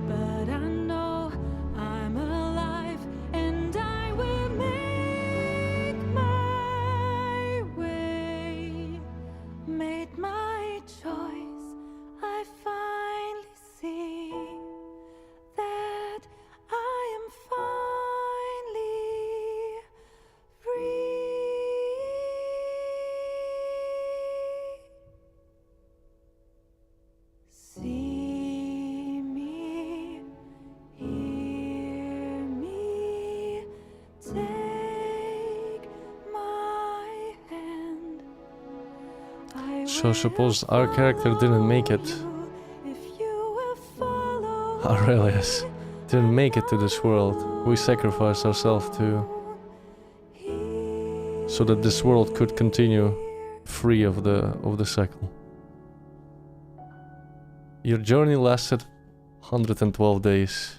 but I know I'm alive, and I will make my way. Made my choice, I finally see that I am finally free. See me, hear me, take my hand. So suppose our character didn't make it. Aurelius didn't make it to this world. We sacrificed ourselves to, so that this world could continue free of the cycle. Your journey lasted 112 days.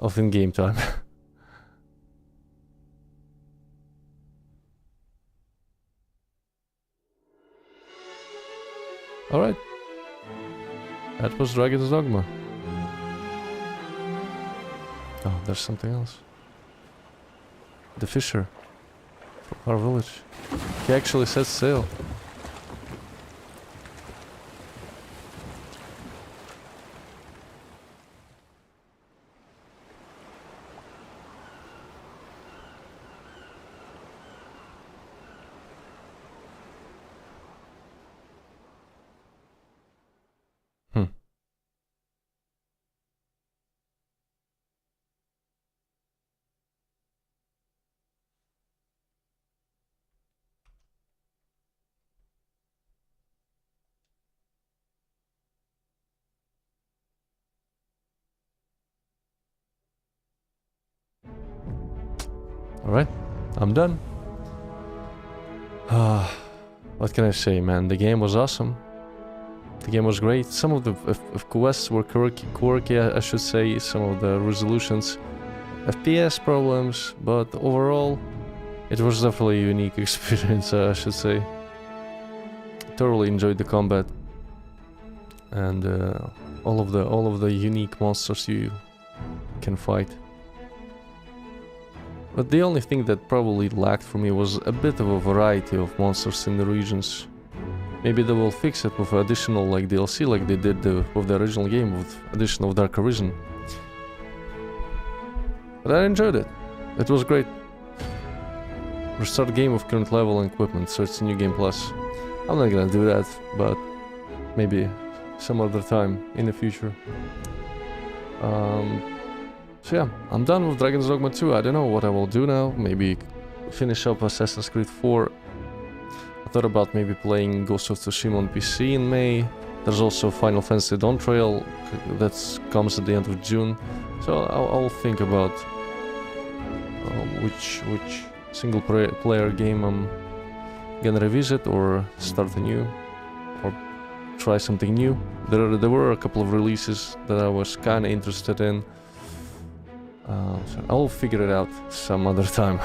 of in-game time. Alright. That was Dragon's Dogma. Oh, there's something else. The fisher from our village. He actually set sail. Alright, I'm done. What can I say, man? The game was awesome. The game was great. Some of the quests were quirky, I should say. Some of the resolutions, FPS problems, but overall, it was definitely a unique experience, I should say. Thoroughly enjoyed the combat and all of the unique monsters you can fight. But the only thing that probably lacked for me was a bit of a variety of monsters in the regions. Maybe they will fix it with additional like DLC like they did with the original game with addition of Dark Arisen. But I enjoyed it. It was great. Restart game with current level and equipment, so it's a new game plus. I'm not gonna do that, but maybe some other time in the future. So yeah, I'm done with Dragon's Dogma 2. I don't know what I will do now. Maybe finish up Assassin's Creed 4. I thought about maybe playing Ghost of Tsushima on PC in May. There's also Final Fantasy Dawn Trail that comes at the end of June. So I'll think about which single player game I'm gonna revisit or start anew or try something new. There were a couple of releases that I was kinda interested in. So I'll figure it out some other time.